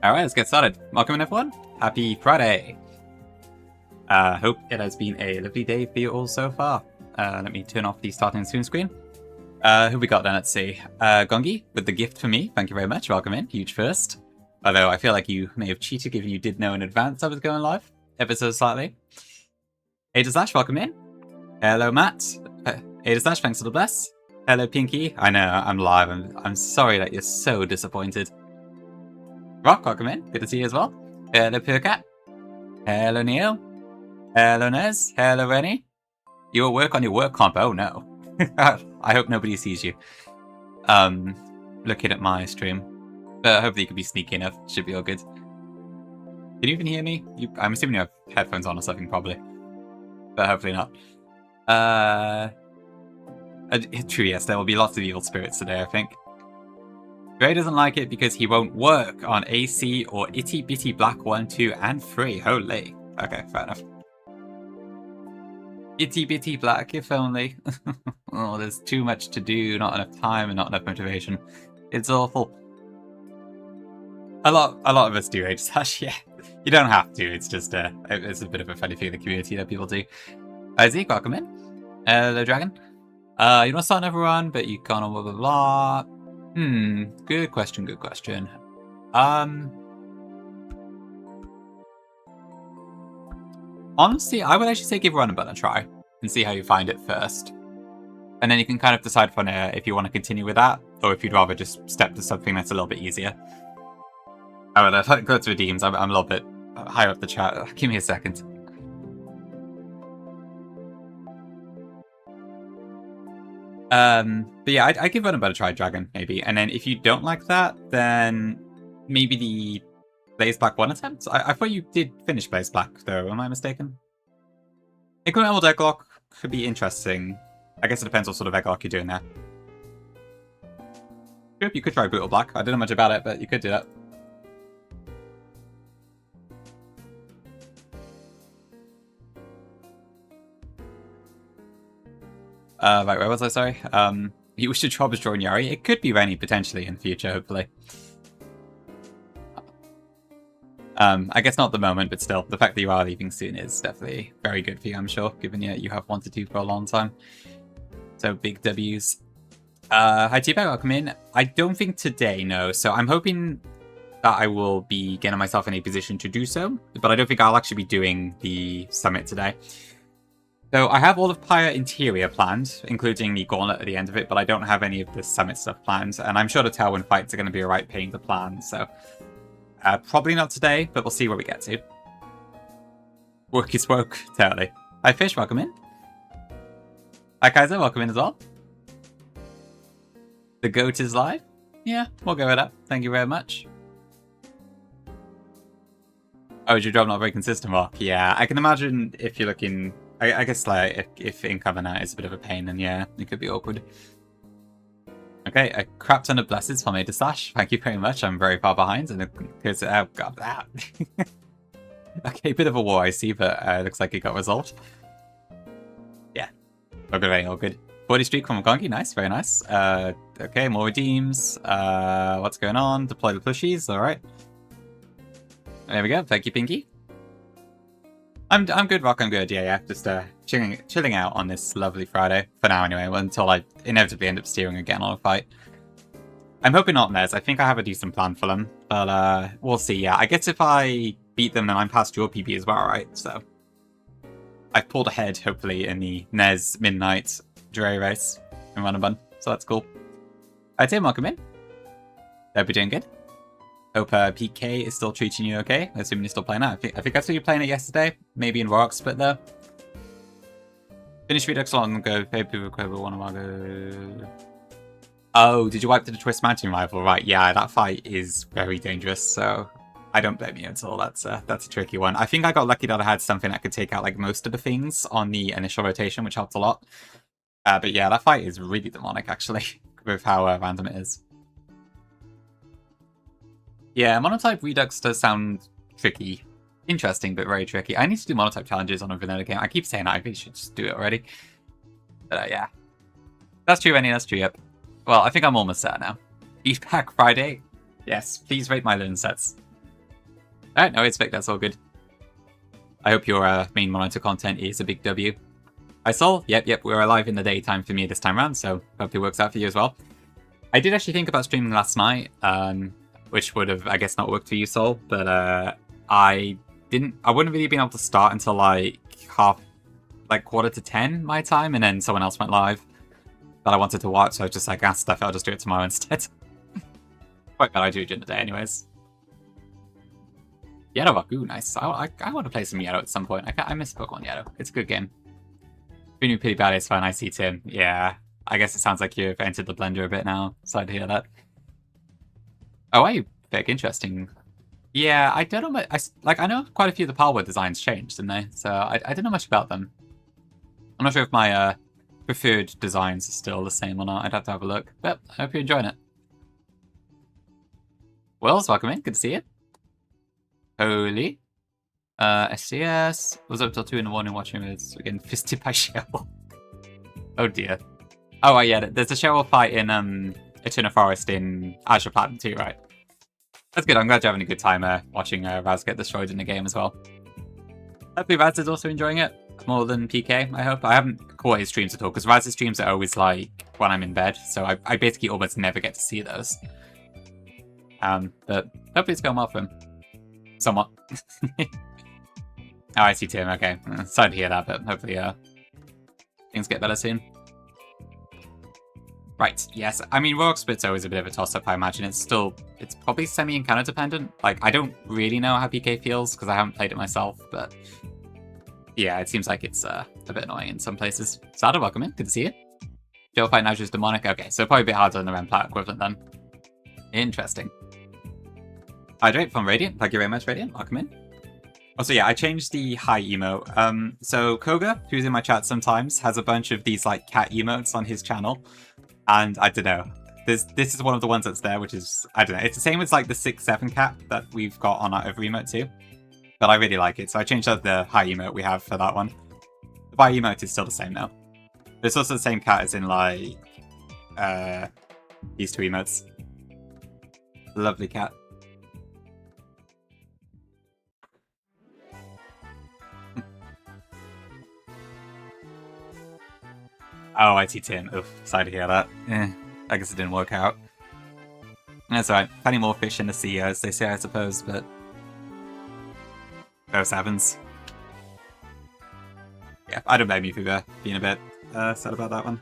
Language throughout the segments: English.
Alright, let's get started. Welcome in, everyone. Happy Friday. Hope it has been a lovely day for you all so far. Let me turn off the starting soon screen. Who we got then? Let's see. Gongi with the gift for me. Thank you very much. Welcome in. Huge first. Although I feel like you may have cheated given you did know in advance I was going live. Ever so slightly. Ada Slash, welcome in. Hello, Matt. Ada Slash, thanks for the bless. Hello, Pinky. I know, I'm live. I'm sorry that you're so disappointed. Rock, welcome in. Good to see you as well. Hello, Purcat. Hello, Neil. Hello, Nez. Hello, Rennie. You at work on your work comp? Oh, no. I hope nobody sees you. Looking at my stream. Hopefully you can be sneaky enough. Should be all good. Can you even hear me? I'm assuming you have headphones on or something, probably. But hopefully not. True, yes, there will be lots of evil spirits today, I think. Gray doesn't like it because he won't work on AC or Itty Bitty Black 1, 2, and 3. Holy. Okay, fair enough. Itty Bitty Black, if only. Oh, there's too much to do, not enough time, and not enough motivation. It's awful. A lot of us do H-Slash, yeah. You don't have to, it's just it's a bit of a funny thing in the community that people do. Zeke, welcome in. Hello, Dragon. You want to start another run, but you can't, blah, blah, blah. Good question, good question. Honestly, I would actually say give Run Button a try and see how you find it first. And then you can kind of decide from there if you want to continue with that, or if you'd rather just step to something that's a little bit easier. Oh, well, go to redeems. I'm a little bit higher up the chat. Give me a second. But yeah, I'd give Run Button a try, Dragon, maybe. And then if you don't like that, then maybe the Blaze Black 1 attempt? I thought you did finish Blaze Black, though. Am I mistaken? Incremental Decklock could be interesting. I guess it depends what sort of Decklock you're doing there. Sure, you could try Brutal Black. I don't know much about it, but you could do that. Right, where was I, sorry? You wish to job as drawing Yari? It could be Rennie, potentially, in the future, hopefully. I guess not at the moment, but still, the fact that you are leaving soon is definitely very good for you, I'm sure, given you have wanted to for a long time. So, big W's. Hi, T-Bag, welcome in. I don't think today, no, so I'm hoping that I will be getting myself in a position to do so, but I don't think I'll actually be doing the summit today. So I have all of Pyre interior planned, including the gauntlet at the end of it, but I don't have any of the summit stuff planned, and I'm sure the Tailwind fights are going to be a right pain to plan, so probably not today, but we'll see where we get to. Work is woke, totally. Hi Fish, welcome in. Hi Kaiser, welcome in as well. The goat is live? Yeah, we'll go with that. Thank you very much. Oh, is your job not very consistent, Rock? Yeah, I can imagine if you're looking... I guess like if income and out is a bit of a pain, then yeah, it could be awkward. Okay, a crap ton of blessings from Ada Slash. Thank you very much. I'm very far behind, and because oh god, that. Okay, bit of a war I see, but looks like it got resolved. Yeah, all good, all good. 40 streak from Gongi, nice, very nice. Okay, more redeems. What's going on? Deploy the plushies. All right. There we go. Thank you, Pinky. I'm good, Rock. I'm good. Yeah. Just chilling out on this lovely Friday for now, anyway. Until I inevitably end up steering again on a fight. I'm hoping not, Nez. I think I have a decent plan for them, but we'll see. Yeah, I guess if I beat them, then I'm past your PB as well, right? So I've pulled ahead, hopefully, in the Nez Midnight Dre race in Run and Bun. So that's cool. Tim, welcome in. Hope you're doing good. Hope PK is still treating you okay. I assume you're still playing that. I think that's what you were playing it yesterday. Maybe in Rock Split though. Finished Redux long ago. Oh, did you wipe to the Twist Mountain rival? Right, yeah, that fight is very dangerous, so I don't blame you at all. That's a tricky one. I think I got lucky that I had something that could take out like most of the things on the initial rotation, which helped a lot. But yeah, that fight is really demonic actually, with how random it is. Yeah, monotype Redux does sound tricky. Interesting, but very tricky. I need to do monotype challenges on a vanilla game. I keep saying I think I should just do it already. But yeah. That's true, Rennie, that's true, yep. Well, I think I'm almost there now. Eat Pack Friday? Yes, please rate my learn sets. Alright, no, it's fake. That's all good. I hope your main monitor content is a big W. I saw. Yep, we're alive in the daytime for me this time around, so hope it works out for you as well. I did actually think about streaming last night, which would have, I guess, not worked for you, Sol, but I wouldn't really been able to start until like quarter to 10 my time, and then someone else went live that I wanted to watch, so I was just like, stuff, I'll just do it tomorrow instead. Quite glad I do it during the day anyways. Yellowrock, ooh, nice. I want to play some Yellow at some point. I miss Pokemon Yellow. It's a good game. Feeling pretty bad, it's fun. I see Tim. Yeah, I guess it sounds like you've entered the blender a bit now. Sorry to hear that. Oh, are you? Big, interesting. Yeah, I don't know much. I know quite a few of the Power designs changed, didn't they? So I don't know much about them. I'm not sure if my preferred designs are still the same or not. I'd have to have a look. But I hope you're enjoying it. Wells, welcome in. Good to see you. Holy. SCS. Was up till 2 in the morning watching this. We're getting fisted by Cheryl. Oh dear. Oh, yeah. There's a Cheryl fight in Eternal Forest in Azure Platinum 2, right? That's good. I'm glad you're having a good time watching Raz get destroyed in the game as well. Hopefully Raz is also enjoying it more than PK, I hope. I haven't caught his streams at all, because Raz's streams are always like when I'm in bed, so I basically almost never get to see those. But hopefully it's going well for him. Somewhat. Oh, I see Tim. Okay. Sorry to hear that, but hopefully things get better soon. Right, yes. I mean, Rock Split's always a bit of a toss-up, I imagine. It's probably semi-encounter dependent. Like, I don't really know how PK feels, because I haven't played it myself, but yeah, it seems like it's a bit annoying in some places. Sada, welcome in. Good to see you. Joe Fight Naju's demonic. Okay, so probably a bit harder than the Remplat equivalent then. Interesting. Hydrate from Radiant. Thank you very much, Radiant. Welcome in. Also, yeah, I changed the hi emote. So Koga, who's in my chat sometimes, has a bunch of these like cat emotes on his channel. And I don't know. This is one of the ones that's there, which is, I don't know. It's the same as like the 6-7 cap that we've got on our other emote too. But I really like it, so I changed out the hi emote we have for that one. The bye emote is still the same though. It's also the same cat as in like these two emotes. Lovely cat. Oh, I see Tim. Oof, sorry to hear that. I guess it didn't work out. That's alright. Plenty more fish in the sea, as they say, I suppose, but those happens. Yeah, I don't blame you for being a bit sad about that one.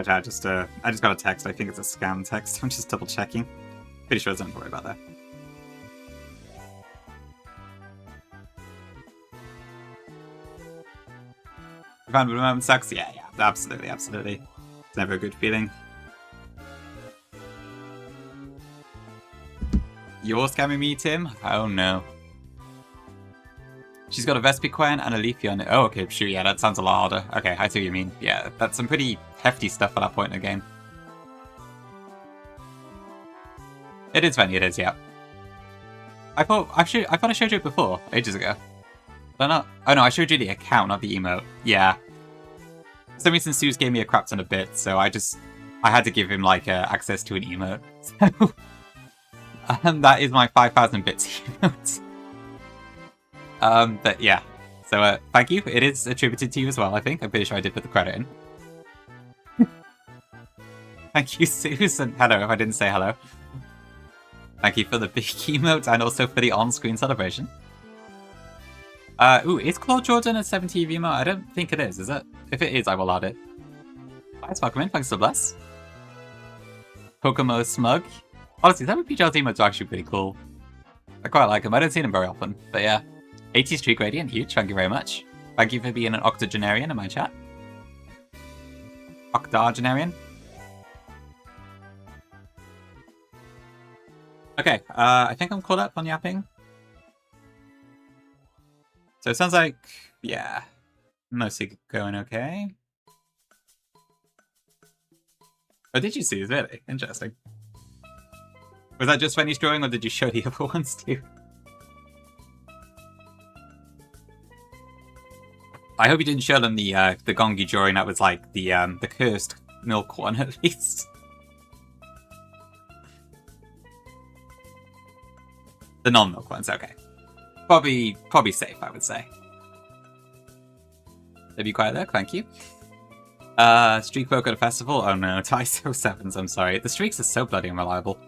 I just got a text. I think it's a scam text. I'm just double checking. Pretty sure don't worry about that. Found a moment sucks. Yeah, absolutely. It's never a good feeling. You're scamming me, Tim? Oh no. She's got a Vespiquen and a Leafy on it. Oh, okay, sure, yeah, that sounds a lot harder. Okay, I see what you mean. Yeah, that's some pretty hefty stuff at that point in the game. It is funny, it is, yeah. I thought I showed you it before, ages ago. But not. Oh no, I showed you the account, not the emote. Yeah. For some reason, Suze gave me a crap ton of bits, so I had to give him like access to an emote. So, that is my 5,000 bits emote. But yeah, so thank you. It is attributed to you as well, I think. I'm pretty sure I did put the credit in. Thank you, Susan. Hello, if I didn't say hello. Thank you for the big emote and also for the on-screen celebration. Ooh, is Claude Jordan a 70 emote? I don't think it is it? If it is, I will add it. Thanks, welcome in. Thanks for bless. Kokomo Smug. Honestly, some of PJ's emotes are actually pretty cool. I quite like them. I don't see them very often, but yeah. 80 Streak Radiant, huge, thank you very much. Thank you for being an octogenarian in my chat. Octogenarian. Okay, I think I'm caught up on yapping. So it sounds like, yeah, mostly going okay. Oh, did you see this? Really? Interesting. Was that just when he's drawing, or did you show the other ones too? I hope you didn't show them the Gongi drawing that was like the cursed milk one at least. The non-milk ones, okay. Probably safe, I would say. Be quiet there, thank you. Streak broke at a festival? Oh no, Tyso 7s, I'm sorry. The streaks are so bloody unreliable.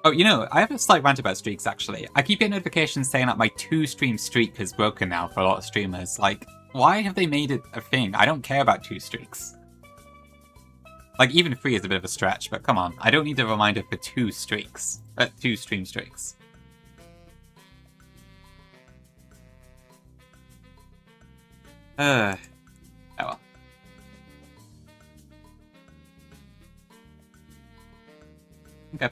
Oh, you know, I have a slight rant about streaks, actually. I keep getting notifications saying that my 2-stream streak is broken now for a lot of streamers. Like, why have they made it a thing? I don't care about 2 streaks. Like, even 3 is a bit of a stretch, but come on. I don't need a reminder for 2 streaks. 2 stream streaks. Oh well. Okay.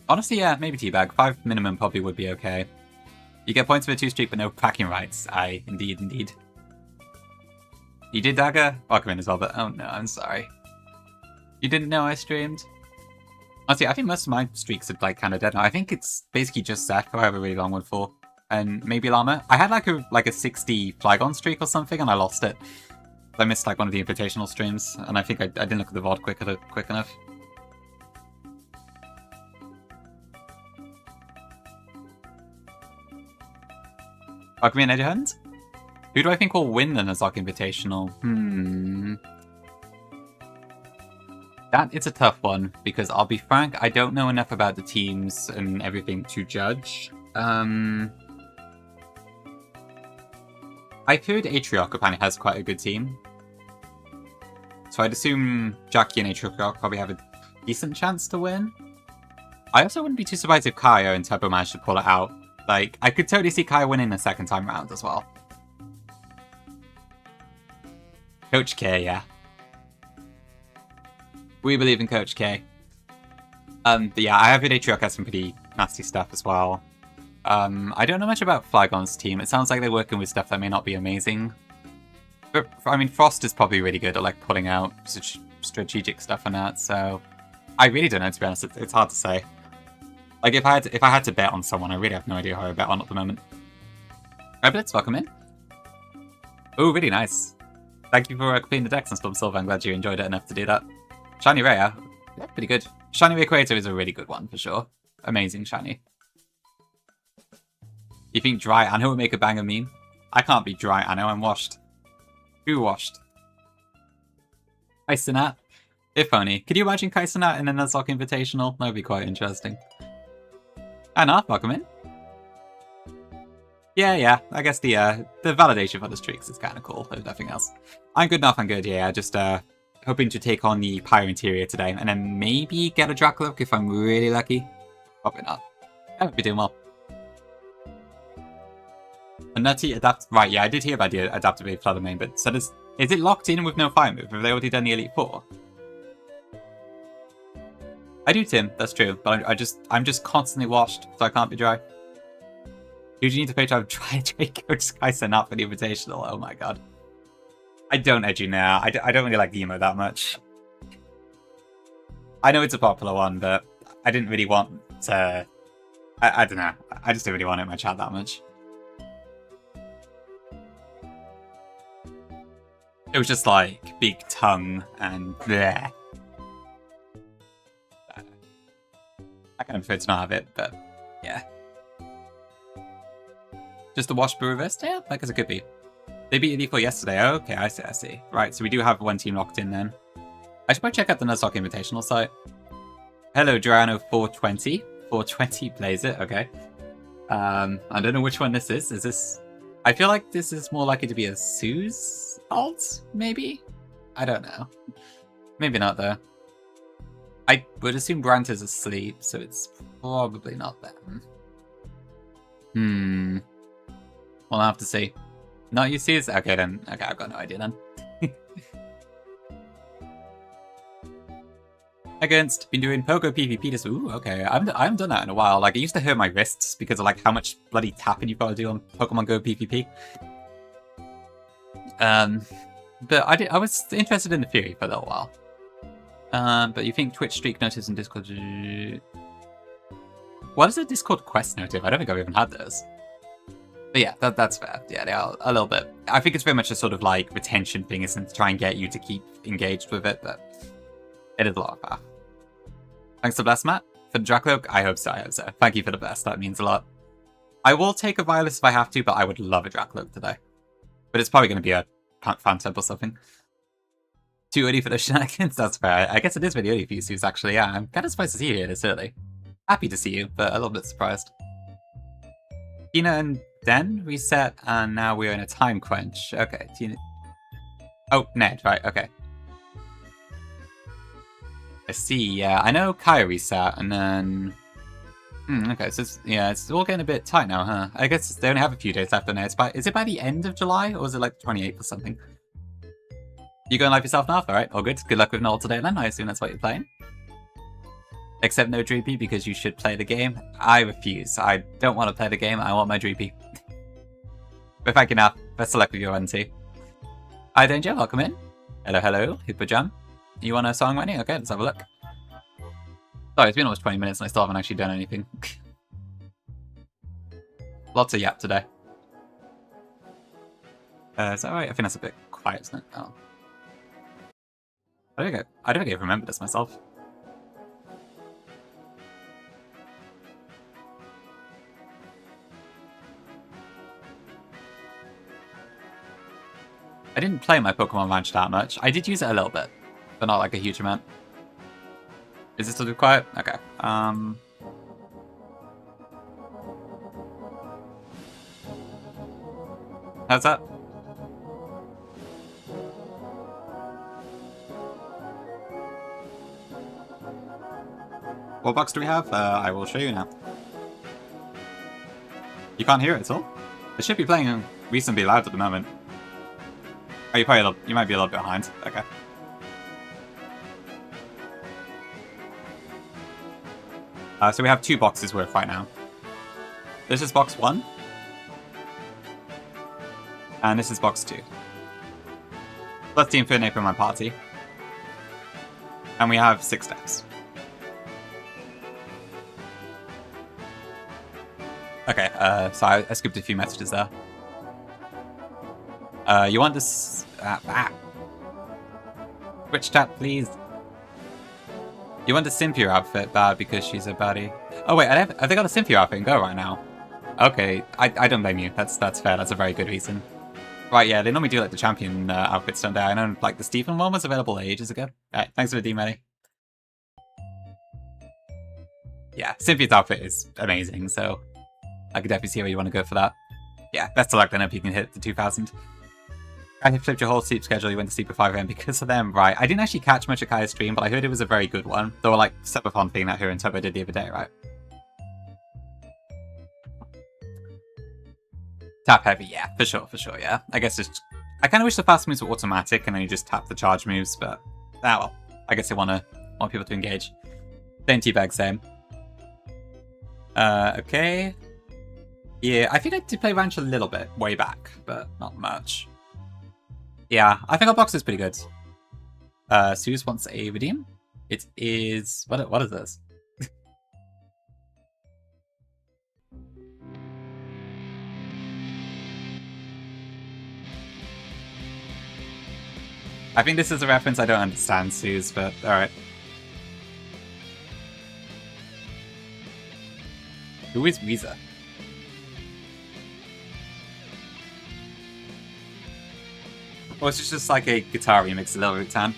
Honestly, yeah, maybe teabag. 5 minimum probably would be okay. You get points for a 2 streak, but no packing rights. Aye, indeed. You did dagger? Welcome in as well, but oh no, I'm sorry. You didn't know I streamed? Honestly, I think most of my streaks are like kind of dead now. I think it's basically just Seth who I have a really long one for. And maybe Llama. I had like a 60 Flygon streak or something, and I lost it. I missed like one of the invitational streams, and I think I didn't look at the VOD quick enough. Welcome in, Edgerhand. Who do I think will win the Nuzlocke Invitational? It's a tough one, because I'll be frank, I don't know enough about the teams and everything to judge. I've heard Atrioc apparently has quite a good team. So I'd assume Jackie and Atrioc probably have a decent chance to win. I also wouldn't be too surprised if Kaya and Turbo managed to pull it out. Like, I could totally see Kaya winning the second time round as well. Coach K, yeah. We believe in Coach K. But yeah, I have heard Atrioc has some pretty nasty stuff as well. I don't know much about Flygon's team. It sounds like they're working with stuff that may not be amazing. But, I mean, Frost is probably really good at, like, pulling out such strategic stuff on that, so... I really don't know, to be honest. It's hard to say. Like, if I had to bet on someone, I really have no idea who I would bet on at the moment. Rabbits, welcome in. Oh, really nice. Thank you for completing the decks and Storm Silver. I'm glad you enjoyed it enough to do that. Shiny Raya. Yeah, pretty good. Shiny Ray Creator is a really good one, for sure. Amazing Shiny. You think dry Anno would make a banger meme? I can't be dry Anno, I'm washed. Who washed? Kaisenat. If only. Could you imagine Kaisenat in a Nuzlocke Invitational? That would be quite interesting. Anna, welcome in. Yeah. I guess the validation for the streaks is kind of cool, if nothing else. I'm good enough, I'm good, yeah. Just hoping to take on the Pyre interior today, and then maybe get a Dracloak if I'm really lucky. Probably not. I would be doing well. A nutty adapt. Right, yeah, I did hear about the adaptive Flutter main, but so is it locked in with no fire move? Have they already done the Elite Four? I do, Tim. That's true, but I'm just constantly washed, so I can't be dry. Who do you need to pay to have dry Draco Skysen up for the Invitational? Oh my god. I don't edge you now. I don't really like the emo that much. I know it's a popular one, but I didn't really want to... I don't know. I just didn't really want it in my chat that much. It was just like big tongue and bleh. I kind of prefer to not have it, but yeah. Just the wash brew reverse? Yeah, I guess it could be. They beat Elite Four yesterday. Oh, okay, I see. Right, so we do have one team locked in then. I should probably check out the Nuzlocke Invitational site. Hello, Durano420. 420 plays it, okay. I don't know which one this is. Is this... I feel like this is more likely to be a Suze alt, maybe? I don't know. Maybe not, though. I would assume Brant is asleep, so it's probably not them. We'll have to see. Not you, Suze? Okay, then. Okay, I've got no idea then. Against, been doing Pogo PvP this. Ooh, okay. I haven't done that in a while. Like, it used to hurt my wrists because of like how much bloody tapping you've got to do on Pokemon Go PvP. But I was interested in the theory for a little while. But you think Twitch streak notice and Discord? What is a Discord quest notif? I don't think I've even had those. But yeah, that's fair. Yeah, they are a little bit. I think it's very much a sort of like retention thing, isn't it, to try and get you to keep engaged with it, but it is a lot of fun. Thanks to Bless, Matt. For the Dracloak, I hope so, Thank you for the best, that means a lot. I will take a Violet if I have to, but I would love a Dracloak today. But it's probably going to be a Phantom or something. Too early for the shenanigans? That's fair. I guess it is really early for you, Suze, actually. Yeah, I'm kind of surprised to see you here this early. Happy to see you, but a little bit surprised. Tina and Den reset, and now we're in a time crunch. Okay, Tina... Oh, Ned, right, okay. I see, yeah. I know Pyre reset, and then... okay, so it's all getting a bit tight now, huh? I guess they only have a few days left on it. Is it by the end of July, or is it like the 28th or something? You going live yourself now? Alright, all good. Good luck with Noel today then. I assume that's what you're playing. Except no Dreepy, because you should play the game. I refuse. I don't want to play the game. I want my Dreepy. But thank you now. Best of luck with your run too. Hi Danger, welcome in. Hello, hello. Hippo Jam. You want a song ready? Okay, let's have a look. Sorry, it's been almost 20 minutes and I still haven't actually done anything. Lots of yap today. Is that right? I think that's a bit quiet, isn't it? Oh. I don't think I remember this myself. I didn't play my Pokemon Ranch that much. I did use it a little bit, but not like a huge amount. Is it still too quiet? Okay. How's that? What box do we have? I will show you now. You can't hear it at all? It should be playing reasonably loud at the moment. Oh, you might be a little bit behind. Okay. So we have 2 boxes worth right now. This is box 1. And this is box 2. Plus Team Infernape in my party. And we have 6 decks. Okay, so I skipped a few messages there. You want this... Twitch chat, please. You want the Cynthia outfit bad because she's a baddie. Oh wait, have they got a Cynthia outfit in Go right now? Okay, I don't blame you. That's fair. That's a very good reason. Right, yeah, they normally do like the champion outfits, don't they? I know like the Stephen one was available ages ago. Alright, thanks for the D-Money. Yeah, Cynthia's outfit is amazing, so I could definitely see where you want to go for that. Yeah, best of luck then if you can hit the 2000. I flipped your whole sleep schedule, you went to sleep at 5 AM because of them, right? I didn't actually catch much of Kaya's stream, but I heard it was a very good one. They were like Subathon thing that her and Tubbo did the other day, right? Tap heavy, yeah, for sure, yeah. I guess just... I kind of wish the fast moves were automatic and then you just tap the charge moves, but... Ah, well. I guess they want people to engage. Same teabag, same. Okay. Yeah, I think I did play Ranch a little bit, way back, but not much. Yeah, I think our box is pretty good. Suze wants a redeem. It is... What is this? I think this is a reference I don't understand, Suze, but alright. Who is Weezer? Or is it just like a guitar remix of Little Root Tan?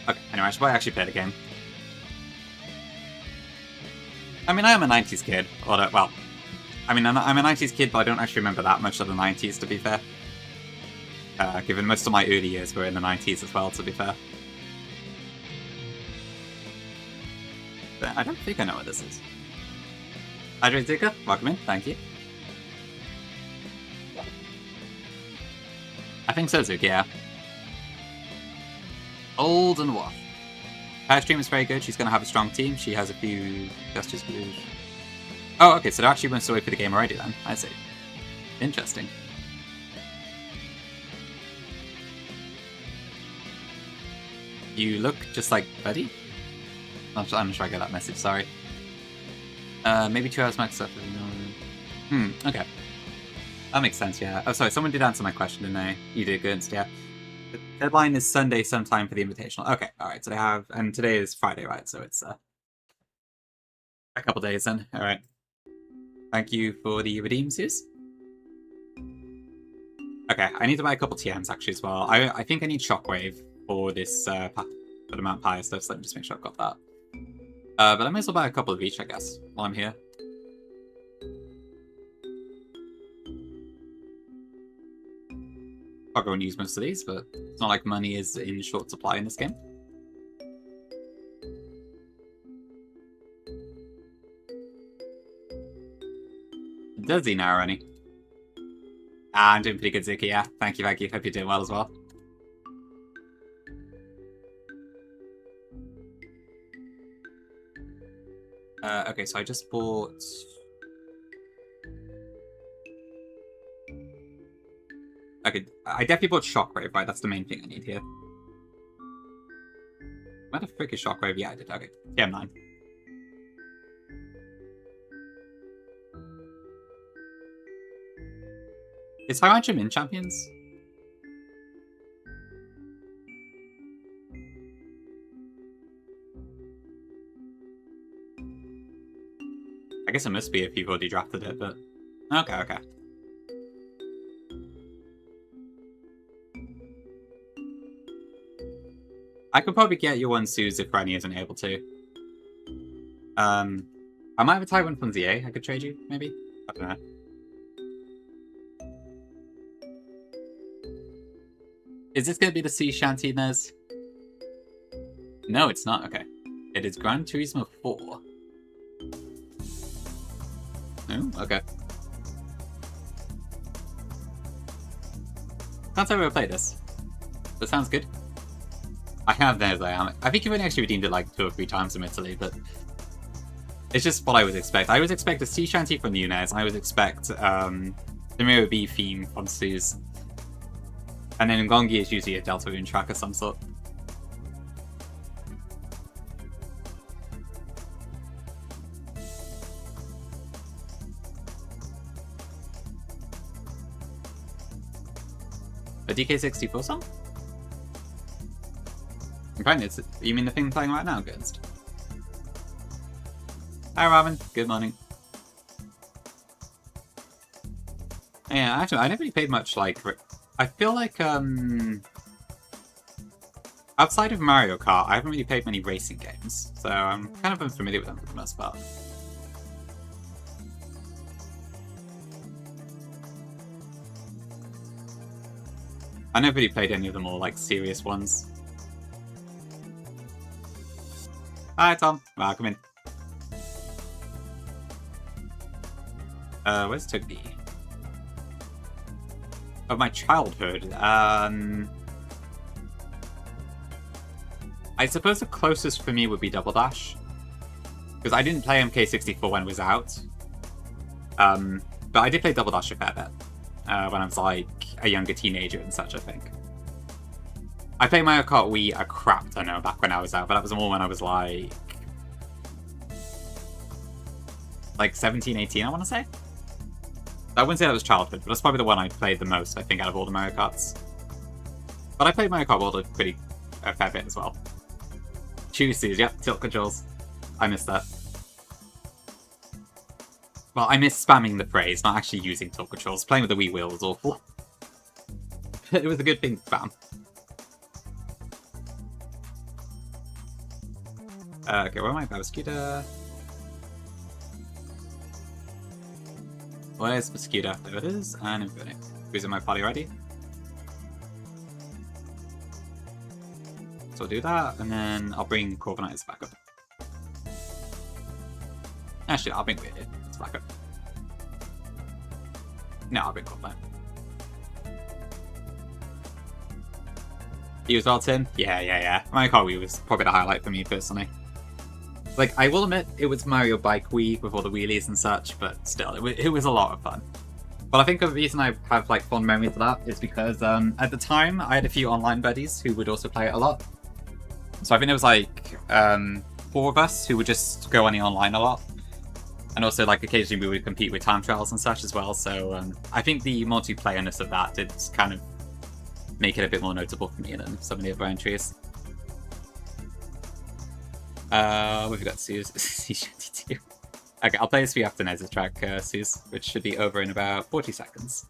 Okay, anyway, I should probably actually play the game. I mean, I am a 90s kid. Well, I mean, I'm a 90s kid, but I don't actually remember that much of the 90s, to be fair. Given most of my early years were in the 90s as well, to be fair. But I don't think I know what this is. Hydrate Zika, welcome in, thank you. I think so, Zuki, yeah. Old and what? Her stream is very good. She's going to have a strong team. She has a few Justice Blues. Oh, okay, so they're actually most away for the game already then. I see. Interesting. You look just like Buddy? I'm not sure I get that message, sorry. Maybe 2 hours max stuff. Okay. That makes sense, yeah. Oh, sorry, someone did answer my question, didn't they? You did, good, yeah. The deadline is Sunday sometime for the Invitational. Okay, alright, so they have... And today is Friday, right? So it's a couple days then. Alright. Thank you for the redeem, Suze. Okay, I need to buy a couple TMs actually as well. I think I need Shockwave for this for the Mount Pyre stuff, so let me just make sure I've got that. But I might as well buy a couple of each, I guess, while I'm here. I'll go and use most of these, but it's not like money is in short supply in this game. Does he now, Rennie? Ah, I'm doing pretty good, Zuki, yeah. Thank you, thank you. Hope you're doing well as well. Okay, so I just bought... Okay, I definitely bought Shockwave, right? That's the main thing I need here. Where the frick is Shockwave? Yeah, I did. Okay, TM9. Is Hyrancha in Champions? I guess it must be if you've already drafted it, but... Okay, okay. I could probably get you one, Suze, if Rennie isn't able to. I might have a Taiwan from ZA I could trade you, maybe? I don't know. Is this going to be the sea shanty, Nez? No, it's not. Okay. It is Gran Turismo 4. Oh, okay. Can't say I've ever played this. That sounds good. I have Nez, I am. I think you've only actually redeemed it like 2 or 3 times in Italy, but... It's just what I would expect. I always expect a sea shanty from you, Nez, and I always expect the Mirror B theme from Suze. And then Ngongi is usually a Deltarune track of some sort. A DK64 song? I'm fine, it's... You mean the thing playing right now, Gernst? Hi, Robin. Good morning. Yeah, actually, I never really played much, like... I feel like, outside of Mario Kart, I haven't really played many racing games, so I'm kind of unfamiliar with them for the most part. I never really played any of the more, like, serious ones. Hi, Tom. Welcome in. Where's Togepi? Of my childhood, I suppose the closest for me would be Double Dash. Because I didn't play MK64 when it was out. But I did play Double Dash a fair bit. When I was like a younger teenager and such, I think. I played Mario Kart Wii a crap ton back when I was out, but that was more when I was like 17, 18, I want to say. I wouldn't say that was childhood, but that's probably the one I played the most, I think, out of all the Mario Karts. But I played Mario Kart World a fair bit as well. Tuesdays, yep, tilt controls. I missed that. Well, I miss spamming the phrase, not actually using tilt controls. Playing with the Wii wheel was awful. It was a good thing to spam. Okay, where am I? Mosquito. Where's Mosquito? There it is, and Infinite. Who's in my party already? So I'll do that, and then I'll bring Corviknights back up. Actually, I'll bring Weirded. It's back up. No, I'll bring Corviknight. You as well, Tim? Yeah. Mario Kart Wii was probably the highlight for me, personally. Like, I will admit, it was Mario Bike Wii with all the wheelies and such, but still, it was a lot of fun. But I think the reason I have, like, fond memories of that is because, at the time, I had a few online buddies who would also play it a lot. So I think there was, like, 4 of us who would just go on the online a lot. And also, like, occasionally we would compete with time trials and such as well, so I think the multiplayerness of that did kind of make it a bit more notable for me than some of the other entries. We've got Suze. C22. Okay, I'll play this for you after Nez's track, Suze, which should be over in about 40 seconds.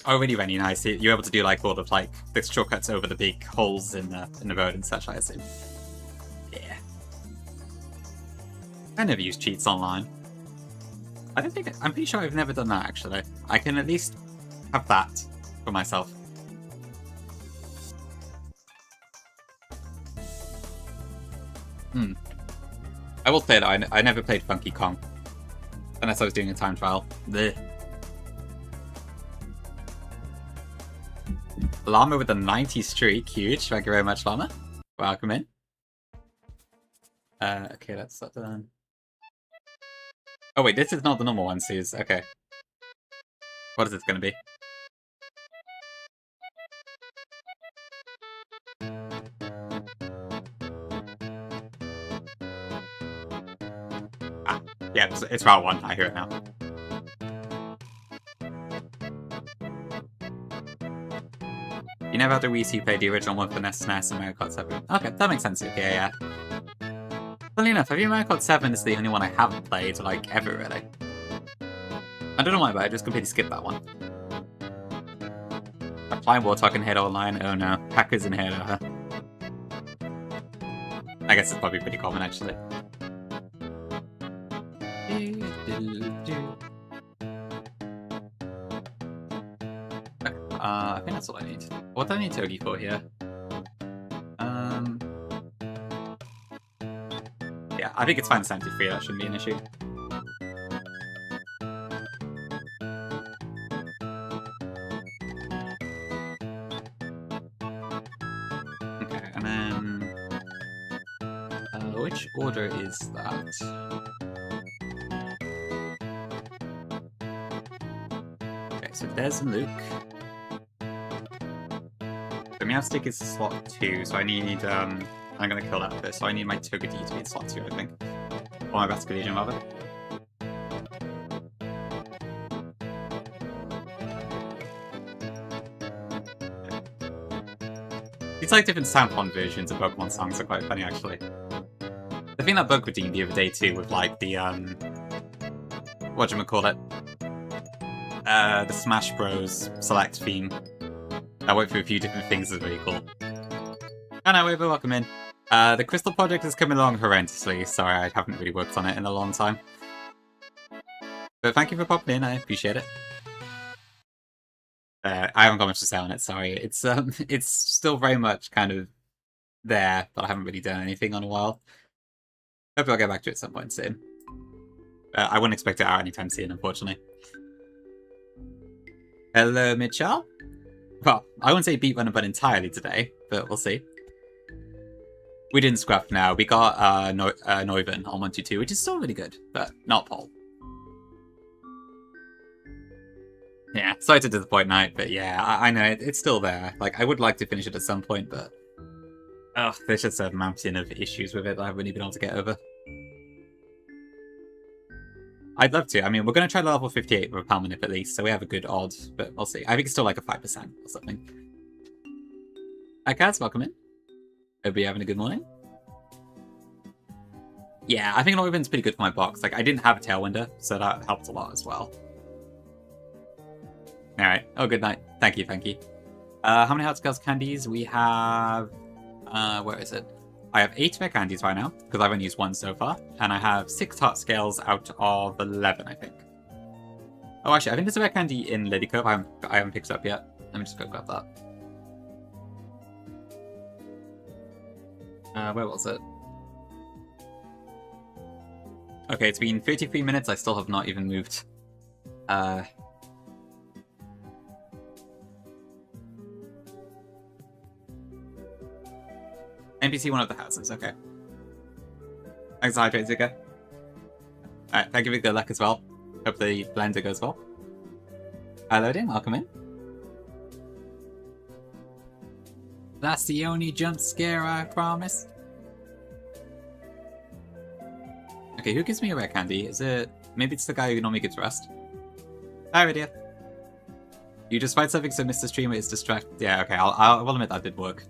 Oh, really, Rennie, nice. You're able to do, like, all the, like, the shortcuts over the big holes in the road and such, I assume. Yeah. I never use cheats online. I'm pretty sure I've never done that, actually. I can at least have that for myself. I will say that I never played Funky Kong. Unless I was doing a time trial. Blech. Llama with a 90 streak. Huge. Thank you very much, Llama. Welcome in. Okay, let's start done. Oh wait, this is not the normal one, Suze. Okay. What is this gonna be? Ah, yeah, it's Route 1. I hear it now. You never had a Wii, so you played the original one for SNES and Mario Kart 7. Okay, that makes sense. Okay, yeah. Funnily enough, I think Mario Kart 7 is the only one I haven't played, like, ever, really. I don't know why, but I just completely skipped that one. A flying warthog in Halo Online? Oh no. Hackers in Halo, huh? I guess it's probably pretty common, actually. I think that's all I need. What do I need Togi for here? Yeah, I think it's fine 73, that shouldn't be an issue. Okay, and then... which order is that? Okay, so there's Luke. The Meowstick is slot 2, so I need, I'm gonna kill that first, so I need my Togepi to be in slot 2, I think. Or my Basculation, rather. These, like, different sound font versions of Pokemon songs are quite funny, actually. The thing that bug redeemed the other day, too, with, like, the, whatchamacallit? The Smash Bros. Select theme. I went through a few different things, is really cool. Oh no, wait, welcome in. The Crystal Project is coming along horrendously. Sorry, I haven't really worked on it in a long time. But thank you for popping in, I appreciate it. I haven't got much to say on it, sorry. It's still very much kind of there, but I haven't really done anything on a while. Hopefully I'll get back to it at some point soon. I wouldn't expect it out anytime soon, unfortunately. Hello, Mitchell. Well, I wouldn't say beat Runabun entirely today, but we'll see. We didn't scrap now. We got Neuven on 122, which is still really good, but not Pole. Yeah, sorry to disappoint Knight, but yeah, I know, it's still there. Like, I would like to finish it at some point, but... Ugh, there's just a mountain of issues with it that I haven't really been able to get over. I'd love to. I mean, we're going to try the level 58 with a Palmanip at least, so we have a good odd, but we'll see. I think it's still like a 5% or something. Hi, Kaz, welcome in. Hope you're having a good morning. Yeah, I think Neuven's pretty good for my box. Like, I didn't have a Tailwinder, so that helped a lot as well. Alright. Oh, good night. Thank you, thank you. How many Heart Scales candies? We have... where is it? I have 8 rare candies right now, because I've only used 1 so far. And I have 6 Heart Scales out of 11, I think. Oh, actually, I think there's a rare candy in Lady Cove. I haven't picked it up yet. Let me just go grab that. Where was it? Okay, it's been 33 minutes. I still have not even moved. NPC one of the houses, okay. Thanks, Hydrate Zigger. Alright, thank you for good luck as well. Hope the blender goes well. Hi, loading, welcome in. That's the only jump scare, I promise. Okay, who gives me a rare candy? Is it... Maybe it's the guy who normally gives rest. Hi, Radia. You just find something so Mr. Streamer is distracted. Yeah, okay, I'll admit that did work.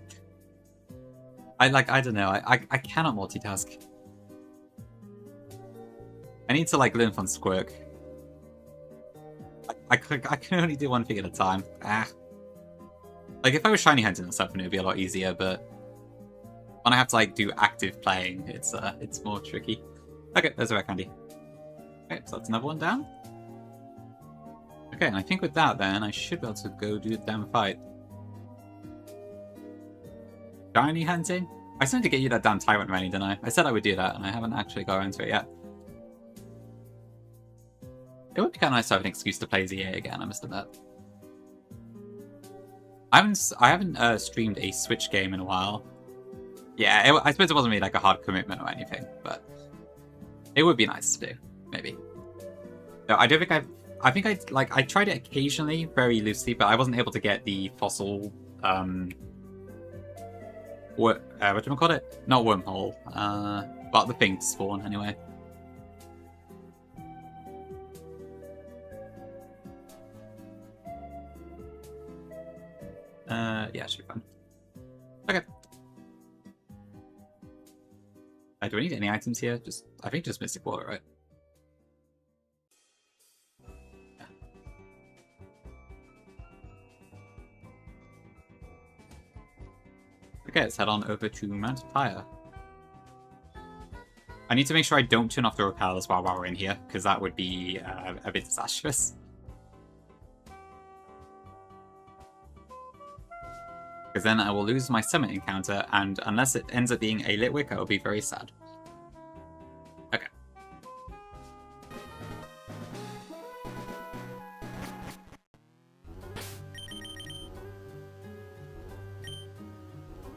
I don't know, I cannot multitask. I need to, like, learn from Squirk. I can only do one thing at a time. Ah. Like, if I was shiny hunting or something, it would be a lot easier, but... When I have to, like, do active playing, it's more tricky. Okay, there's a rare candy. Okay, so that's another one down. Okay, and I think with that, then, I should be able to go do the damn fight. Shiny hunting? I started to get you that damn tyrant ready, didn't I? I said I would do that, and I haven't actually got around to it yet. It would be kind of nice to have an excuse to play ZA again, I must admit. I haven't streamed a Switch game in a while. Yeah, I suppose it wasn't really like a hard commitment or anything, but it would be nice to do, maybe. No, I don't think I tried it occasionally, very loosely, but I wasn't able to get the fossil, whatchamacallit? Not wormhole, but the thing to spawn, anyway. Yeah, it should be fun. Okay. Do I need any items here? I think just Mystic Water, right? Yeah. Okay, let's head on over to Mount Pyre. I need to make sure I don't turn off the repellers while we're in here, because that would be a bit disastrous. Because then I will lose my summit encounter, and unless it ends up being a Litwick, I will be very sad. Okay.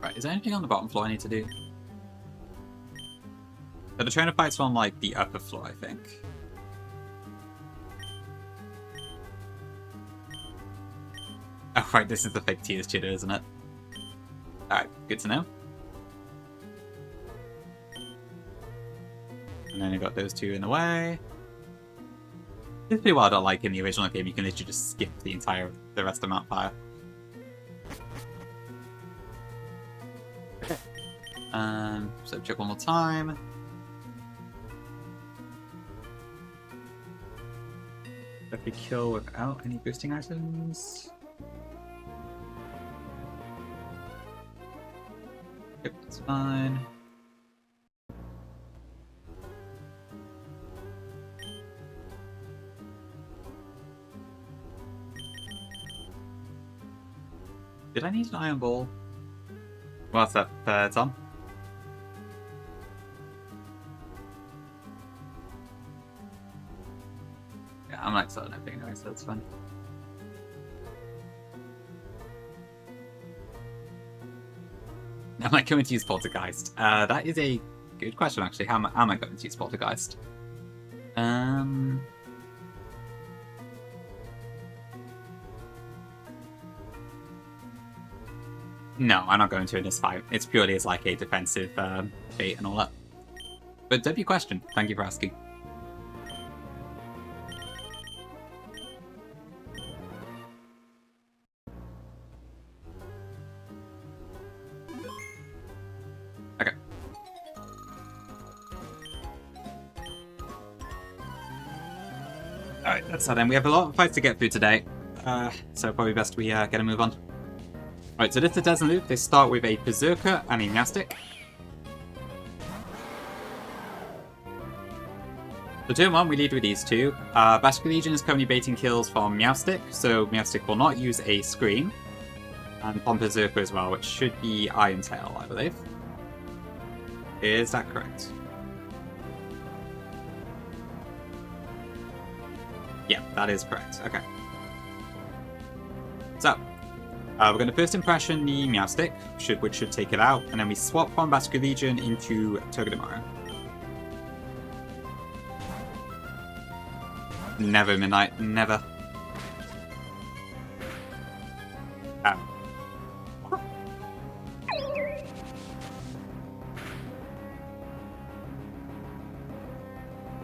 Right, is there anything on the bottom floor I need to do? So the trainer fight's on, like, the upper floor, I think. Oh, right, this is the fake tears chitter, isn't it? Alright, good to know. And then I got those two in the way. It's pretty wild, like in the original game, you can literally just skip the rest of Mount Pyre. Okay. So check one more time. Let me kill without any boosting items. Yep, that's fine. Did I need an iron ball? What's up, Tom? Yeah, I'm not selling anything anyway, so that's fine. Am I going to use Poltergeist? That is a good question, actually. How am I going to use Poltergeist? No, I'm not going to in this fight. It's purely as like a defensive bait and all that. But W question. Thank you for asking. Okay. Alright, that's that then. We have a lot of fights to get through today. So probably best we get a move on. Right, so this is the Desert Loop. They start with a Berserker and a Meowstic. For turn 1, we lead with these two. Bashka Legion is currently baiting kills from Meowstic, so Meowstic will not use a screen. And on Berserker as well, which should be Iron Tail, I believe. Is that correct? Yeah, that is correct. Okay. So, We're going to first impression the Meowstick, which should take it out, and then we swap one Basque Legion into Togedemaru. Never, Midnight, never. Ow.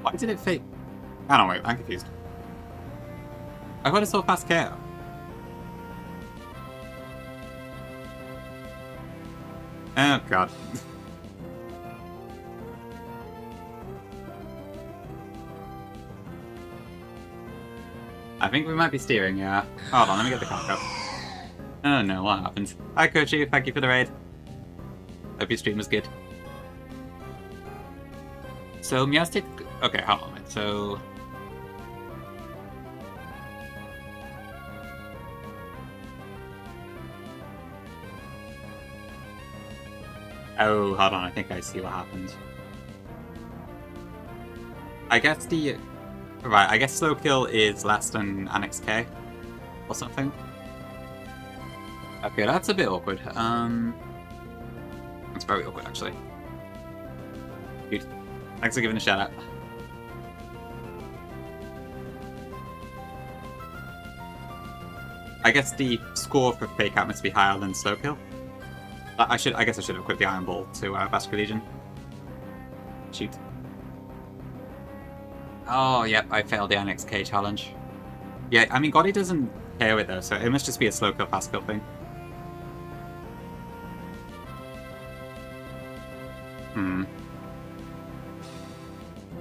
Why did it fake? I don't know, wait, I'm confused. I thought it saw fast KO. Oh god. I think we might be steering, yeah. Hold on, let me get the card up. Oh no, what happened? Hi Kochi, thank you for the raid. Hope your stream was good. So, Meowstick... Okay, hold on a minute, so... Oh, hold on, I think I see what happened. I guess the... Right, I guess slow kill is less than Annex K or something. Okay, that's a bit awkward. That's very awkward, actually. Dude, thanks for giving a shout out. I guess the score for Fake Out must be higher than slow kill. I guess I should have equipped the Iron Ball to Basque Legion. Shoot. Oh, yep, I failed the Annex K challenge. Yeah, I mean, Gotti doesn't KO it though, so it must just be a slow kill, fast kill thing.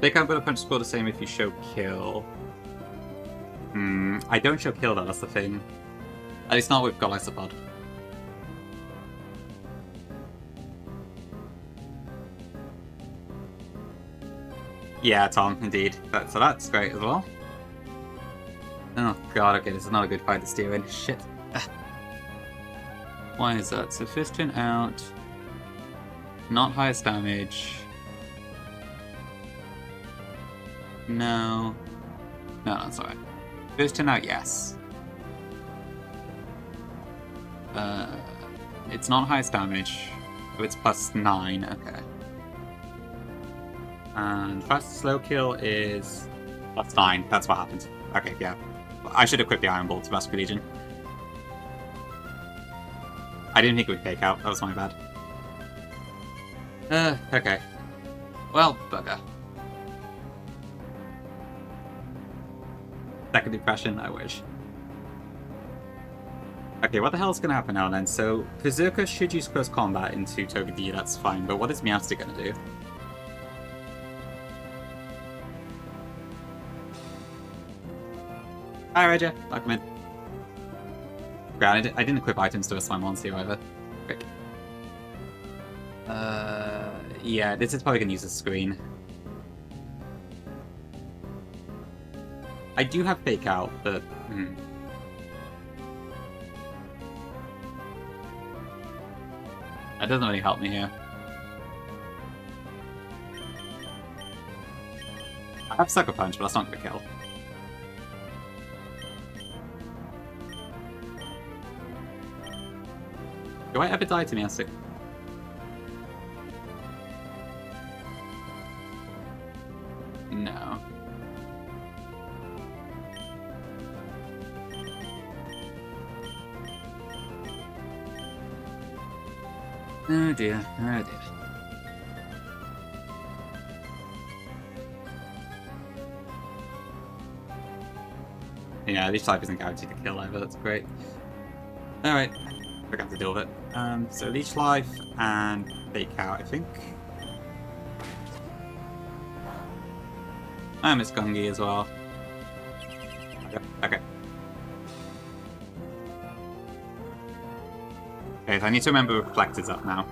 They can't put a punch score the same if you show kill. I don't show kill though, that's the thing. At least not with Golisopod. Yeah, Tom, indeed. So that's great as well. Oh god, okay, this is not a good fight to steer in. Shit. Why is that? So first turn out. Not highest damage. No. No, that's alright. First turn out, yes. It's not highest damage. Oh, it's plus 9, okay. And fast slow kill is plus 9. That's what happened. Okay, yeah. I should equip the Iron Ball to Basque Legion. I didn't think it would fake out. That was my bad. Okay. Well, bugger. Second impression, I wish. Okay, what the hell is going to happen now then? So, Berserker should use close combat into Togedemaru, that's fine, but what is Meowstick going to do? Hi, Raja. Welcome in. Granted, I didn't equip items to a slime monster either. Quick. Yeah, this is probably going to use a screen. I do have Fake Out, but... That doesn't really help me here. I have Sucker Punch, but that's not going to kill. Do I ever die to Meowstick? No. Oh dear, oh dear. Yeah, Leech Life isn't guaranteed to kill either, that's great. Alright, we're going to have to deal with it. So Leech Life and Fake Out, I think. I miss Gungi as well. Okay. Okay, so I need to remember Reflector's up now.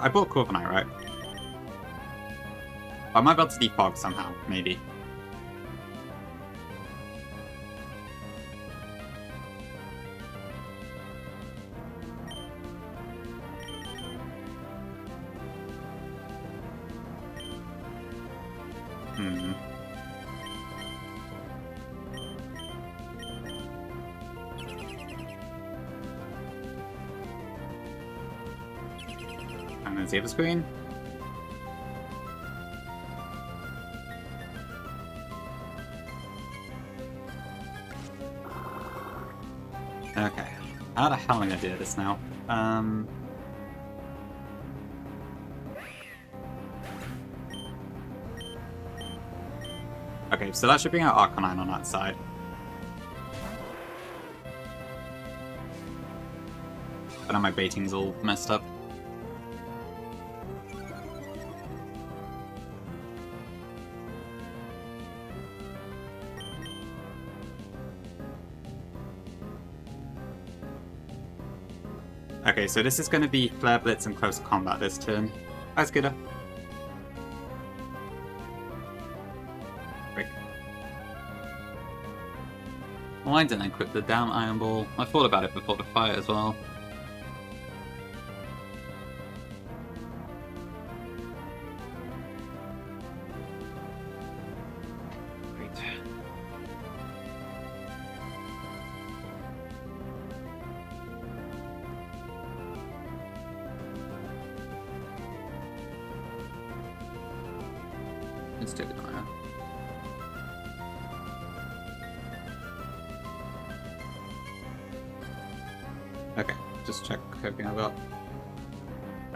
I bought Corviknight, right? I might be able to defog somehow, maybe. save a screen. Okay. How the hell am I gonna do this now? Okay, so that should bring out Arcanine on that side. But now my baiting's all messed up. Okay, so this is going to be Flare Blitz and Close Combat this turn. That's good. Frick. Why didn't I equip the damn Iron Ball? I thought about it before the fight as well. Let's take it on. Okay, just check everything I've got.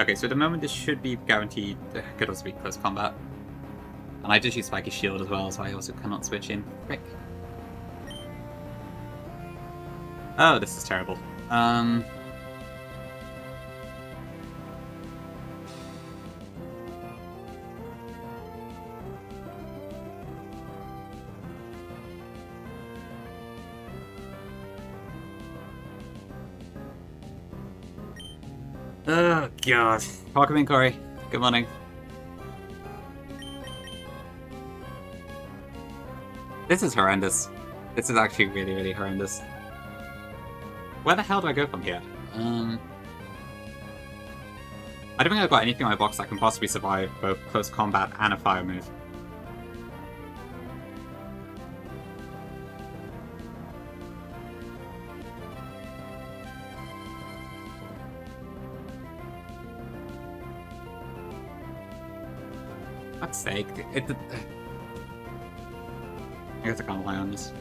Okay, so at the moment this should be guaranteed. Could also be close combat. And I just use Spiky Shield as well, so I also cannot switch in. Frick. Oh, this is terrible. Oh, God. Welcome in, Corey. Good morning. This is horrendous. This is actually really, really horrendous. Where the hell do I go from here? I don't think I've got anything in my box that can possibly survive both close combat and a fire move. Fuck's sake. I guess I can't rely on this.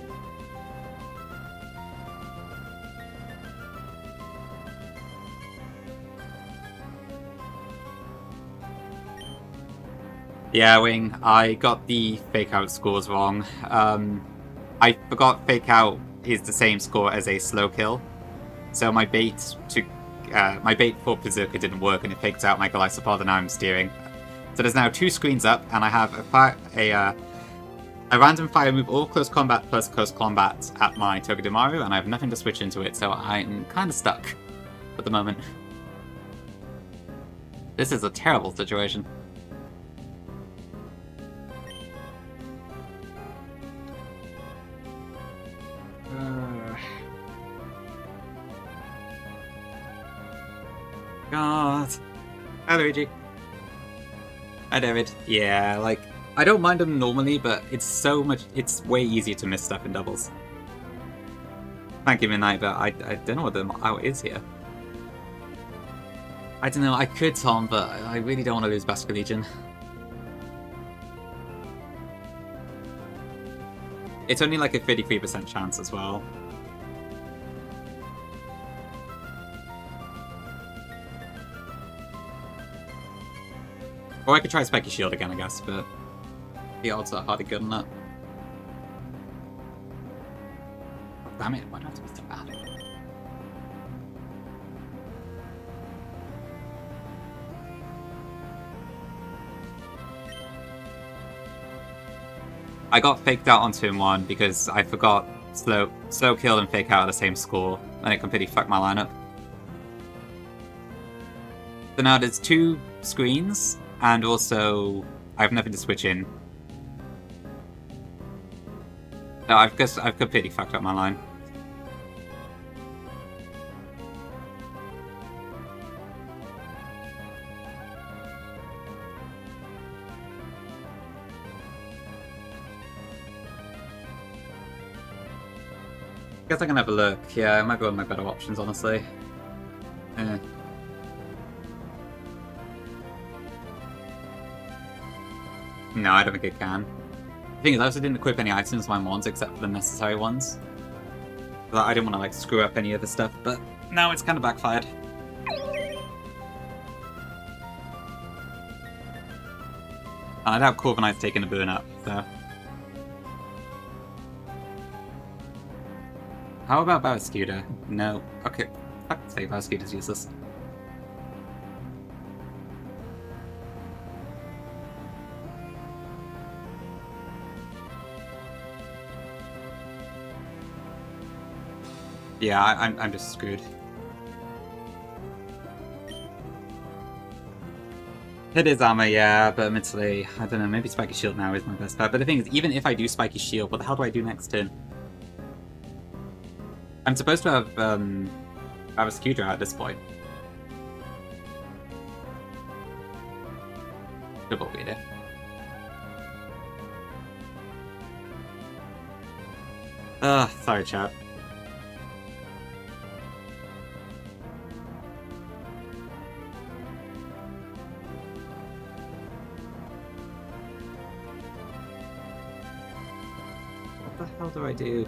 Yeah, Wing, I got the fake out scores wrong. I forgot fake out is the same score as a slow kill. So my bait for Berserker didn't work and it faked out my Golisopod and now I'm steering. So there's now 2 screens up, and I have a random fire move or close combat plus close combat at my Togedemaru, and I have nothing to switch into it, so I'm kind of stuck at the moment. This is a terrible situation. God. Hi, Luigi. Hi, David. Yeah, like, I don't mind them normally, but it's way easier to miss stuff in doubles. Thank you, Midnight, but I don't know what the out is here. I don't know, I could, Tom, but I really don't want to lose Basque Legion. It's only like a 33% chance as well. Or I could try Spiky Shield again, I guess, but the odds are hardly good on that. Oh, damn it, why do I have to be so bad? I got faked out on turn 1 because I forgot slow kill and fake out at the same score, and it completely fucked my lineup. So now there's 2 screens, and also I have nothing to switch in. No, I've completely fucked up my line. Guess I can have a look. Yeah, I might go with my better options, honestly. No, I don't think it can. The thing is, I also didn't equip any items on my wands except for the necessary ones. I didn't want to like screw up any other stuff, but now it's kind of backfired. I doubt Corviknight's taking a burn up, so. How about Barrascuda? No. Okay. Fuck's sake, Barrascuda's useless. Yeah, I'm just screwed. It is armor, yeah, but admittedly, I don't know, maybe Spiky Shield now is my best bet. But the thing is, even if I do Spiky Shield, what the hell do I do next turn? I'm supposed to have a Scudra at this point. Double reader. Sorry, chat. What the hell do I do?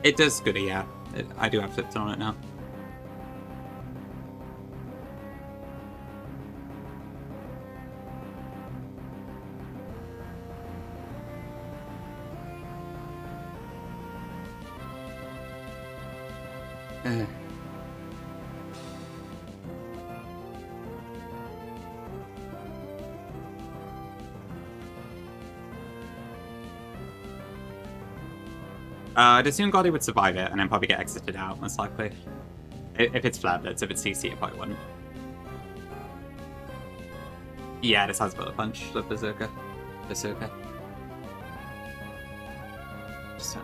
It does good, yeah. I do have flips on it now. I'd assume Goddy would survive it and then probably get exited out, most likely. If it's Flablets, if it's CC, it probably wouldn't. Yeah, this has Bullet Punch, the Berserker. Just don't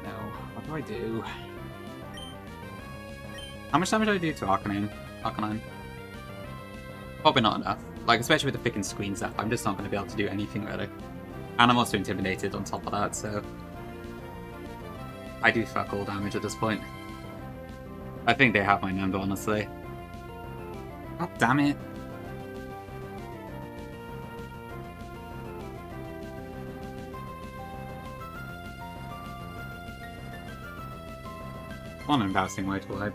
know. What do I do? How much damage do I do to Arcanine? Probably not enough. Like, especially with the freaking screen stuff, I'm just not going to be able to do anything, really. And I'm also intimidated on top of that, so... I do fuck all damage at this point. I think they have my number, honestly. God damn it. What an embarrassing way to live.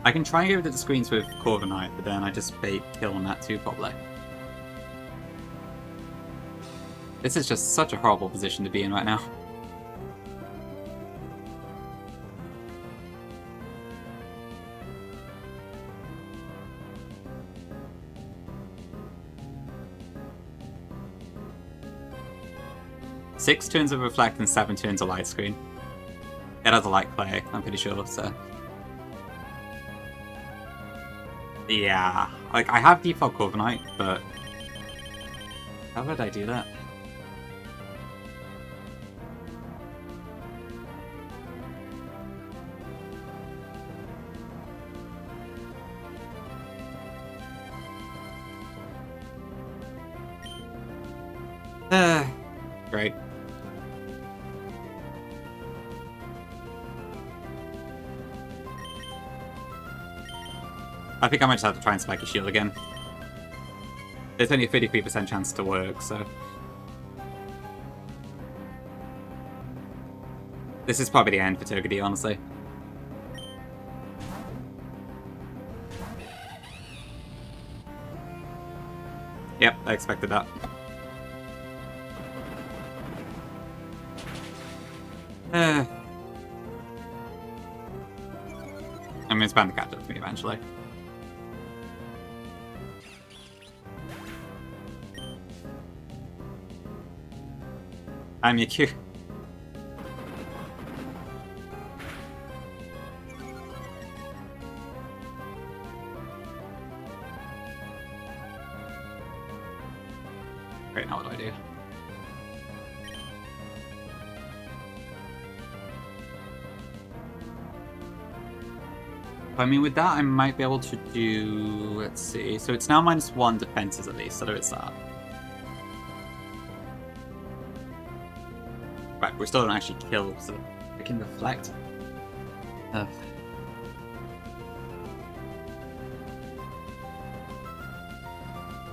I can try and get rid of the screens with Corviknight, but then I just bait kill on that too, probably. This is just such a horrible position to be in right now. Six turns of Reflect and 7 turns of Light Screen. It has a Light Clay, I'm pretty sure, so... Yeah, like, I have default Corviknight, but... How would I do that? Great. I think I might just have to try and Spiky Shield again. There's only a 33% chance to work, so... This is probably the end for Turgidee, honestly. Yep, I expected that. I'm gonna spam the catch up to me eventually. I'm your cue. Great, now what do I do? I mean, with that, I might be able to do... Let's see. So it's now -1 defenses at least, so there is that. Right, we still don't actually kill, so we can reflect.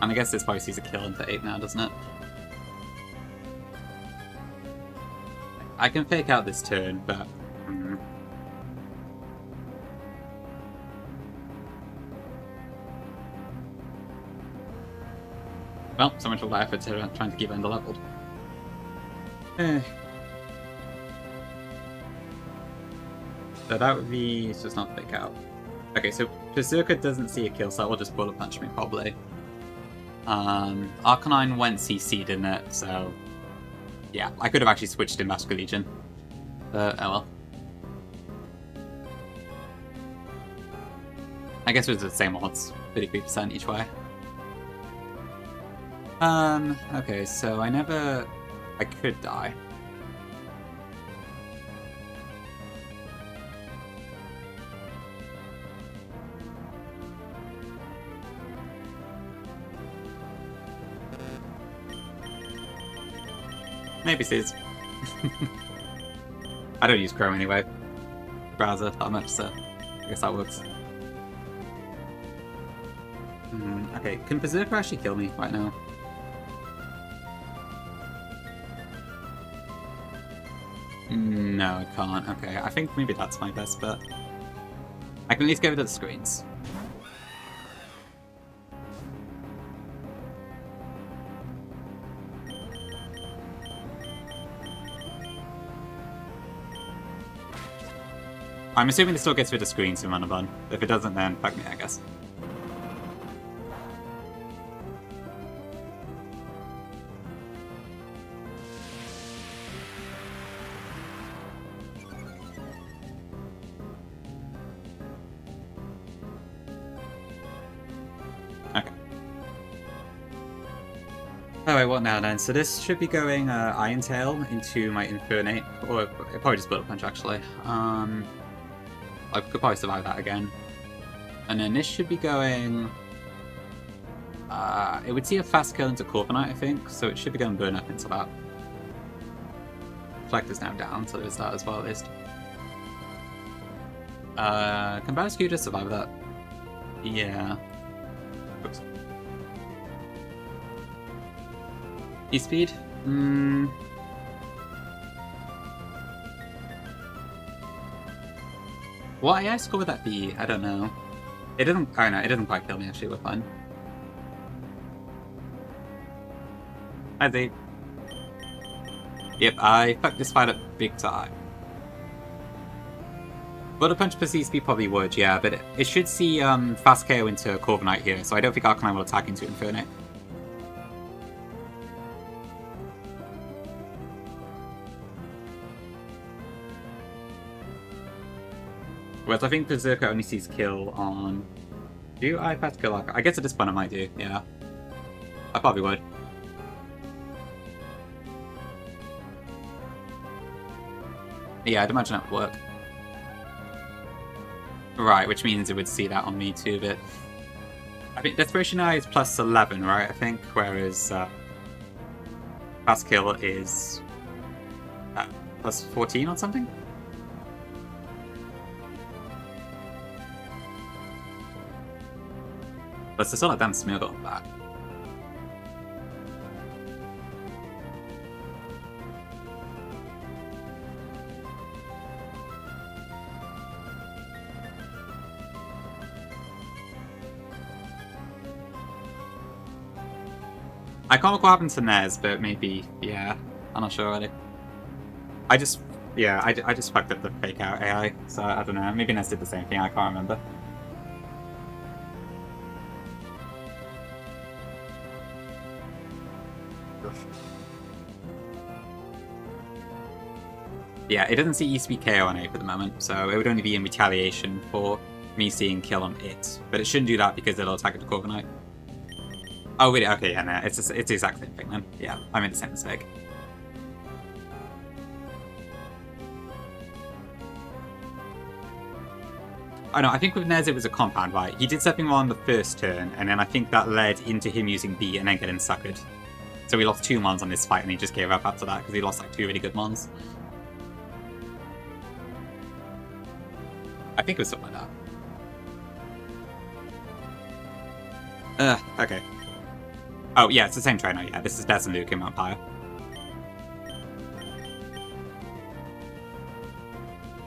And I guess this probably sees a kill into 8 now, doesn't it? I can fake out this turn, but... Well, so much for my effort to trying to keep it underleveled. So that would be... So it's not fake out. Okay, so Berserker doesn't see a kill, so that will just bullet punch me, probably. Arcanine went CC, didn't it? So... Yeah, I could have actually switched in Master Legion. But, oh well. I guess it was the same odds. 33% each way. Okay, so I never... I could die. Maybe Cs. I don't use Chrome anyway. Browser that much, so I guess that works. Okay, can Berserker actually kill me right now? No, it can't. Okay, I think maybe that's my best bet. I can at least go to the screens. I'm assuming it still gets rid of screens in Runabun. If it doesn't, then fuck me, I guess. Okay. Alright, what now then? So this should be going Iron Tail into my Infernate, or probably just Bullet Punch actually. I could probably survive that again. And then this should be going... it would see a fast kill into Corviknight, I think, so it should be going Burn Up into that. Reflect is now down, so there's that as well at least. Can Bascu just survive that? Yeah. Oops. E-Speed? What AI score would that be? I don't know. It doesn't... Oh no, it doesn't quite kill me actually, we're fine. Hi Z. Yep, I fucked this fight up big time. Bullet Punch per C-Speed probably would, yeah, but it should see fast KO into Corviknight here, so I don't think Arcanine will attack into Infernate. Whereas I think Berserker only sees kill on... Do I fast kill Arcanine? I guess at this point I might do, yeah. I probably would. Yeah, I'd imagine that would work. Right, which means it would see that on me too, but... I think Desperation Eye is plus 11, right, I think? Whereas fast kill is plus 14 or something? But it's still a damn Smeargle back. I can't recall what happened to Nez, but maybe, yeah. I'm not sure already. I just fucked up the fake out AI, so I don't know. Maybe Nez did the same thing, I can't remember. Yeah, it doesn't see E-Speed KO on Ape at the moment, so it would only be in retaliation for me seeing kill on it. But it shouldn't do that because it'll attack it to Corviknight. Oh, really? Okay, yeah, no, it's the exact same thing then. Yeah, I made the same mistake. Oh no, I think with Nez it was a compound, right? He did something wrong the first turn, and then I think that led into him using B and then getting suckered. So we lost 2 mons on this fight, and he just gave up after that because he lost like 2 really good mons. I think it was something like that. Okay. Oh, yeah, it's the same trainer, yeah. This is Des and Luke in Mount Pyre.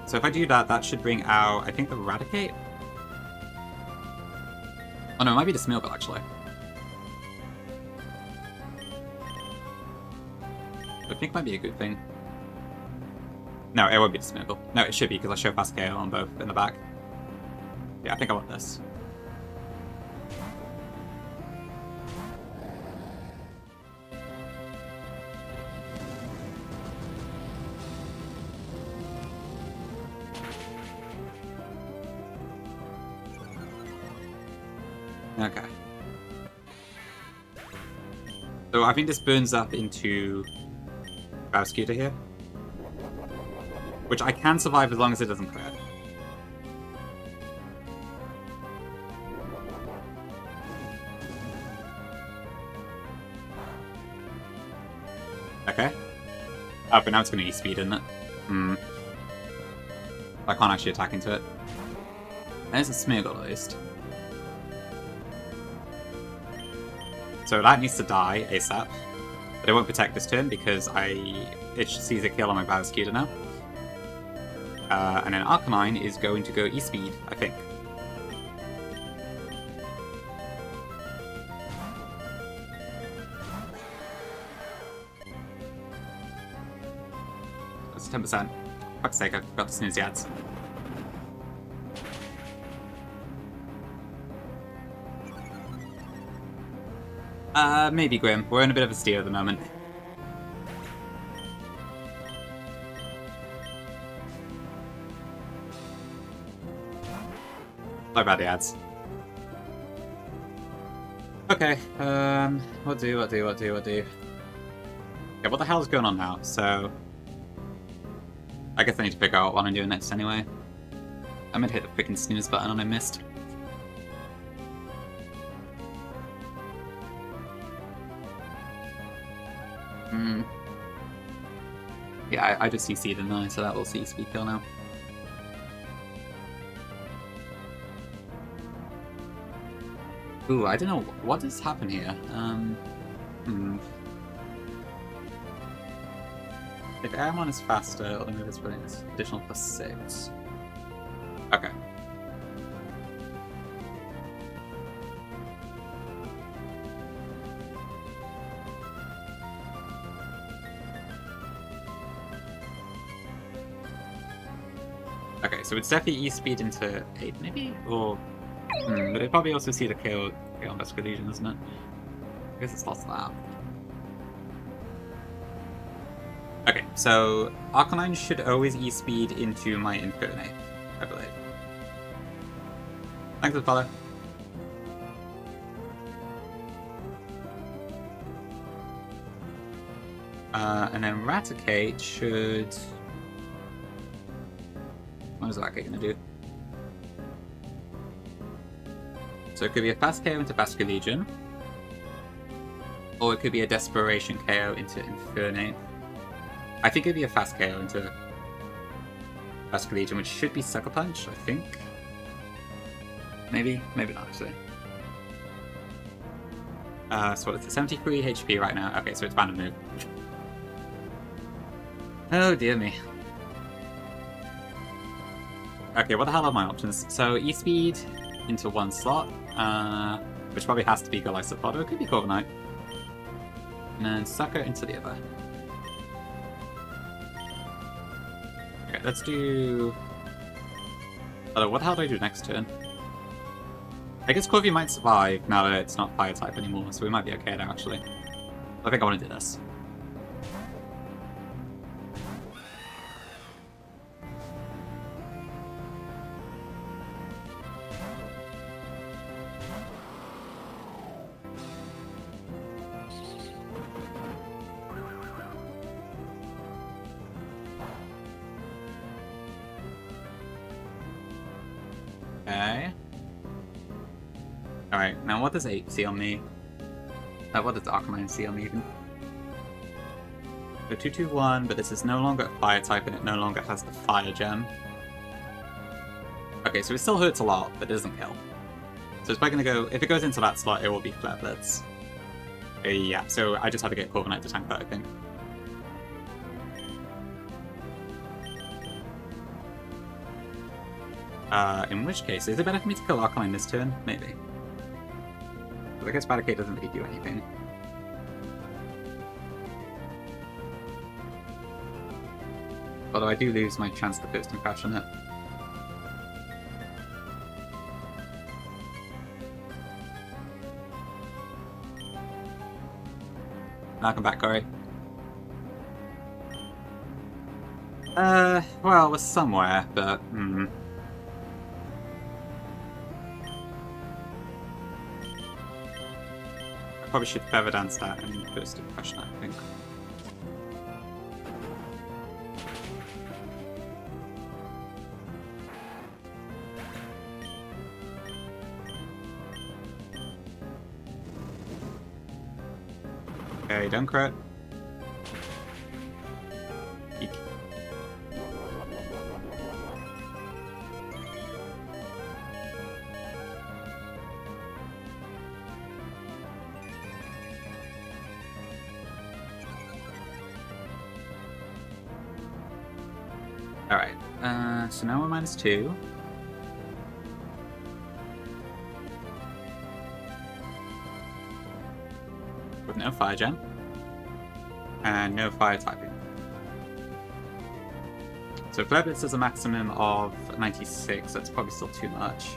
So if I do that, that should bring out, I think, the Eradicate? Oh no, it might be the Smeargle, actually. I think it might be a good thing. No, it won't be the Smeargle. No, it should be, because I show fast KO on both in the back. Yeah, I think I want this. Okay. So I think this burns up into Scooter here. Which I can survive as long as it doesn't clear. Okay. Oh, but now it's going to E-speed, isn't it? I can't actually attack into it. There's a Smeargle at least. So that needs to die ASAP. But it won't protect this turn because it sees a kill on my Barraskewda now. And then Arcanine is going to go E-speed, I think. That's 10%. Fuck's sake, I forgot to snooze the ads. Maybe Grim. We're in a bit of a steer at the moment. Sorry about the ads. Okay, what do? Okay, what the hell is going on now? So, I guess I need to figure out what I'm doing next anyway. I meant to hit the freaking snooze button and I missed. Yeah, I just CC'd and I, so that will see speed kill now. Ooh, I don't know, what does happen here? If Aramon is faster, it'll move its brilliance additional +6. Okay. Okay, so it's definitely E-speed into 8, maybe? Or... but it'd probably also see the KO on Vesper Legion, isn't it? I guess it's lost that. Okay, so Arcanine should always E-speed into my Infernape, I believe. Thanks for the follow. And then Raticate should... What is Raticate gonna do? So it could be a fast KO into Vascular Legion, or it could be a Desperation KO into Infernape. I think it'd be a fast KO into Vascular Legion, which should be Sucker Punch, I think. Maybe? Maybe not, actually. So what is it? 73 HP right now. Okay, so it's bound to move. Oh dear me. Okay, what the hell are my options? So E-speed into one slot, which probably has to be Golisopod, or it could be Corviknight. And then Sucker into the other. Okay, let's do... Although, what the hell do I do next turn? I guess Corvi might survive now that it's not Fire type anymore, so we might be okay there, actually. I think I want to do this. Okay. Alright, now what does 8 see on me? What does Arcanine see on me even? So 2-2-1, but this is no longer a fire type and it no longer has the fire gem. Okay, so it still hurts a lot, but it doesn't kill. So it's probably gonna go, if it goes into that slot, it will be Flare Blitz. Yeah, so I just have to get Corviknight to tank that, I think. In which case, is it better for me to kill Arcanine this turn? Maybe. But I guess Barricade doesn't really do anything. Although I do lose my chance to First Impression it. Welcome back, Corey. Well, we're somewhere, but, I probably should Feather Dance that and First Impression, I think. Okay, don't crit. Eek. Alright, so now we're -2. With no fire gem. And no fire typing. So Flare Blitz is a maximum of 96, that's probably still too much.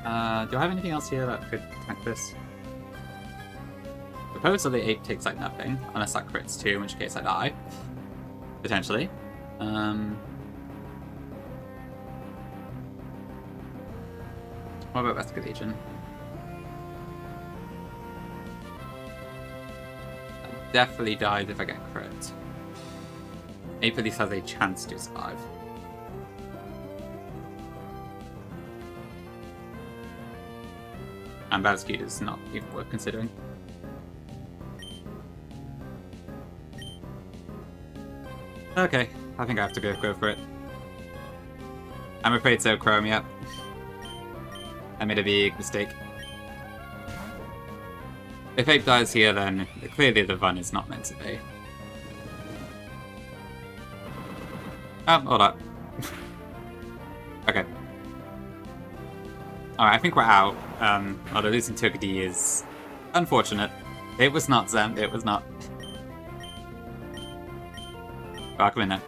Do I have anything else here that could tank this? Supposedly 8 takes like nothing, unless that crits too, in which case I die. Potentially. What about Vesca Legion? Definitely dies if I get crit. 8 at least has a chance to survive. And Bazkid is not even worth considering. Okay, I think I have to go for it. I'm afraid so, Chrome, yep. I made a big mistake. If Ape dies here, then clearly the run is not meant to be. Oh, hold up. Okay. Alright, I think we're out. Although losing Turkey is unfortunate. It was not Zen, it was not. Oh, come in now.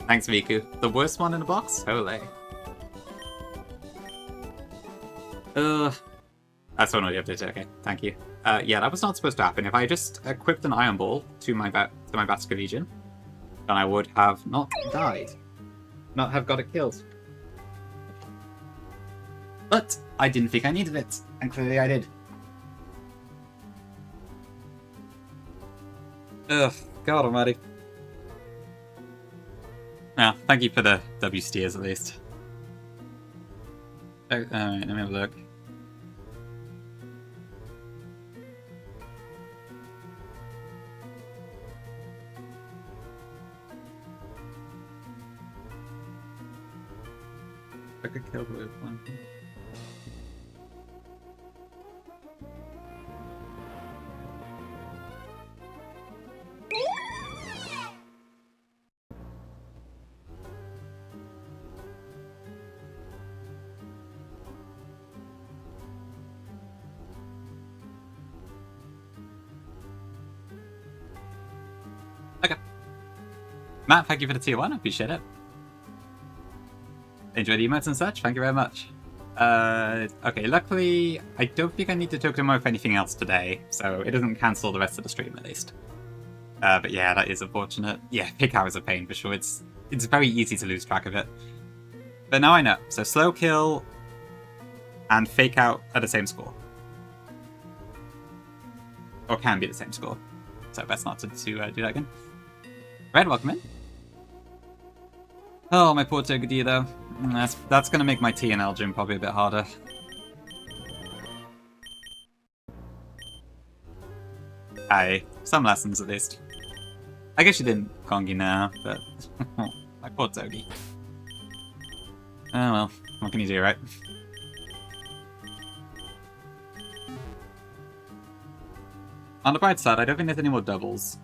Thanks, Miku. The worst one in the box? Holy. That's one of the updates, okay. Thank you. Yeah, that was not supposed to happen. If I just equipped an Iron Ball to my Vasca Legion, then I would have not died. Not have got it killed. But I didn't think I needed it, and clearly I did. Ugh, God almighty. Now, thank you for the W steers at least. Alright, let me have a look. I could kill with one. Okay. Matt, thank you for the tier 1, I appreciate it. Enjoy the emotes and such, thank you very much. Okay, luckily, I don't think I need to token morph anything else today, so it doesn't cancel the rest of the stream at least. But yeah, that is unfortunate. Yeah, pick out is a pain for sure, it's very easy to lose track of it. But now I know, so slow kill and fake out are the same score. Or can be the same score. So best not to do that again. Red, welcome in. Oh, my poor Togedie, though. That's gonna make my T&L gym probably a bit harder. Aye, some lessons at least. I guess you didn't Kongi now, but my poor Togi. Oh well, what can you do, right? On the bright side, I don't think there's any more doubles.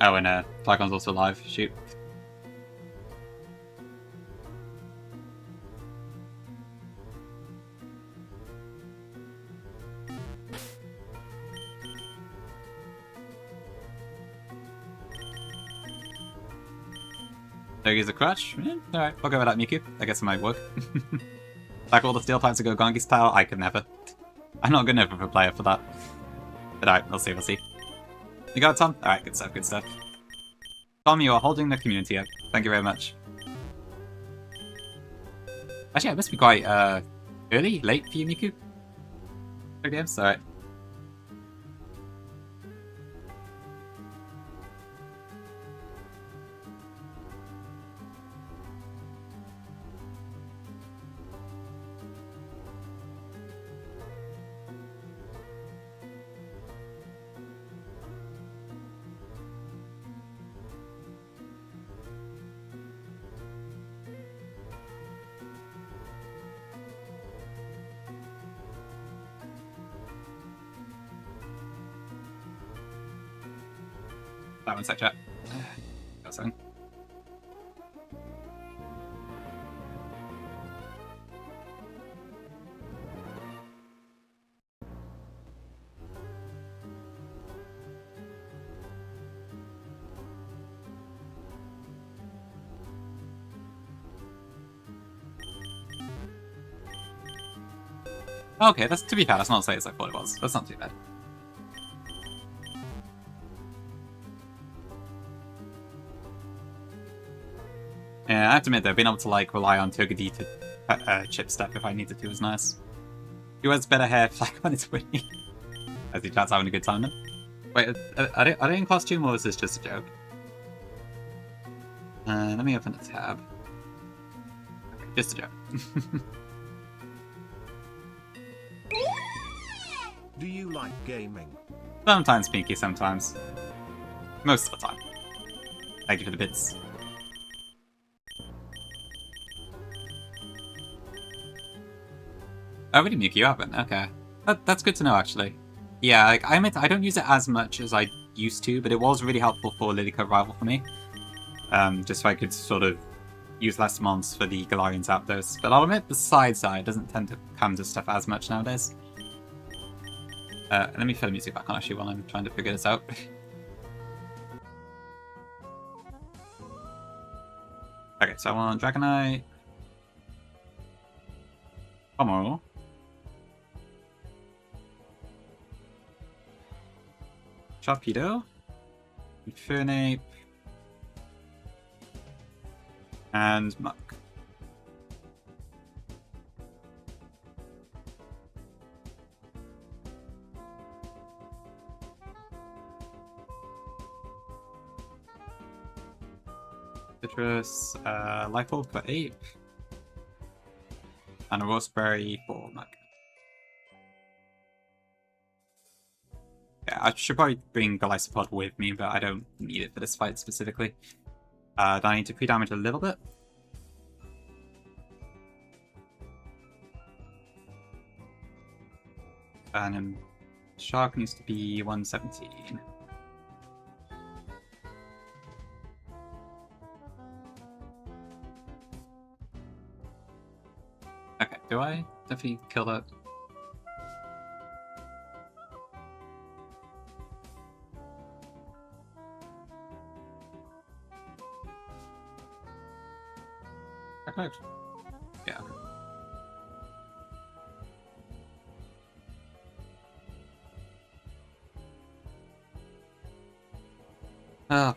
Oh, and Tycon's also alive. Shoot. Togi's a crutch? Yeah, alright, I'll go with that Miku. I guess it might work. Like all the steel types to go Gongi style, I could never. I'm not good enough of a player for that. But alright, we'll see, we'll see. You got it, Tom? Alright, good stuff, good stuff. Tom, you are holding the community up. Thank you very much. Actually, it must be quite early, late for you, Miku? For games? Alright. That one sec, chat. Got something. Okay, that's, to be fair, that's not as late as I thought it was. That's not too bad. Yeah, I have to admit though, being able to like rely on Togedie to chip step if I needed to was nice. Who has better hair like when it's winning? As the chat's having a good time then. Wait, are they in costume or is this just a joke? Let me open a tab. Okay, just a joke. Do you like gaming? Sometimes, Pinky, sometimes. Most of the time. Thank you for the bits. Oh, really, Miku, you haven't? Okay. That's good to know, actually. Yeah, like, I admit I don't use it as much as I used to, but it was really helpful for Lilycove Rival for me. Just so I could sort of use less mons for the Galarian Zapdos. But I'll admit the side doesn't tend to come to stuff as much nowadays. Let me fill the music back on actually while I'm trying to figure this out. Okay, so I want Dragonite. Pomo. Sharpedo. Infernape. And Muck. Citrus, Life Orb for 8. And a Raspberry for Muck. Yeah, I should probably bring Golisopod with me, but I don't need it for this fight specifically. Do I need to pre-damage a little bit? And then Shark needs to be 117. Okay, do I definitely kill that? Okay. Yeah.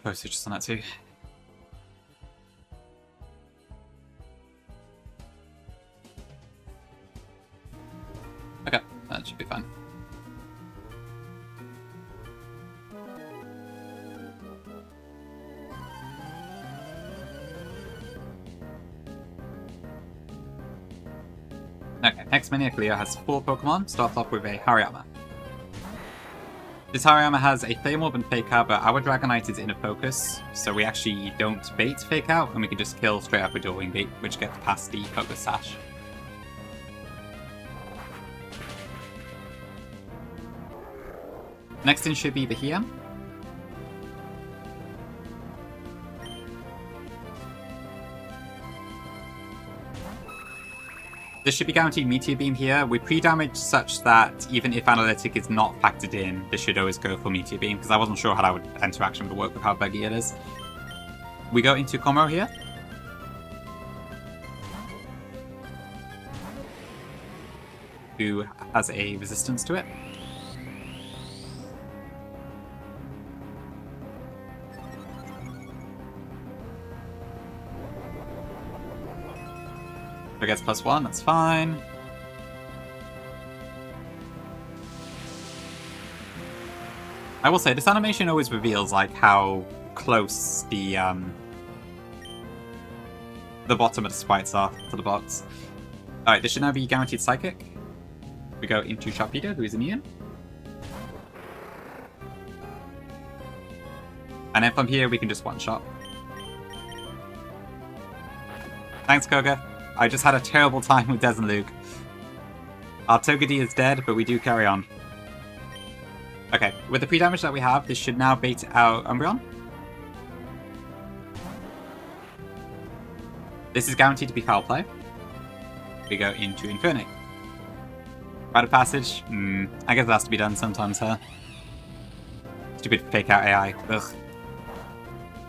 Postage just on that too. Okay, that should be fine. Okay, next mini Cleo has 4 Pokemon. Starts off with a Hariyama. This Hariyama has a Flame Orb and Fake Out, but our Dragonite is in a focus, so we actually don't bait Fake Out, and we can just kill straight up with Dual Wing Beat, which gets past the focus sash. Next in should be the Hiam. This should be guaranteed Meteor Beam here. We pre-damage such that even if Analytic is not factored in, this should always go for Meteor Beam, because I wasn't sure how that interaction would work with how buggy it is. We go into Comro here. Who has a resistance to it. If it gets +1, that's fine. I will say, this animation always reveals like how close the bottom of the sprites are to the box. Alright, this should now be guaranteed Psychic. We go into Sharpedo, who is an Ian. And then from here, we can just one-shot. Thanks, Koga. I just had a terrible time with Des and Luke. Our Togedemae is dead, but we do carry on. Okay, with the pre-damage that we have, this should now bait out Umbreon. This is guaranteed to be foul play. We go into Infernape. Rite of Passage? I guess it has to be done sometimes, huh? Stupid fake out AI. Ugh.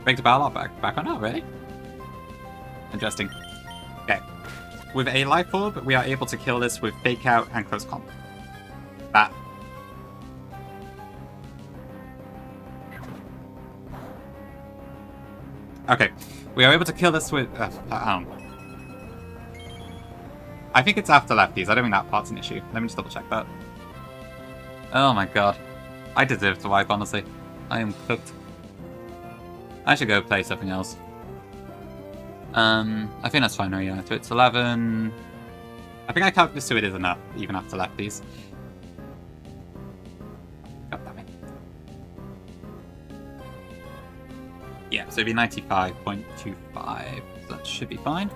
Break the battle back on now, really? Interesting. Okay. With a Life Orb, we are able to kill this with Fake Out and Close Comp. That. Okay. We are able to kill this with... I think it's after lefties. I don't think that part's an issue. Let me just double check that. Oh my god. I deserve to wipe, honestly. I am cooked. I should go play something else. I think that's fine now, yeah. So it's 11... I think I calculated this so it is enough, even after lefties. God damn it. Yeah, so it'd be 95.25. So that should be fine.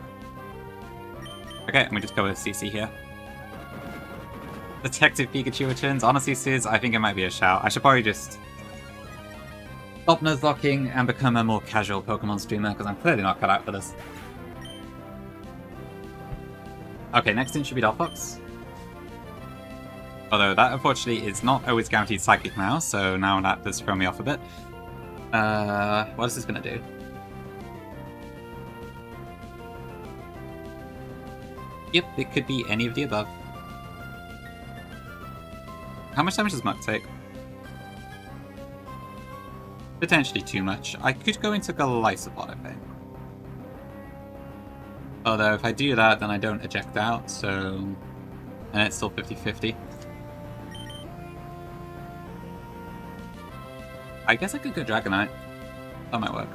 Okay, and we just go with CC here. Detective Pikachu returns. Honestly, Sis, I think it might be a shout. I should probably just stop Nuzlocking and become a more casual Pokemon streamer, because I'm clearly not cut out for this. Okay, next in should be Delphox. Although that, unfortunately, is not always guaranteed Psychic now, so now that does throw me off a bit. What is this going to do? Yep, it could be any of the above. How much damage does Muck take? Potentially too much. I could go into Golisopod, I think. Although if I do that, then I don't eject out, so... And it's still 50-50. I guess I could go Dragonite. That might work.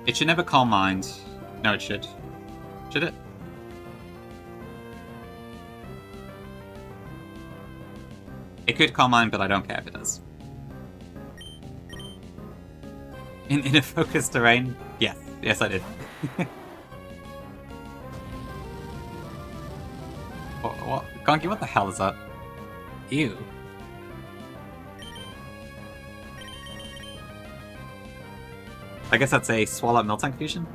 It should never Calm Mind. No, it should. Should it? It could Calm Mind, but I don't care if it does. In a focused terrain? Yes. Yes, I did. What? Gonki, what the hell is that? Ew. I guess that's a Swallow Miltank fusion?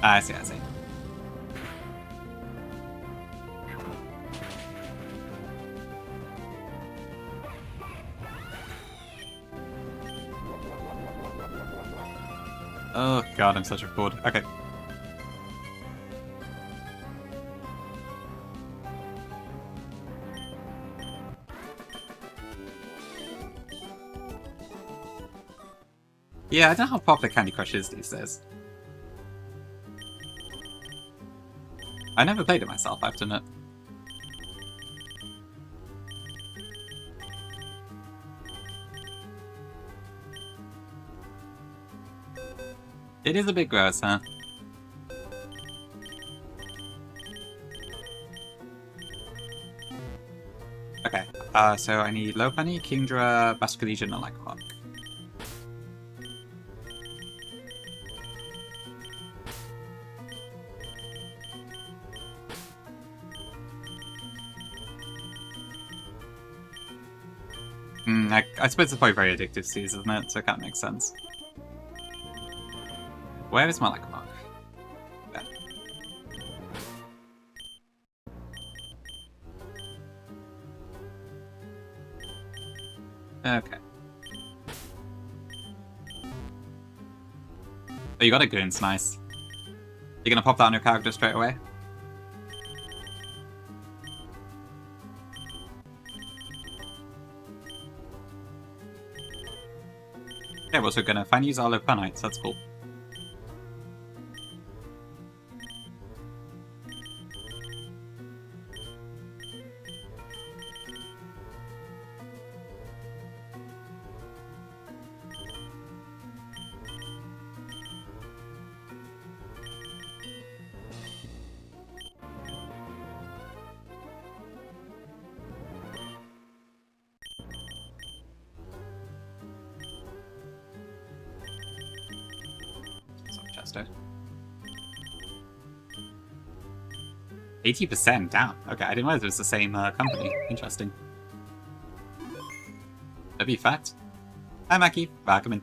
I see, I see. Oh god, I'm such a fraud. Okay. Yeah, I don't know how popular Candy Crush is these days. I never played it myself, I have to admit. It is a bit gross, huh? Okay, so I need Lopunny, Kingdra, Basculegion, and Lycanroc. I suppose it's probably very addictive disease, isn't it? So it kind of makes sense. Where is my Lycanroc? There. Okay. Oh, you got a Goons, nice. You're gonna pop that on your character straight away? Yeah, we're also gonna finally use our Lopunites, that's cool. Chester. 80%, damn. Okay, I didn't realize it was the same company. Interesting. That'd be fact. Hi, Mackie. Welcome in.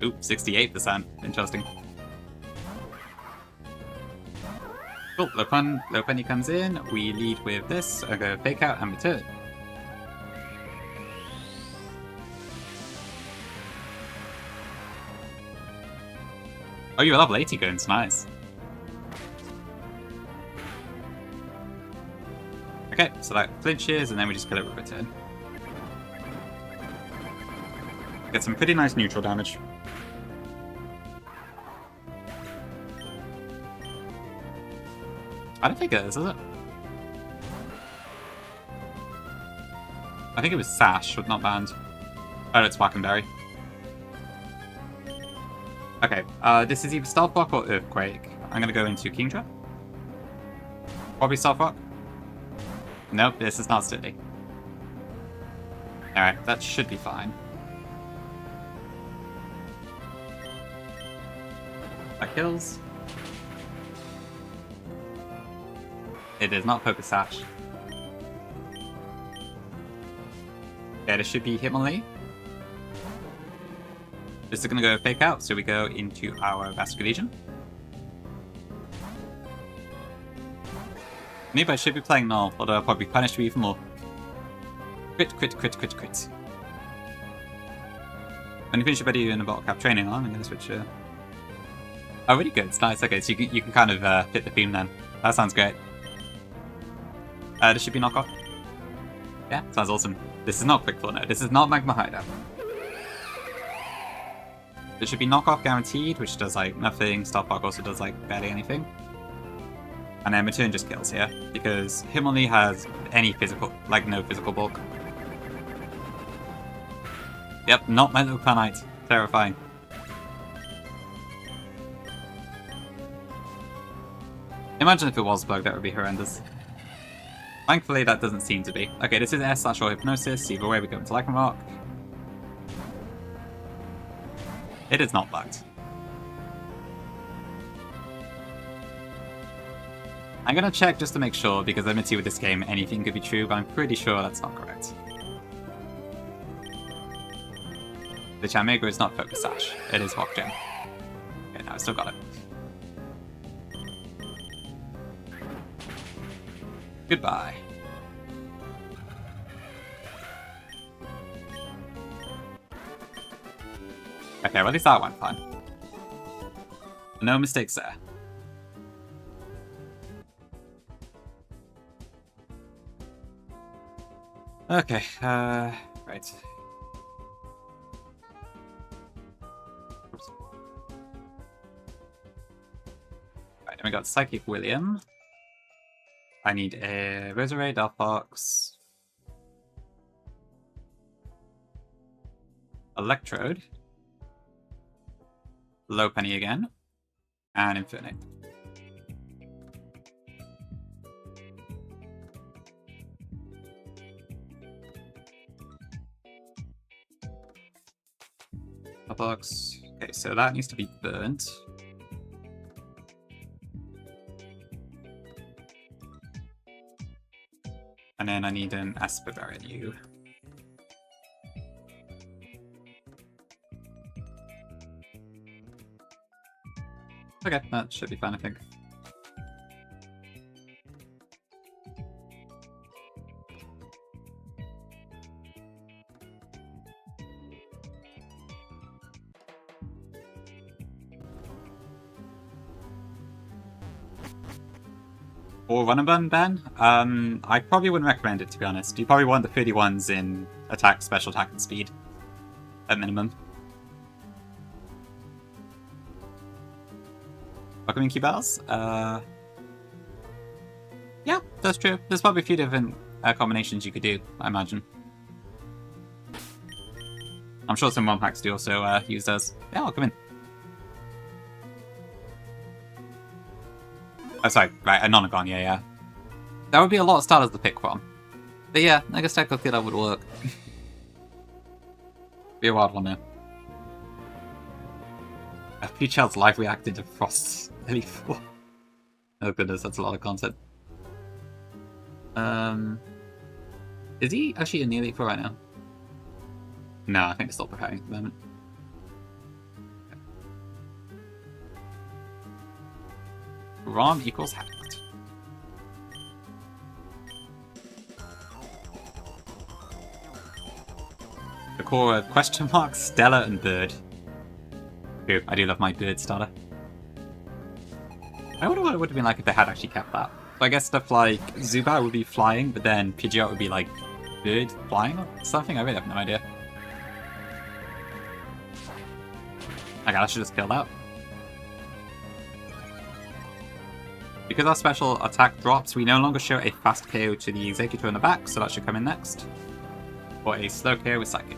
Oop, 68%. Interesting. Cool, Lopunny comes in, we lead with this, I go fake out and return. Oh, you're level 80 Goons, nice. Okay, so that flinches and then we just kill it with return. Get some pretty nice neutral damage. I don't think it is it? I think it was Sash, but not banned. Oh, it's Wackenberry. Okay, this is either Stealth Rock or Earthquake. I'm gonna go into Kingdra. Probably Stealth Rock. Nope, this is not sturdy. Alright, that should be fine. That kills. It is not Poker Sash. Yeah, this should be Hitmonlee. This is gonna go fake out, so we go into our Basculegion. Maybe I should be playing Null, although I'll probably punish you even more. Crit, crit, crit, crit, crit. When you finish your buddy in the bottle cap training on, I'm gonna switch. Oh, really good. It's nice. Okay, so you can kind of fit the theme then. That sounds great. This should be knockoff. Yeah, sounds awesome. This is not Quick Flow, no. This is not Magma Hideout. This should be knockoff guaranteed, which does like nothing. Stealth Rock also does like barely anything. And then return just kills here, because Hitmonlee has any physical, like no physical bulk. Yep, not my Lopunite. Terrifying. Imagine if it was bugged, that would be horrendous. Thankfully, that doesn't seem to be. Okay, this is S/or Hypnosis. Either way, we go into Lycanroc. It is not bugged. I'm gonna check just to make sure, because admittedly with this game, anything could be true, but I'm pretty sure that's not correct. The Charmander is not Focus Sash. It is Rock Gem. Okay, now I still got it. Goodbye. Okay, well at least that went fine. No mistakes there. Okay, right. Oops. Right, then we got Psychic William. I need a Roserade, Delphox, Electrode, Lopunny again, and Infernape. Delphox. Okay, so that needs to be burnt. And then I need an Asperberry. Okay, that should be fine, I think. Or Run and Bun, Ben? I probably wouldn't recommend it, to be honest. You probably want the 31s in attack, special attack, and speed. At minimum. Welcoming key bells? Yeah, that's true. There's probably a few different combinations you could do, I imagine. I'm sure some 1-packs do also use those. Yeah, I'll come in. Oh, sorry, right, a Nonagon, yeah. That would be a lot of starters to pick from. But yeah, I guess technically that would work. Be a wild one there. A Peachard's live reacted to Frost's Elite 4. Oh goodness, that's a lot of content. Is he actually in the Elite 4 right now? No, I think they're still preparing at the moment. ROM equals hacked. The core of question mark, Stella, and Bird. Ooh, I do love my Bird starter. I wonder what it would have been like if they had actually kept that. So I guess stuff like Zubat would be flying, but then Pidgeot would be like Bird flying or something? I really have no idea. Okay, I should just kill that. Because our special attack drops, we no longer show a fast KO to the Executor in the back, so that should come in next. Or a slow KO with Psychic.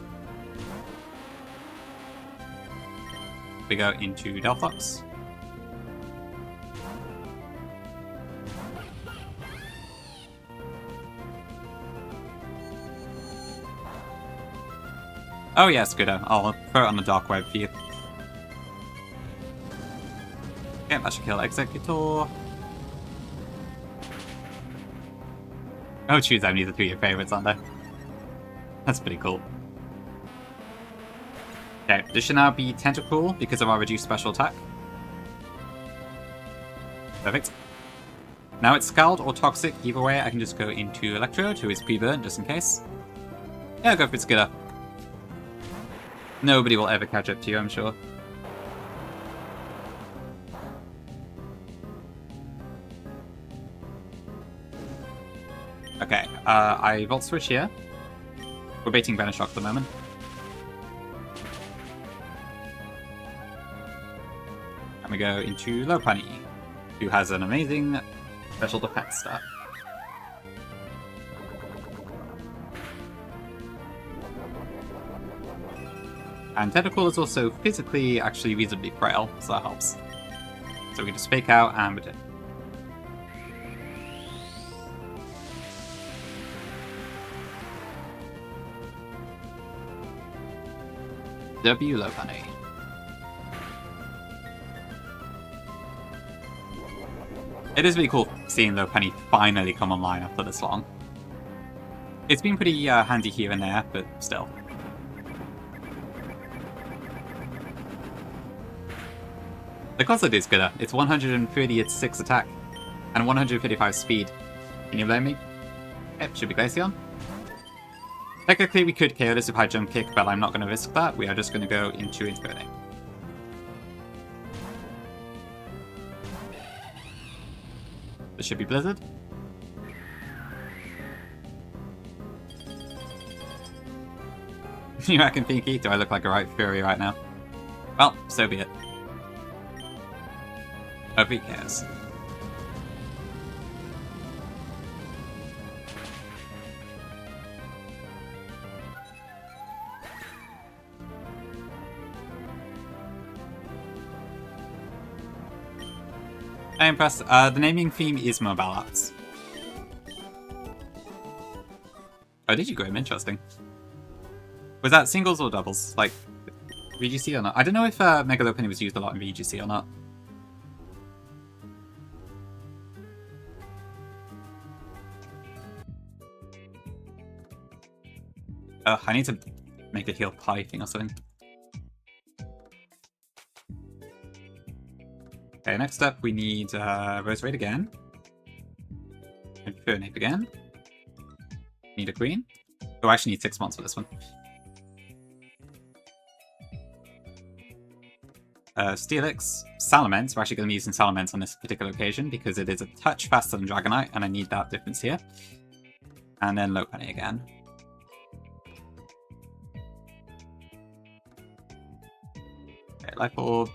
We go into Delphox. Oh yeah, Scooter. I'll throw it on the Dark Web for you. Okay, that should kill Executor. Oh, choose only the 3 of your favorites, aren't they? That's pretty cool. Okay, this should now be Tentacool because of our reduced special attack. Perfect. Now it's Scald or Toxic. Either way, I can just go into Electrode, who is pre-burnt, just in case. Yeah, go for Skidder. Nobody will ever catch up to you, I'm sure. Okay, I Volt Switch here. We're baiting Venoshock at the moment. And we go into Lopunny, who has an amazing special defense stat. And Tentacool is also physically actually reasonably frail, so that helps. So we can just fake out and we're dead. W Lopunny. It is really cool seeing Lopunny finally come online after this long. It's been pretty handy here and there, but still. The concept is good. It's 130 at 6 attack and 155 speed. Can you blame me? Yep, should be Glaceon. Technically, we could KO this with High Jump Kick, but I'm not going to risk that. We are just going to go into Infernape. This should be Blizzard. You reckon, Pinky? Do I look like a right Fury right now? Well, so be it. Nobody cares. I'm impressed. The naming theme is mobile apps. Oh, did you Grim? Interesting. Was that singles or doubles? Like, VGC or not? I don't know if Megalopenny was used a lot in VGC or not. I need to make a heal pie thing or something. Okay, next up we need Rose Raid again. Infernape again. Need a queen. Oh, I actually need 6 months for this one. Steelix, Salamence. We're actually going to be using Salamence on this particular occasion because it is a touch faster than Dragonite, and I need that difference here. And then Lopunny again. Okay, Life Orb.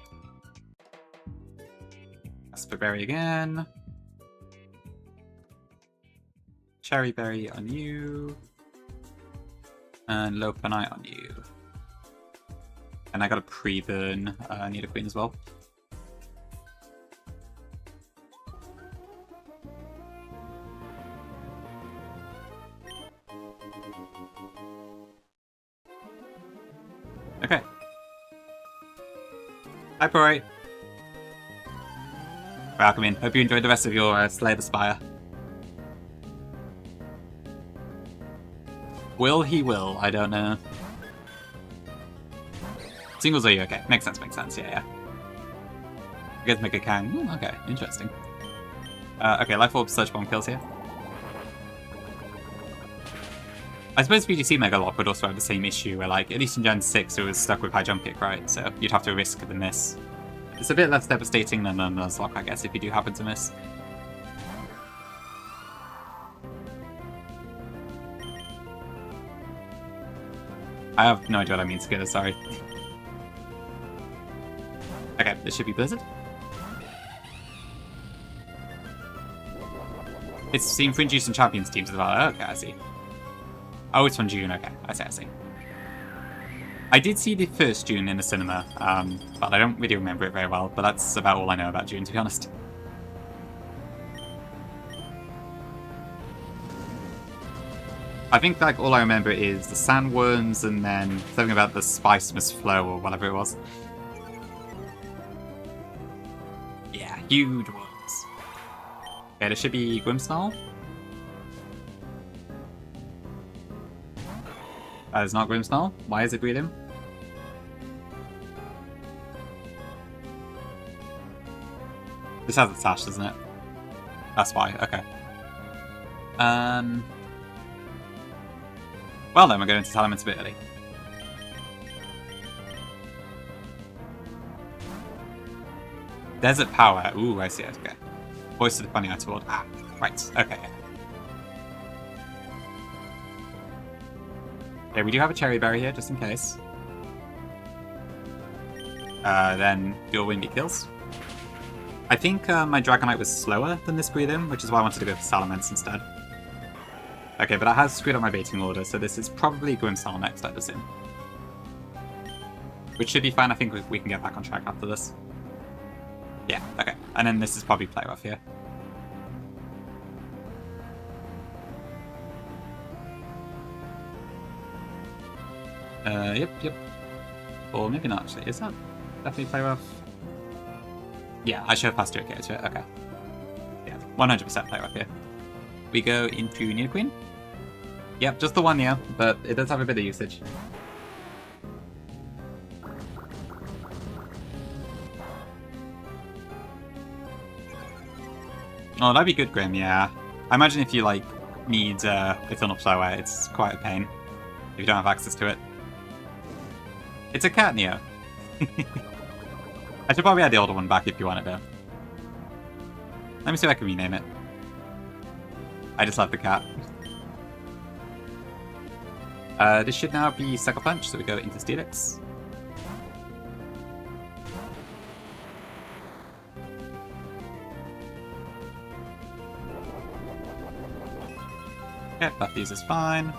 Berry again. Cherry Berry on you. And Lopunny on you. And I got a pre-burn. I need a queen as well. Okay. Hi, Pyre. Welcome in. Hope you enjoyed the rest of your Slay the Spire. Will he will? I don't know. Singles are you? Okay. Makes sense, yeah. You guys make a can. Ooh, okay, interesting. Okay, Life Orb Search Bomb kills here. I suppose VGC Megalock would also have the same issue where, like, at least in Gen 6 it was stuck with high jump kick, right? So you'd have to risk the miss. It's a bit less devastating than a Nuzlocke, I guess, if you do happen to miss. I have no idea what I mean, Skidder, sorry. Okay, this should be Blizzard. It's seen Fringe Use and Champions teams as well. Okay, I see. Oh, it's from June. Okay, I see. I did see the first June in the cinema, but I don't really remember it very well. But that's about all I know about June, to be honest. I think like all I remember is the sandworms and then something about the spice must flow or whatever it was. Yeah, huge worms. Okay, there should be Grimmsnarl. That is not Grimmsnarl. Why is it breathing? This has a sash, doesn't it? That's why, okay. Well then, we're going to Salamence a bit early. Desert Power. Ooh, I see it, okay. Voice of the Funny Eye Toward. Ah, right, okay. Okay, we do have a Cherry Berry here, just in case. Then Dual Windy kills. I think my Dragonite was slower than this breathe-in, which is why I wanted to go for Salamence instead. Okay, but that has screwed up my baiting order, so this is probably Grimmsnarl next, I presume. Which should be fine, I think we can get back on track after this. Yeah, okay. And then this is probably Play Rough here. Yep. Or maybe not, actually. Is that definitely Play Rough? Yeah, I should have passed to it, okay. Yeah, 100% Play Rough here. We go into Nidoqueen. Yep, just the one, yeah, but it does have a bit of usage. Oh, that'd be good, Grim, yeah. I imagine if you, like, need Eternal Flower, it's quite a pain if you don't have access to it. It's a cat, Neo. I should probably add the older one back if you want it, though. Let me see if I can rename it. I just love the cat. This should now be Sucker Punch, so we go into Steelix. Yeah, that fuse is fine.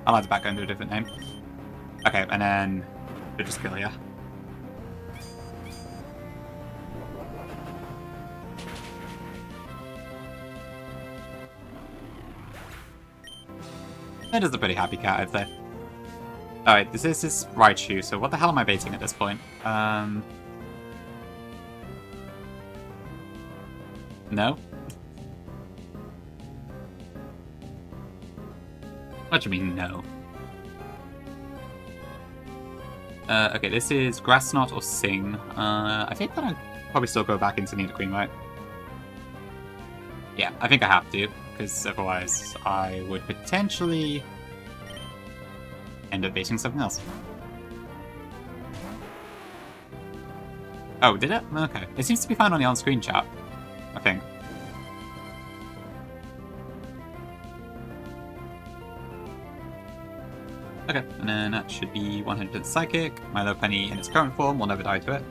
I'll add it back under a different name. Okay, and then we'll just kill you. It is a pretty happy cat, I'd say. Alright, this is Raichu, so what the hell am I baiting at this point? No? What do you mean, no? Okay, this is Grass Knot or Sing. I think that I'd probably still go back into Nidoqueen, right? Yeah, I think I have to, because otherwise I would potentially end up baiting something else. Oh, did it? Okay. It seems to be fine on the on-screen chat, I think. Okay, and then that should be 100% Psychic. Milo Penny in its current form will never die to it.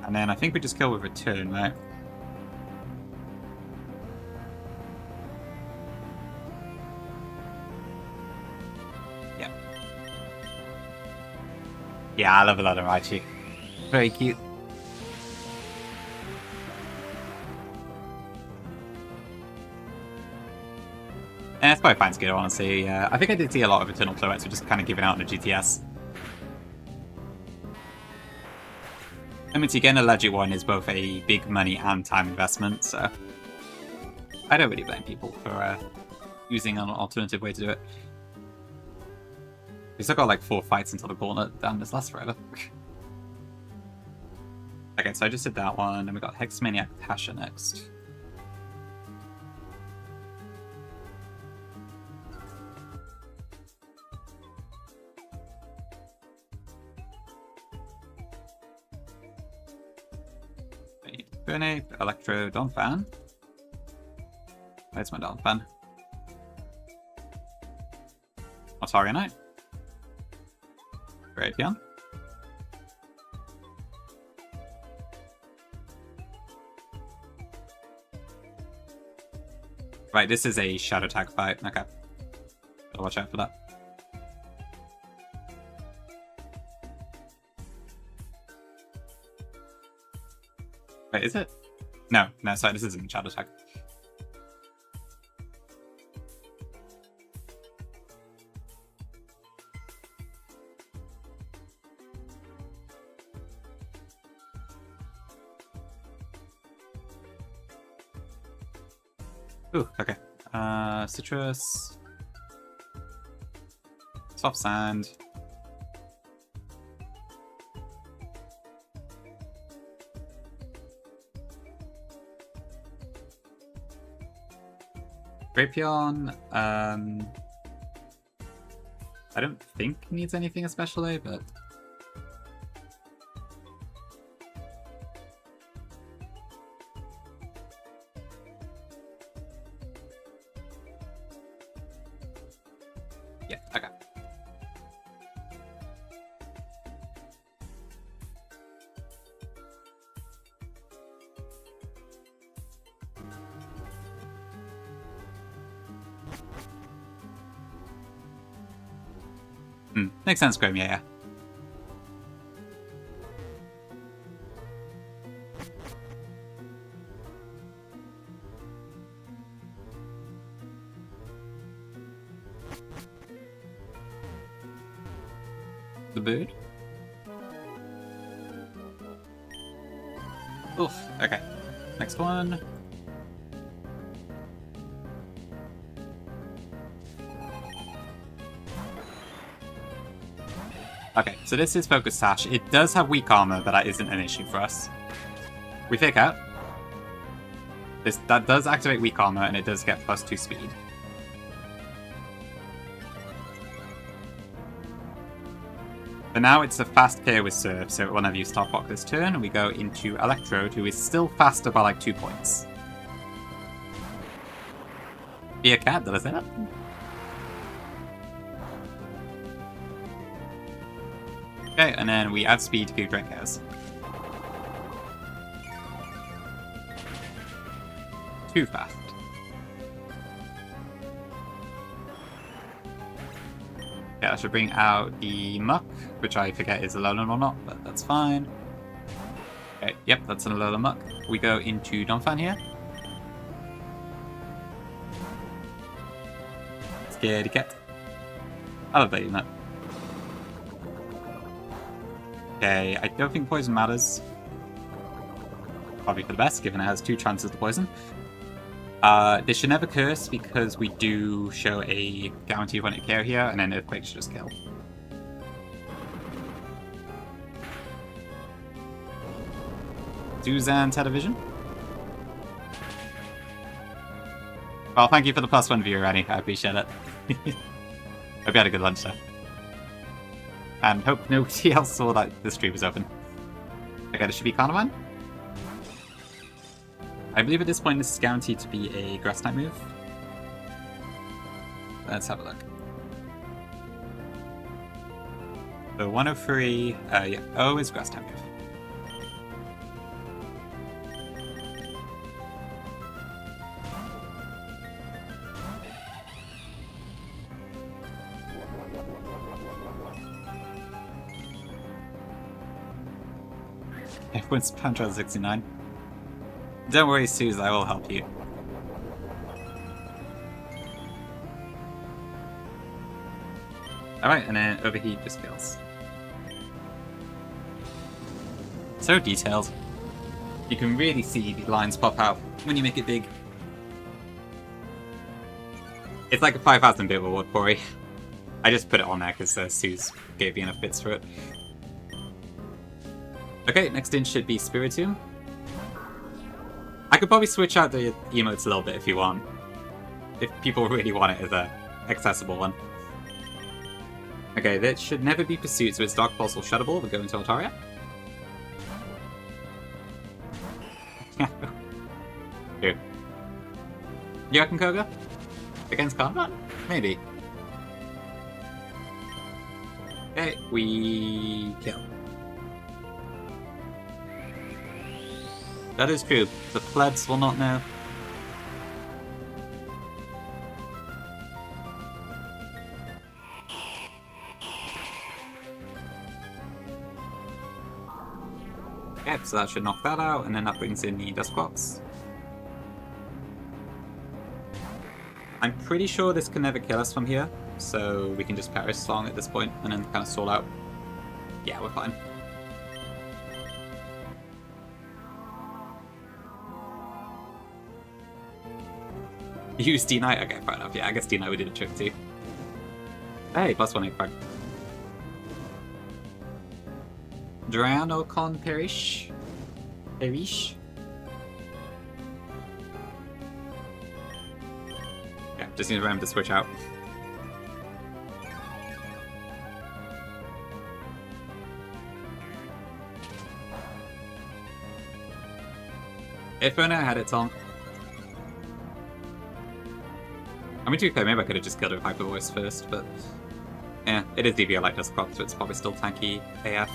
And then I think we just kill with Return, right? Yeah. Yeah, I love a lot of Raichu. Very cute. And it's probably fine to get, honestly. I think I did see a lot of Eternal Flowets, which just kind of giving out on the GTS. I mean, to get a legit one is both a big money and time investment, so I don't really blame people for using an alternative way to do it. We still got like 4 fights until the gauntlet. Damn, this lasts forever. Okay, so I just did that one, and we got Hexmaniac Tasha next. Grenade, Electro, Donphan. Where's my Donphan? Otarionite. Drapion. Right, this is a Shadow Tag fight. Okay. Gotta watch out for that. Wait, is it? No, sorry, this isn't Shadow Tag. Ooh, okay. Citrus. Soft Sand. Drapion, I don't think needs anything especially, but yeah, okay. Makes sense, Grim, yeah. The bird? Oof, okay. Next one. Okay, so this is Focus Sash. It does have weak armor, but that isn't an issue for us. We fake out. That does activate weak armor, and it does get +2 speed. But now it's a fast KO with Surf, so whenever you start block this turn, we go into Electrode, who is still faster by like 2 points. Be a cat, did I say that? Okay, and then we add speed to Great Chaos. Too fast. Yeah, I should bring out the Muck, which I forget is Alolan or not, but that's fine. Okay, yep, that's an Alolan Muck. We go into Donphan here. Scaredy cat. I love that unit. Okay, I don't think poison matters. Probably for the best, given it has 2 chances to poison. This should never curse because we do show a guarantee of 1 KO here, and then Earthquake should just kill. Suzanne Television. Well, thank you for the +1 viewer, Annie. I appreciate it. Hope you had a good lunch, sir. And hope nobody else saw that the stream was open. Okay, this should be Carnivine. I believe at this point this is guaranteed to be a grass type move. Let's have a look. So 103, yeah, O is grass type move. Everyone's Pantron 69. Don't worry, Suze, I will help you. Alright, and then Overheat just kills. So detailed. You can really see the lines pop out when you make it big. It's like a 5,000-bit reward, Corey. I just put it on there because Suze gave me enough bits for it. Okay, next in should be Spiritomb. I could probably switch out the emotes a little bit if you want. If people really want it as a accessible one. Okay, that should never be pursued, so it's Dark Pulse or Shadow Ball. We'll go into Altaria. Dude. You reckon Koga? Against Carnivine? Maybe. Okay, we kill. That is true. The plebs will not know. Okay, so that should knock that out, and then that brings in the Dusclops. I'm pretty sure this can never kill us from here, so we can just Pyre Song at this point, and then kind of stall out. Yeah, we're fine. Use D-Knight? Okay, fair enough. Yeah, I guess D-Knight would do the trick too. Hey, +1 8 frag. Drownocon Perish? Perish? Yeah, just need to remember to switch out. If only I had it, Tom. I mean, to be fair, maybe I could have just killed it with Hyper Voice first, but... yeah, it is DVO like Dusclops, so it's probably still tanky AF.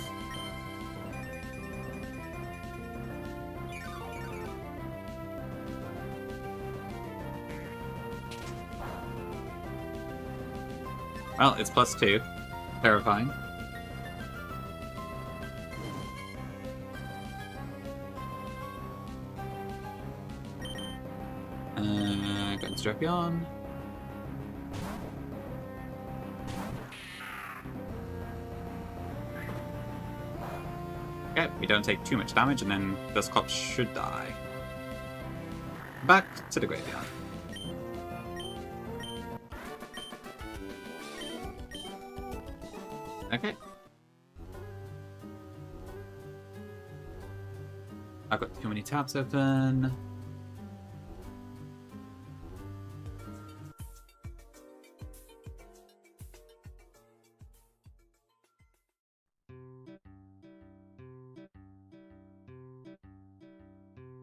Well, it's +2. Terrifying. Going to strap you on. Okay, we don't take too much damage, and then Dusclops should die. Back to the graveyard. Okay. I've got too many tabs open.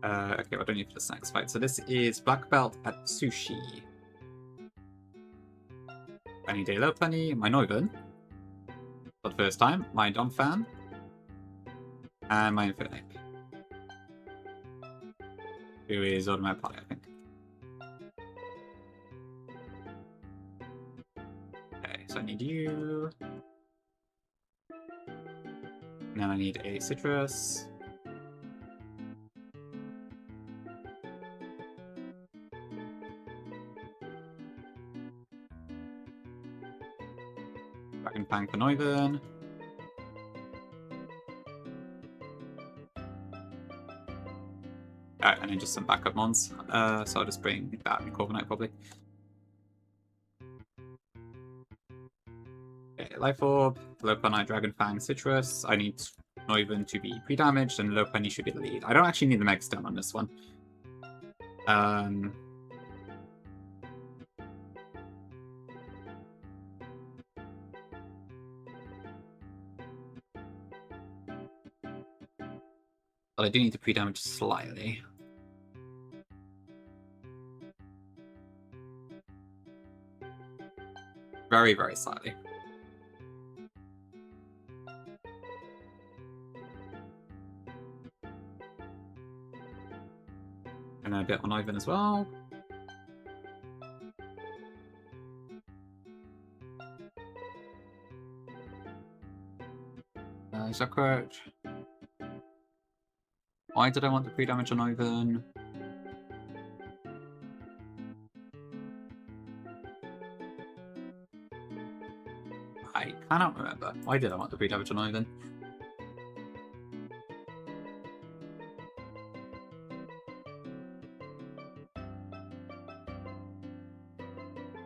Okay, what do I need for the next fight? So this is Black Belt at Sushi. Bunny Day Low Bunny, my Neuven. For the first time, my Donphan. And my Infernape. Who is automatic Poly, I think. Okay, so I need you. Now I need a Citrus. Dragon Fang for Noivern. Alright, and then just some backup mons. So I'll just bring that and Corviknight probably. Okay, Life Orb, Lopunny, Dragon Fang, Citrus. I need Noivern to be pre-damaged, and Lopunny should be the lead. I don't actually need the Mega Stone on this one. But I do need to pre-damage slightly. Very, very slightly. And then a bit on Ivan as well. Is that correct? Why did I want the pre-damage on Ivan? I cannot remember. Why did I want the pre-damage on Ivan?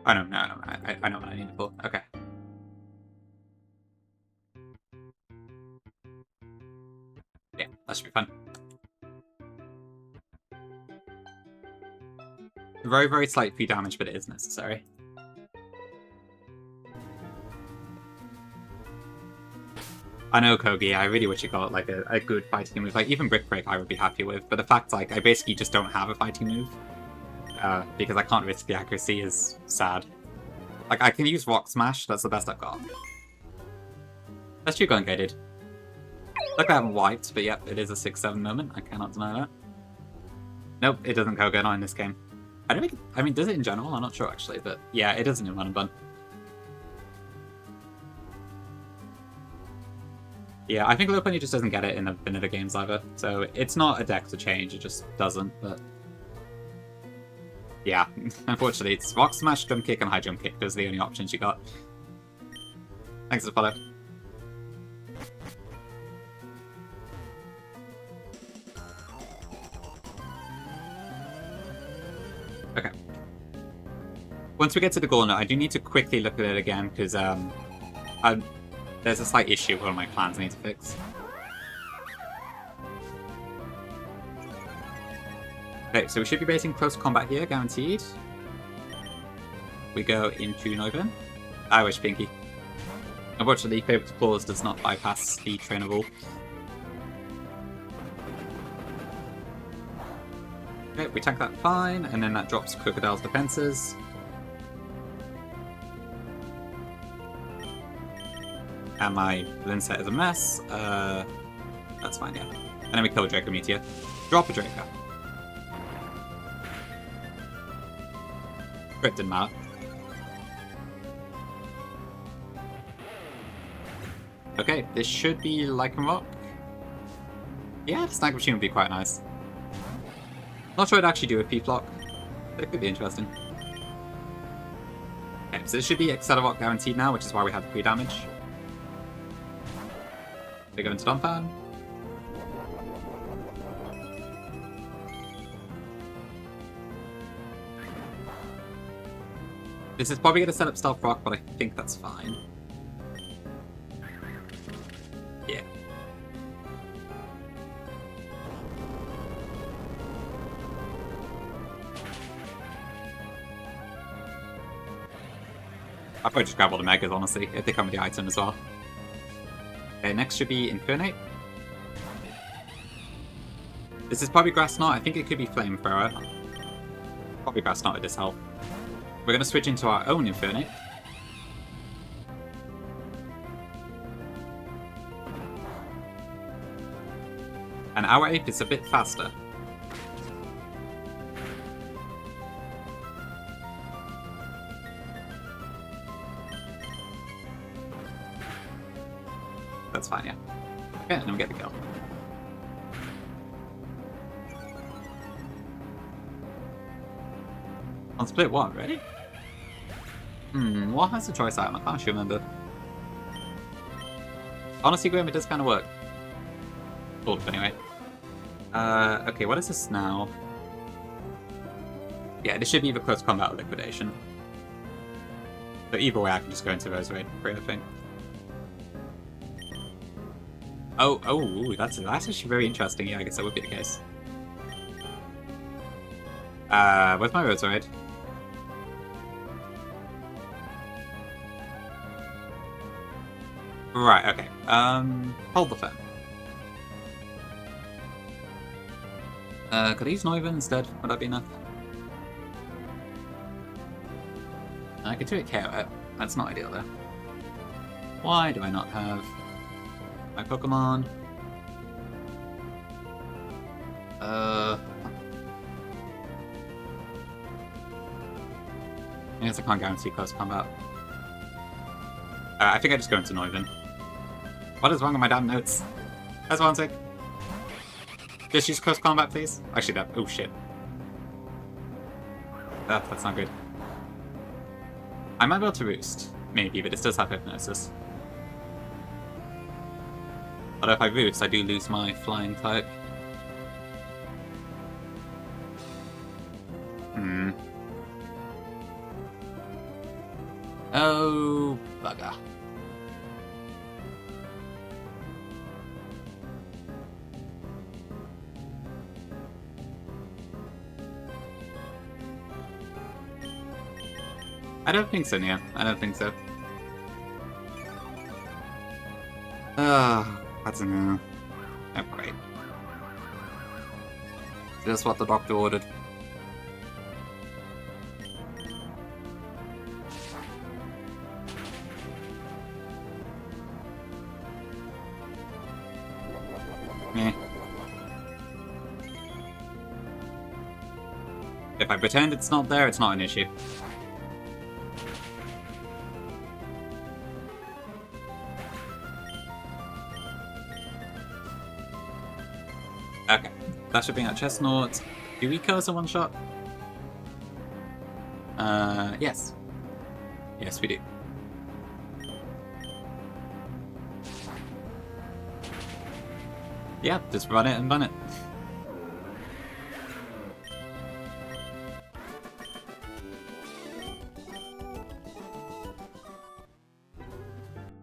I don't know. I know what I need it for. Okay. Yeah, that should be fun. Very, very slight free damage, but it is necessary. I know, Kogi, I really wish you got like a good fighting move. Like even Brick Break I would be happy with, but the fact like I basically just don't have a fighting move. Because I can't risk the accuracy is sad. Like I can use Rock Smash, that's the best I've got. Let's do Gun Gated. Look, I haven't wiped, but yep, it is a 6-7 moment. I cannot deny that. Nope, it doesn't Koga, not in this game. I don't think, I mean, does it in general? I'm not sure actually, but yeah, it doesn't in Run and Bun. Yeah, I think Lopunny just doesn't get it in the vanilla games either, so it's not a deck to change, it just doesn't, but... Yeah, unfortunately, it's Rock Smash, Jump Kick, and High Jump Kick. Those are the only options you got. Thanks for the follow. Okay. Once we get to the Gauntlet, I do need to quickly look at it again, because there's a slight issue with one of my plans I need to fix. Okay, so we should be basing close combat here, guaranteed. We go into Noivern. I wish Pinky. Unfortunately, Favorite Clause does not bypass the trainable. Okay, we tank that fine, and then that drops Crocodile's defenses. And my Linset is a mess. That's fine, yeah. And then we kill a Draco Meteor. Drop a Draco. Crit didn't matter. Okay, this should be Lycan Rock. Yeah, the Snag Machine would be quite nice. Not sure I'd actually do a P-Flock, but it could be interesting. Okay, so this should be Accelerock guaranteed now, which is why we have the free damage. They go into Donphan. This is probably going to set up Stealth Rock, but I think that's fine. Yeah. I'll probably just grab all the Megas, honestly, if they come with the item as well. Okay, next should be Infernape. This is probably Grass Knot. I think it could be Flamethrower. Probably Grass Knot with this health. We're going to switch into our own Infernape. And our ape is a bit faster. That's fine, yeah. Okay, and then we get the kill. On split what, ready? What has the choice item? I can't actually remember. Honestly, Grim, it does kind of work. Cool, anyway. Okay, what is this now? Yeah, this should be either close combat or liquidation. But either way, I can just go into those raid free, I think. Oh, that's actually very interesting. Yeah, I guess that would be the case. Where's my roads raid? Right, okay. Hold the phone. Could I use Noiva instead? Would that be enough? I could do it KO. That's not ideal, though. Why do I not have my Pokemon? I guess I can't guarantee close combat. I think I just go into Noivin. What is wrong with my damn notes? That's one sec. Just use close combat, please. Actually, that. Oh shit. That's not good. I might be able to roost, maybe, but this does have hypnosis. But if I roost, I do lose my flying type. Oh, bugger. I don't think so, Nia. I don't think so. That's a no. Oh, great. Just what the doctor ordered. Meh. If I pretend it's not there, it's not an issue. Okay, that should be our Chestnut. Do we kill us in one shot? Yes. Yes, we do. Yeah, just run it and run it.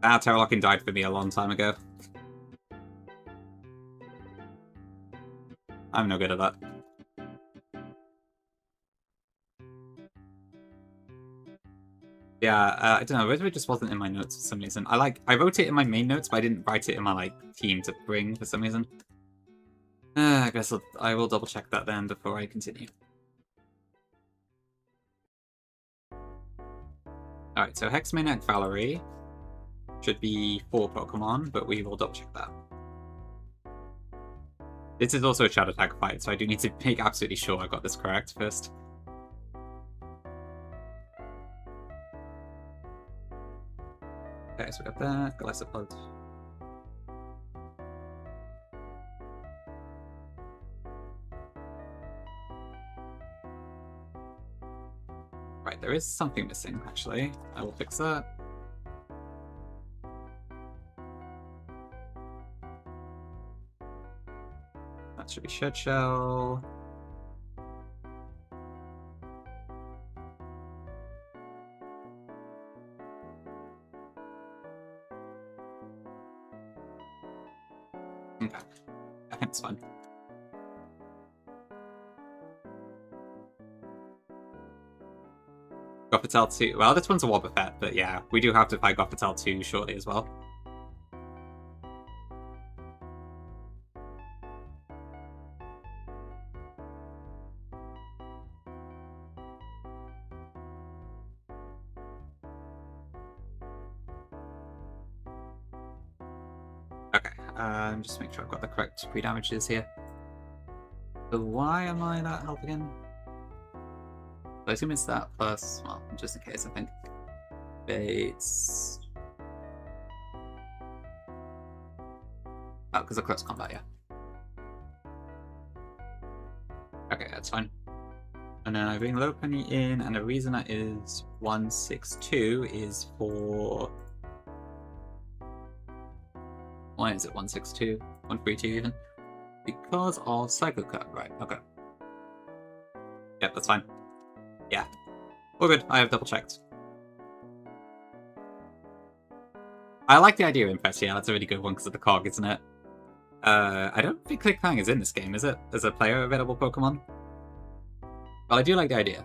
Terralocking died for me a long time ago. I'm no good at that. Yeah, I don't know, Rosemary just wasn't in my notes for some reason. I wrote it in my main notes, but I didn't write it in my, team to bring for some reason. I guess I will double check that then before I continue. Alright, so Hexmane Valerie should be 4 Pokemon, but we will double check that. This is also a Shadow Tag fight, so I do need to make absolutely sure I got this correct first. Okay, so we got that, Galactopod. Right, there is something missing, actually. I will fix that. That should be Shed Shell. Okay, I think it's fine. Gothitelle 2. Well, this one's a Wobbuffet, but yeah, we do have to fight Gothitelle 2 shortly as well. Okay, Just make sure I've got the correct pre-damages here. So why am I not health again? I assume it's that plus, well, just in case, I think. It's... Oh, because of close combat, yeah. Okay, that's fine. And then I bring low penny in, and the reason that is 162 is for... Why is it 162? 132 even? Because of Psycho Cut, right, okay. Yep, that's fine. Yeah. All good, I have double checked. I like the idea of Impress, yeah, that's a really good one because of the cog, isn't it? I don't think Click Clang is in this game, is it? As a player available Pokemon? Well, I do like the idea.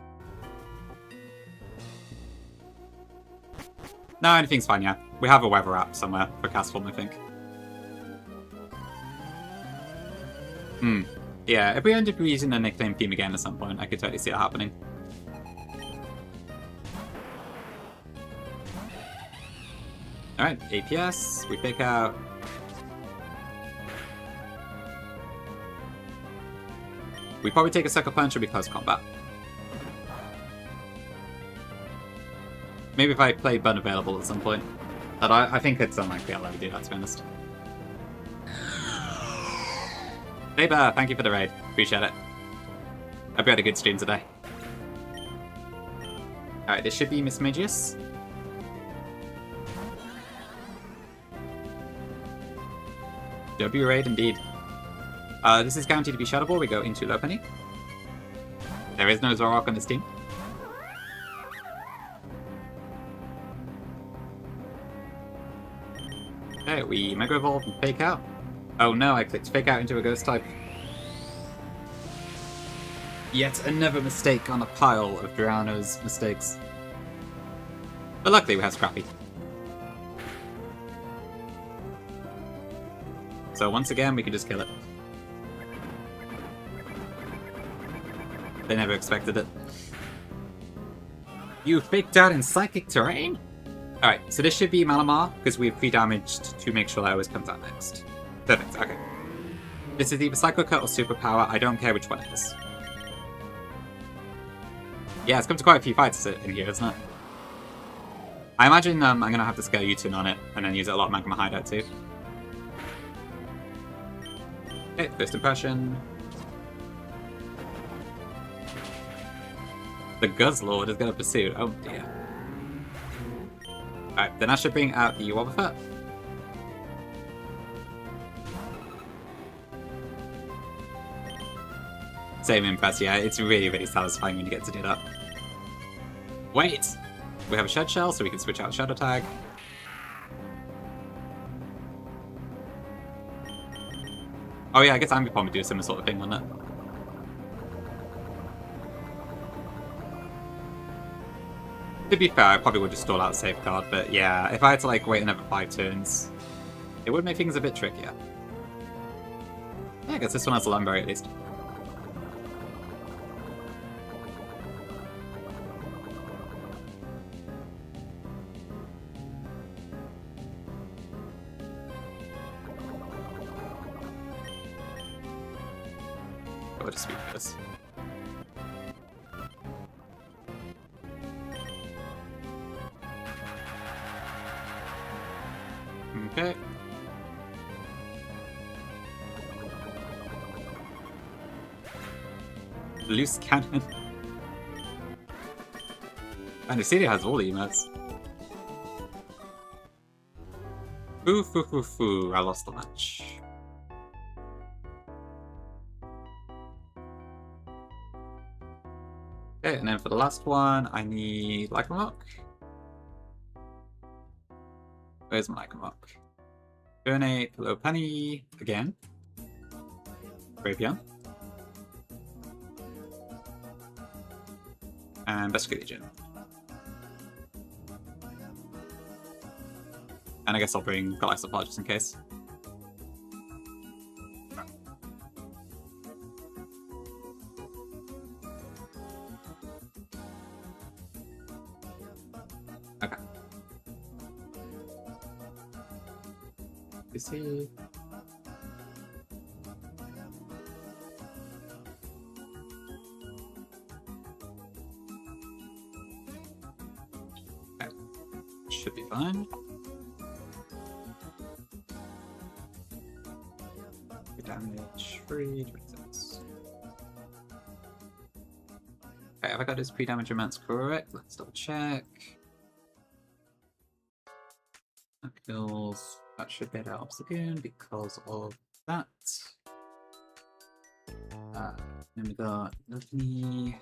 No, anything's fine, yeah. We have a weather app somewhere for Castform, I think. Yeah, if we end up using the nickname theme again at some point, I could totally see it happening. Alright, APS, we pick out... We probably take a Sucker Punch or be close combat. Maybe if I play Bun available at some point. But I think it's unlikely I'll ever do that, to be honest. Saber, thank you for the raid. Appreciate it. Hope you had a good stream today. Alright, this should be Miss Magius. W raid indeed. This is guaranteed to be Shadow Ball. We go into low penny. There is no Zoroark on this team. Okay, we Mega Evolve and Fake Out. Oh no, I clicked Fake Out into a Ghost type. Yet another mistake on a pile of Durano's mistakes. But luckily we have Scrappy. So once again, we can just kill it. They never expected it. You faked out in Psychic Terrain? Alright, so this should be Malamar, because we've pre-damaged to make sure that always comes out next. Perfect, okay. This is either Psycho Cut or Superpower, I don't care which one it is. Yeah, it's come to quite a few fights in here, isn't it? I imagine I'm going to have to scale U-turn on it, and then use it a lot of Magma Hideout too. Okay, first impression. The Guzzlord is going to pursue. Oh dear. Alright, then I should bring out the Wobbuffet. Same Impress, yeah, it's really, really satisfying when you get to do that. Wait! We have a Shed Shell, so we can switch out Shadow Tag. Oh yeah, I guess Ambipom would do a similar sort of thing, wouldn't it? To be fair, I probably would just stall out Safeguard, but yeah, if I had to like wait another 5 turns, it would make things a bit trickier. Yeah, I guess this one has a Lumberry at least. I'll just speak for this. Okay. Loose cannon. And the city has all the emotes. Foo foo foo foo, I lost the match. Okay, and then for the last one, I need Lycanroc. Where's my Lycanroc? Donate Lopunny again. Bravion. And Vesicule Legion. And I guess I'll bring Galaxopod just in case. Okay. You see? should be fine. Damage 326. Okay, have I got his pre-damage amounts correct? Let's double check. That kills. That should get out Obstagoon because of that. Then we got Lovely.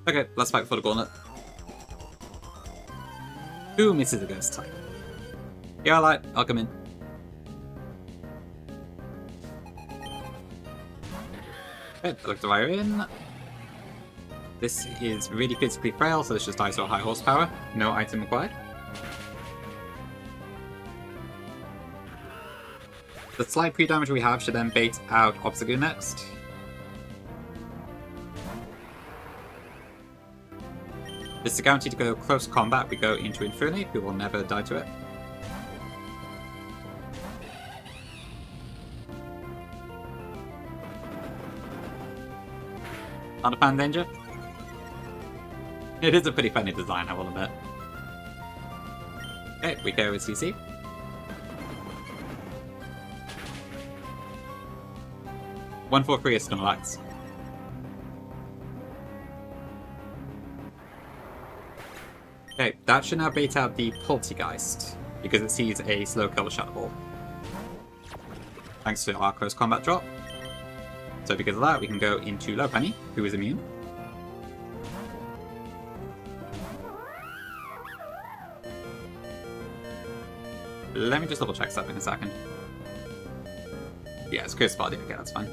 Okay, let's fight for the gauntlet. Who misses a ghost type? Yeah, I'll come in. Okay, look the wire in. This is really physically frail, so this just dies to a high horsepower. No item required. The slight pre-damage we have should then bait out Obstagoon next. This is guaranteed to go close combat. We go into Inferno. We will never die to it. Not a fan danger. It is a pretty funny design, I will admit. Okay, we go with CC. One for free is Snorlax. Okay, that should now bait out the Poltergeist, because it sees a slow kill with Shadow Ball. Thanks to our close combat drop. So because of that, we can go into Lopunny, who is immune. Let me just double check stuff in a second. Yeah, it's Curse Body, okay, that's fine.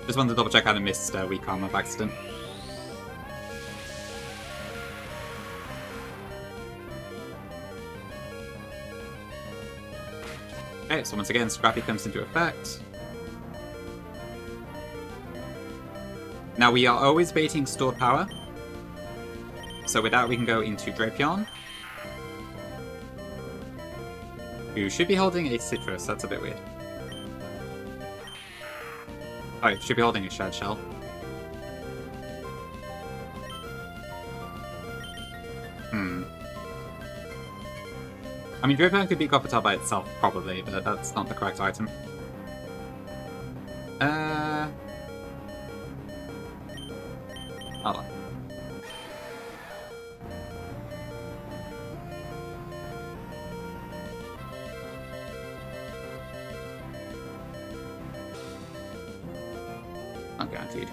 Just wanted to double check I hadn't missed weak armor by accident. Okay, so once again, Scrappy comes into effect. Now we are always baiting stored power. So with that we can go into Drapion, who should be holding a Citrus, that's a bit weird. Oh, it should be holding a Shad Shell. I mean, Drapion could be Gothitelle by itself, probably, but that's not the correct item. Hold on. Not guaranteed.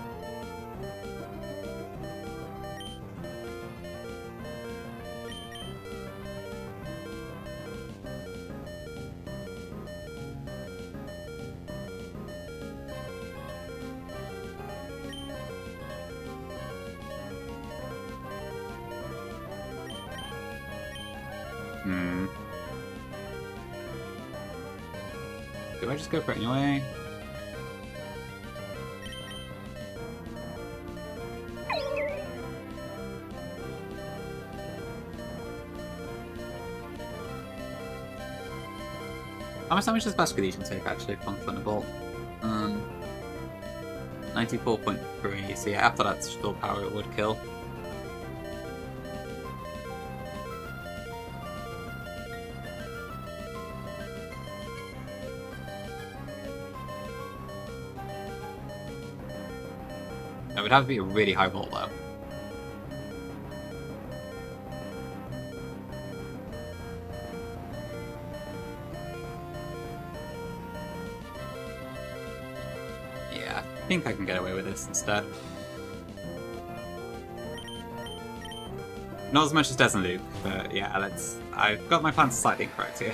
Do I just go for it anyway? How much damage does Basculation take actually from Thunderbolt? 94.3, so yeah, after that still power it would kill. It would have to be a really high volt though. Yeah, I think I can get away with this instead. Not as much as Des and Luke, but yeah, I've got my plans slightly incorrect here.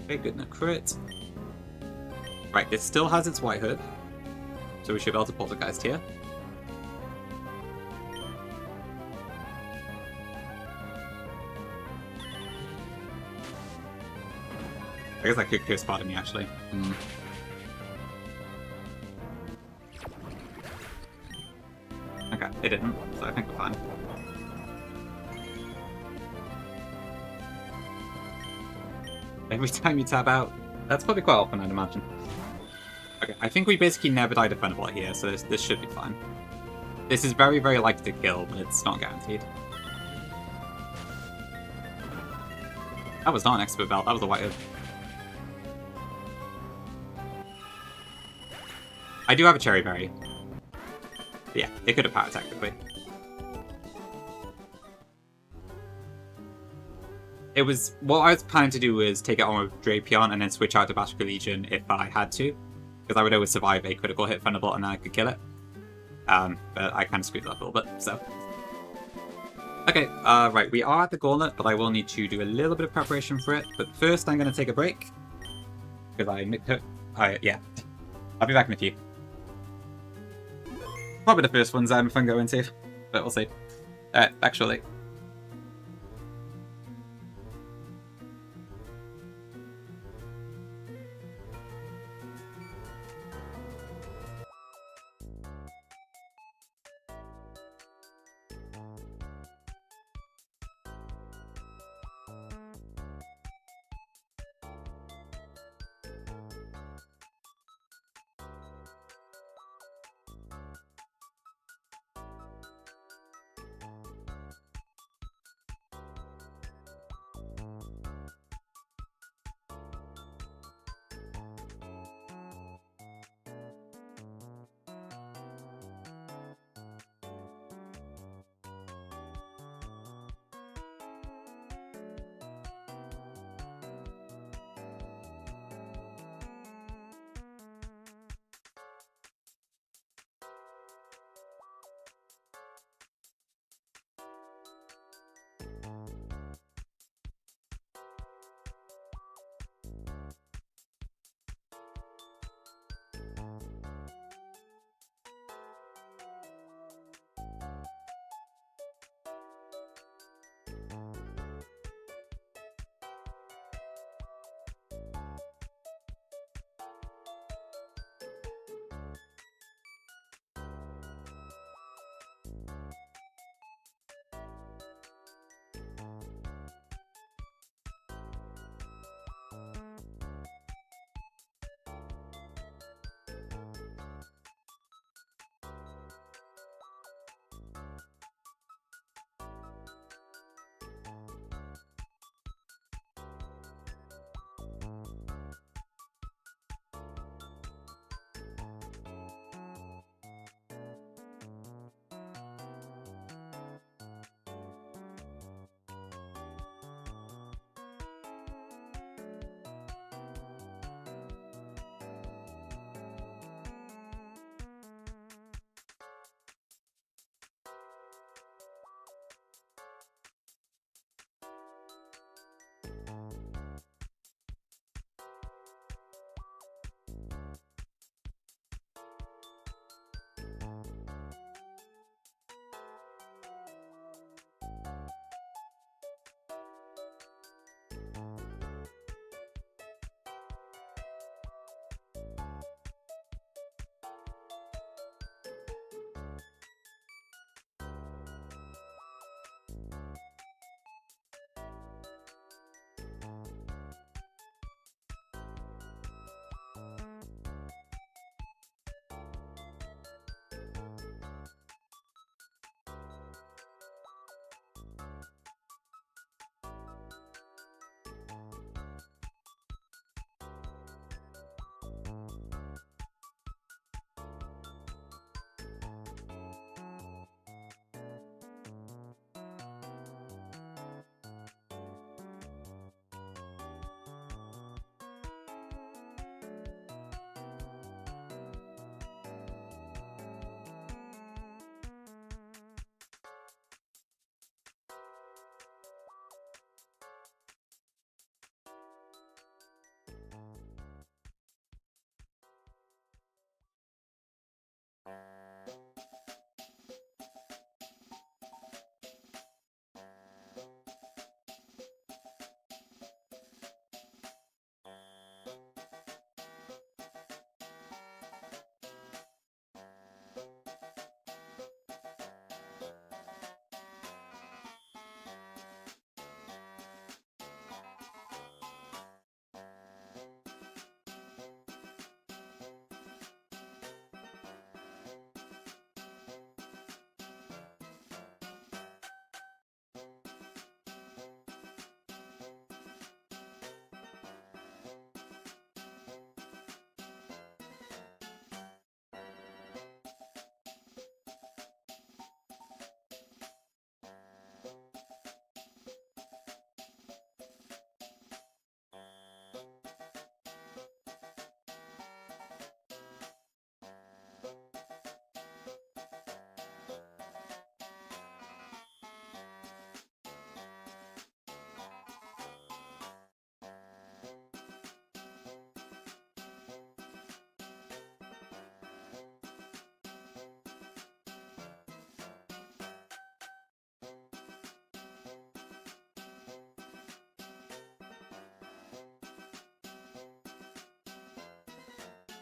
Okay, good, no crit. Right, this still has its White Hood, so we should be able to Poltergeist here. I guess that could curse spotted me, actually. Okay, it didn't, so I think we're fine. Every time you tap out, that's probably quite often, I'd imagine. Okay, I think we basically never die to Thunderbolt here, so this should be fine. This is very, very likely to kill, but it's not guaranteed. That was not an expert belt, that was a white hood. I do have a cherry berry. But yeah, it could have power technically. It was what I was planning to do was take it on with Drapion and then switch out to Bashka Legion if I had to, because I would always survive a critical hit Thunderbolt and then I could kill it. But I kind of screwed it up a little bit, so. Okay, right, we are at the Gauntlet, but I will need to do a little bit of preparation for it. But first, I'm going to take a break, because yeah, I'll be back in a few. Probably the first ones I'm fun going to, but we'll see. Alright, actually.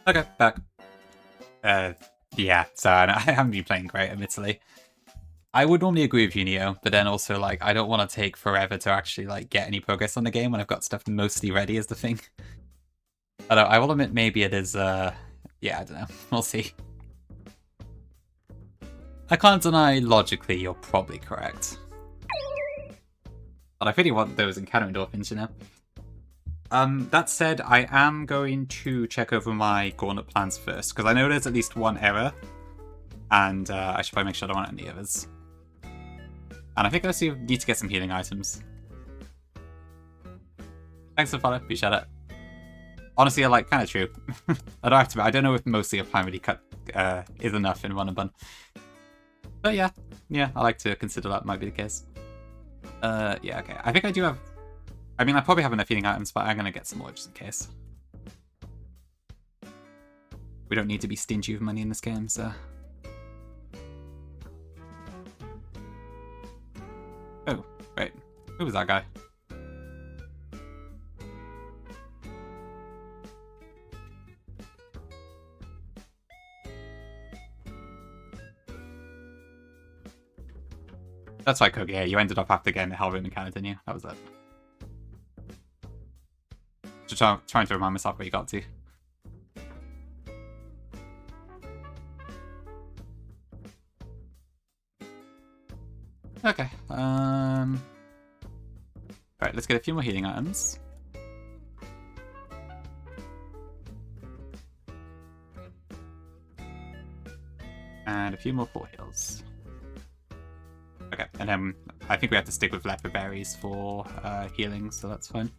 Okay, back. Yeah, so I haven't been playing great, admittedly. I would normally agree with you, Neo, but then also, like, I don't want to take forever to actually, like, get any progress on the game when I've got stuff mostly ready is the thing. I will admit maybe it is, yeah, I don't know. We'll see. I can't deny logically you're probably correct. But I really want those encounter endorphins, you know? That said, I am going to check over my Gauntlet plans first, because I know there's at least one error, and I should probably make sure I don't want any others. And I think I also need to get some healing items. Thanks for the follow, appreciate it. Honestly, like, kind of true. I don't know if mostly a plan really cut is enough in Run and Bun. But yeah, I like to consider that might be the case. Yeah, okay. I think I do have... I mean, I probably have enough healing items, but I'm going to get some more just in case. We don't need to be stingy with money in this game, so... Oh, wait. Who was that guy? That's right, Kogi. Yeah, you ended up after getting the Hell Room encounter, didn't you? That was it. Just trying to remind myself where you got to. Okay. Alright, let's get a few more healing items. And a few more full heals. Okay, and then I think we have to stick with leopard berries for healing, so that's fine.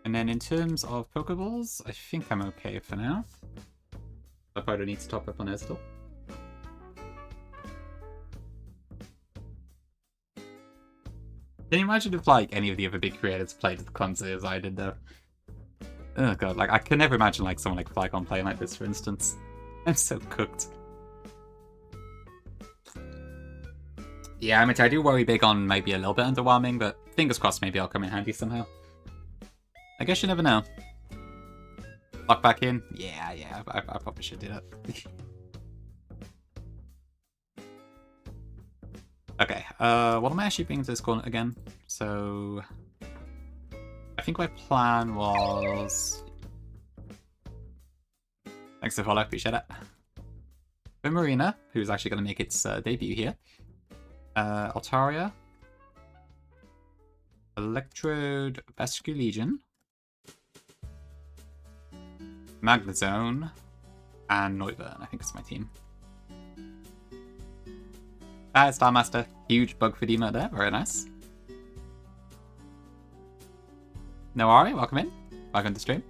And then in terms of Pokeballs, I think I'm okay for now. I probably don't need to top up on Estel. Can you imagine if, like, any of the other big creators played as clumsily as I did, though? Oh god, like, I can never imagine, like, someone like Flygon playing like this, for instance. I'm so cooked. Yeah, I mean, I do worry big on maybe a little bit underwhelming, but fingers crossed maybe I'll come in handy somehow. I guess you never know. Lock back in? Yeah, I probably should do that. Okay, what am I actually bringing to this corner again? So... I think my plan was... Thanks for the follow, appreciate it. For Marina, who's actually going to make its debut here. Altaria. Electrode, Vascular Legion. Magnezone. And Noivern, I think it's my team. Starmaster. Huge bug for Demo there, very nice. Noari, welcome in. Welcome to stream.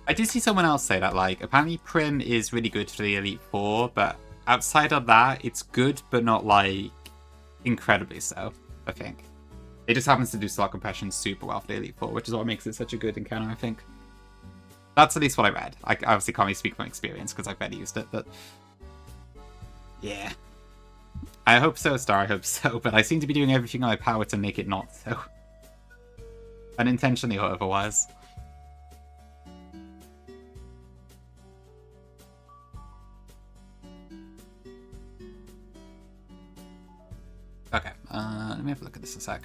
I did see someone else say that, like, apparently Prim is really good for the Elite Four, but outside of that, it's good, but not, like, incredibly so, I think. It just happens to do slot compression super well for the Elite Four, which is what makes it such a good encounter, I think. That's at least what I read. I obviously can't really speak from experience, because I've barely used it, but... Yeah. I hope so, Star, I hope so, but I seem to be doing everything in my power to make it not so. Unintentionally or otherwise. Okay, let me have a look at this a sec.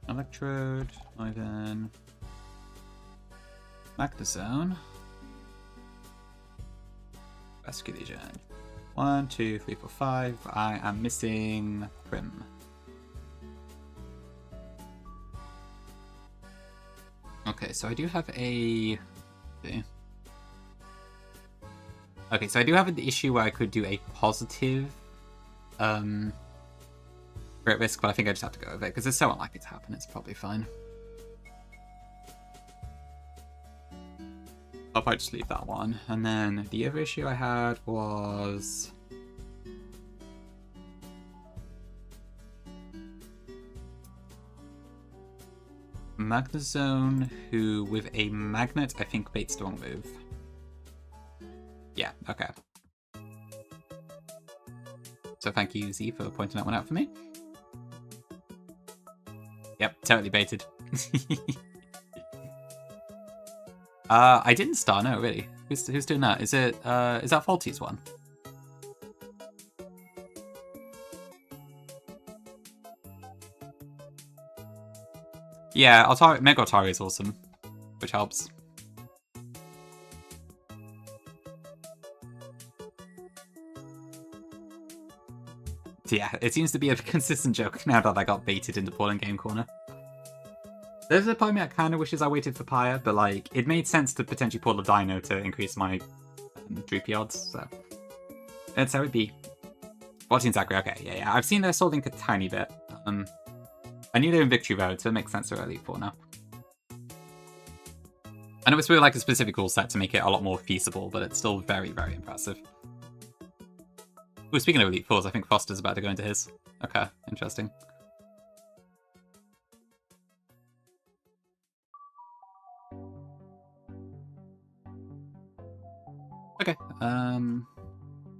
Electrode, Ivan, Magnezone, Vascular Legion. 1, 2, 3, 4, 5. I am missing Prim. Okay, so I do have a... Okay, so I do have an issue where I could do a positive crit risk, but I think I just have to go with it, because it's so unlikely to happen, it's probably fine. I'll probably just leave that one. And then the other issue I had was... Magnezone, who with a magnet, I think baits the wrong move. Yeah, okay. So thank you, Z, for pointing that one out for me. Yep, totally baited. I didn't star, no, really. Who's doing that? Is that Faulty's one? Yeah, Mega Atari is awesome, which helps. Yeah, it seems to be a consistent joke now that I got baited into Paul in Game Corner. There's a part of me that kind of wishes I waited for Pyre, but like, it made sense to potentially pull a Dino to increase my Droopy odds, so. That's how it be. 14 Zachary, okay, yeah. I've seen their Soul Link a tiny bit. I knew they were in Victory Road, so it makes sense they're Elite Four now. I know it's really like a specific rule set to make it a lot more feasible, but it's still very, very impressive. Ooh, speaking of Elite Fours, I think Foster's about to go into his. Okay, interesting. Okay,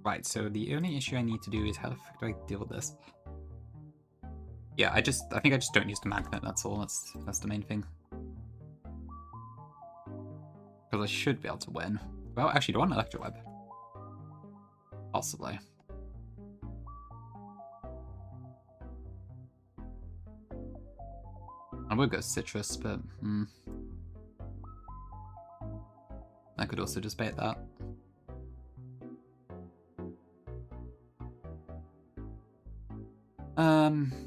right, so the only issue I need to do is how the fuck do I deal with this? Yeah, I think I just don't use the magnet, that's all. That's the main thing. Because I should be able to win. Well, actually, do I want an Electro Web? Possibly. I would go Citrus, but I could also just bait that.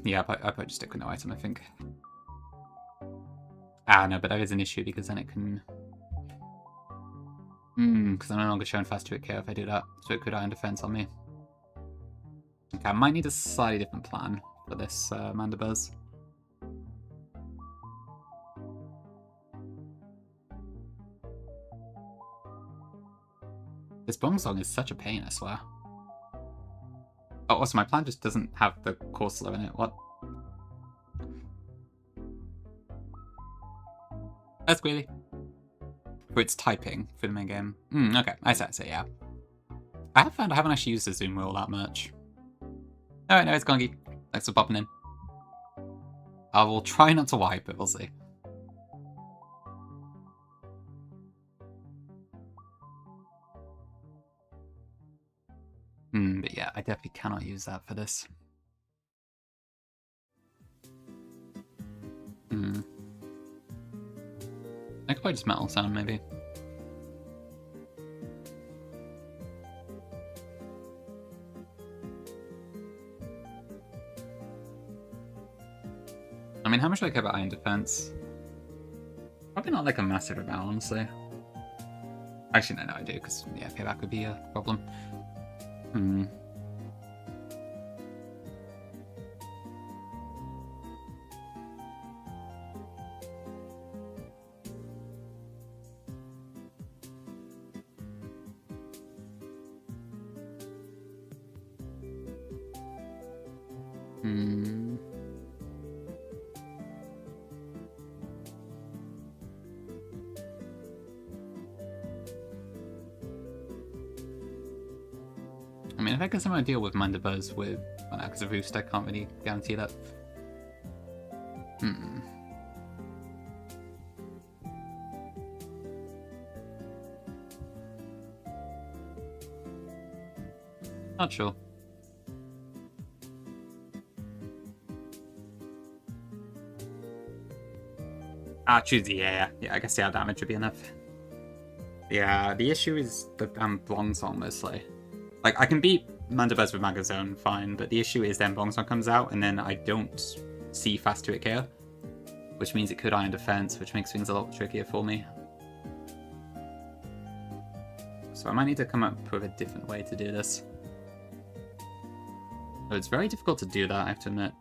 Yeah, I'll probably just stick with no item, I think. Ah, no, but that is an issue because then it can... because I'm no longer showing fast 2-hit KO if I do that, so it could iron defense on me. Okay, I might need a slightly different plan for this Mandibuzz. This Bongsong is such a pain, I swear. Oh, also, my plan just doesn't have the Corsola in it. What? That's greedy. For its typing for the main game. Okay, I say, yeah. I have found I haven't actually used the zoom rule that much. Alright, no, it's Gongi. Thanks for popping in. I will try not to wipe, but we'll see. But yeah, I definitely cannot use that for this. I could probably just Metal Sound, maybe. I mean, how much do I care about Iron Defense? Probably not like a massive amount, honestly. Actually, no, I do, because, yeah, payback would be a problem. I mean, if I can somehow deal with Mandibuzz with an Axe of Roost, I can't really guarantee that. Not sure. Choose the yeah, I guess the damage would be enough. Yeah, the issue is the Blongsong mostly. Like, I can beat Mandibuzz with Magazone, fine, but the issue is then Blongsong comes out, and then I don't see fast 2-hit KO, which means it could Iron Defense, which makes things a lot trickier for me. So I might need to come up with a different way to do this. So it's very difficult to do that, I have to admit.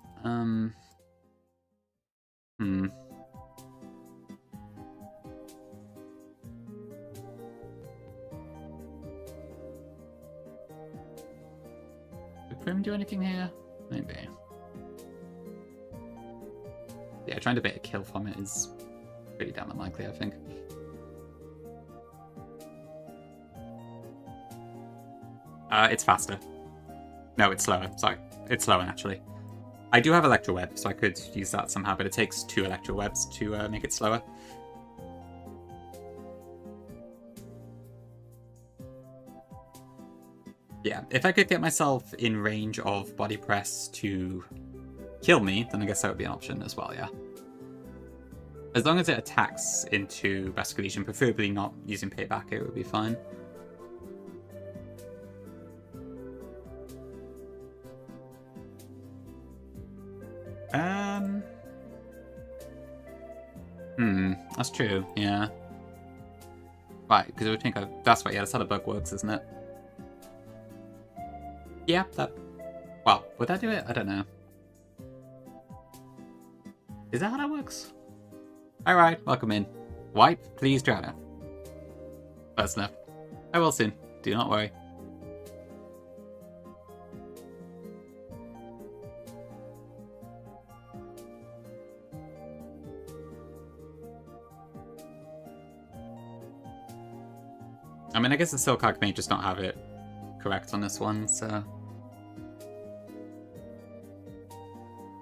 Prim do anything here? Maybe. Yeah, trying to bait a kill from it is Pretty damn unlikely, I think. It's faster. No, it's slower. Sorry. It's slower, actually. I do have Electro Web, so I could use that somehow, but it takes 2 Electro Webs to make it slower. Yeah, if I could get myself in range of body press to kill me, then I guess that would be an option as well, yeah. As long as it attacks into Vascular Legion, preferably not using payback, it would be fine. That's true, yeah. Right, because I would think that's right, yeah, that's how the bug works, isn't it? Yeah, that... Well, would that do it? I don't know. Is that how that works? Alright, welcome in. Wipe, please, Joanna. That's enough. I will soon. Do not worry. I mean, I guess the Silcock may just not have it correct on this one, so...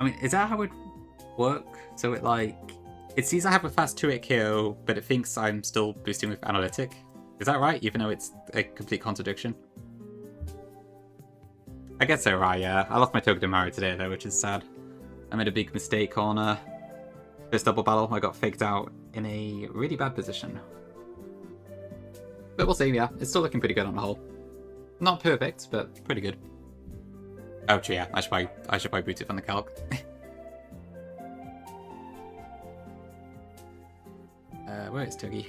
I mean, is that how it work? So it, like... It sees I have a fast 2-hit KO, but it thinks I'm still boosting with Analytic. Is that right? Even though it's a complete contradiction? I guess so, right, yeah. I lost my Togedemaru today, though, which is sad. I made a big mistake on first double battle. I got faked out in a really bad position. But we'll see, yeah. It's still looking pretty good on the whole. Not perfect, but pretty good. Oh, true, yeah. I should probably boot it from the calc. Where is Togi?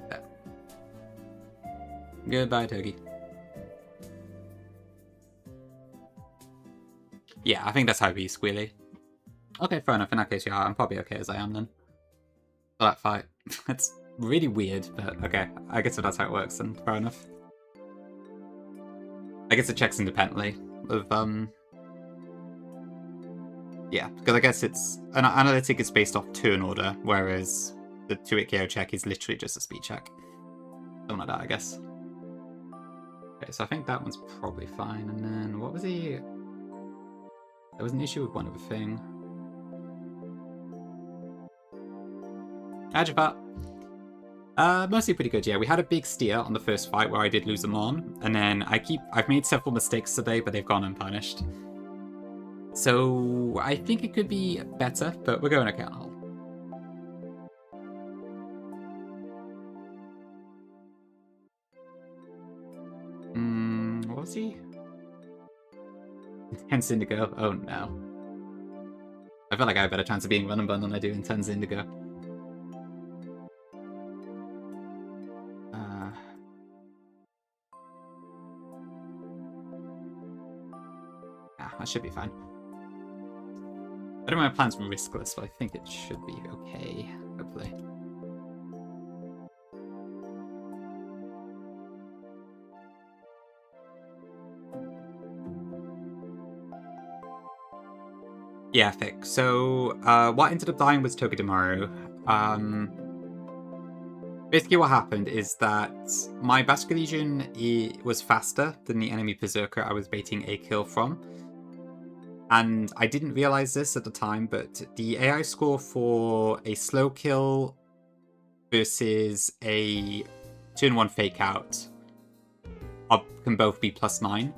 There. Goodbye, Togi. Yeah, I think that's how we squealy. Okay, fair enough. In that case, yeah, I'm probably okay as I am then. For that fight. It's really weird, but okay. I guess if that's how it works, then fair enough. I guess it checks independently of, yeah, because I guess it's... An analytic is based off turn order, whereas the 2-hit KO check is literally just a speed check. Something like that, I guess. Okay, so I think that one's probably fine. And then, what was the... There was an issue with one other thing. Ajapart. Mostly pretty good, yeah. We had a big steer on the first fight where I did lose them on, and then I've made several mistakes today, but they've gone unpunished. So I think it could be better, but we're going okay on the whole. What was he? Intense Indigo. Oh no. I feel like I have a better chance of being run and bun than I do Intense Indigo. That should be fine. I don't know, my plan's riskless, but I think it should be okay, hopefully. Yeah, thick. So, what ended up dying was Togedemaru. Basically what happened is that my Vascular Legion was faster than the enemy Berserker I was baiting a kill from. And I didn't realize this at the time, but the AI score for a slow kill versus a turn 1 fake out can both be +9.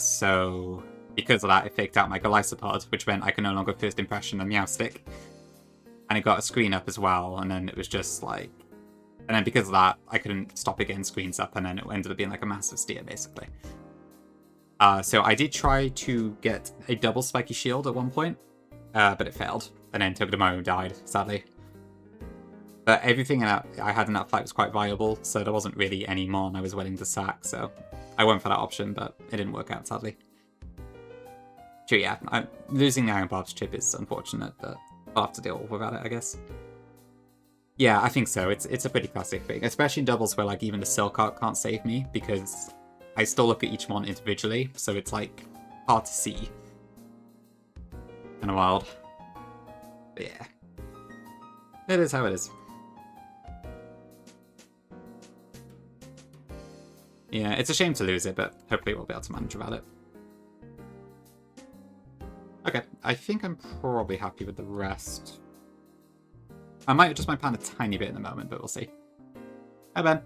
So because of that, it faked out my Golisopod, which meant I can no longer first impression a Meowstick. And it got a screen up as well, and then it was just like... And then because of that, I couldn't stop it getting screens up, and then it ended up being like a massive steer, basically. So I did try to get a double spiky shield at one point, but it failed. And then Togedemaru died, sadly. But everything I had in that fight was quite viable, so there wasn't really any mon I was willing to sack, so I went for that option, but it didn't work out, sadly. Sure, yeah, losing the Iron Barb's chip is unfortunate, but I'll have to deal without it, I guess. Yeah, I think so. It's a pretty classic thing, especially in doubles where like even the Silcock can't save me, because I still look at each mon individually, so it's like hard to see. Kind of wild. But yeah. It is how it is. Yeah, it's a shame to lose it, but hopefully we'll be able to manage without it. Okay, I think I'm probably happy with the rest. I might adjust my plan a tiny bit in the moment, but we'll see. Hi, Ben.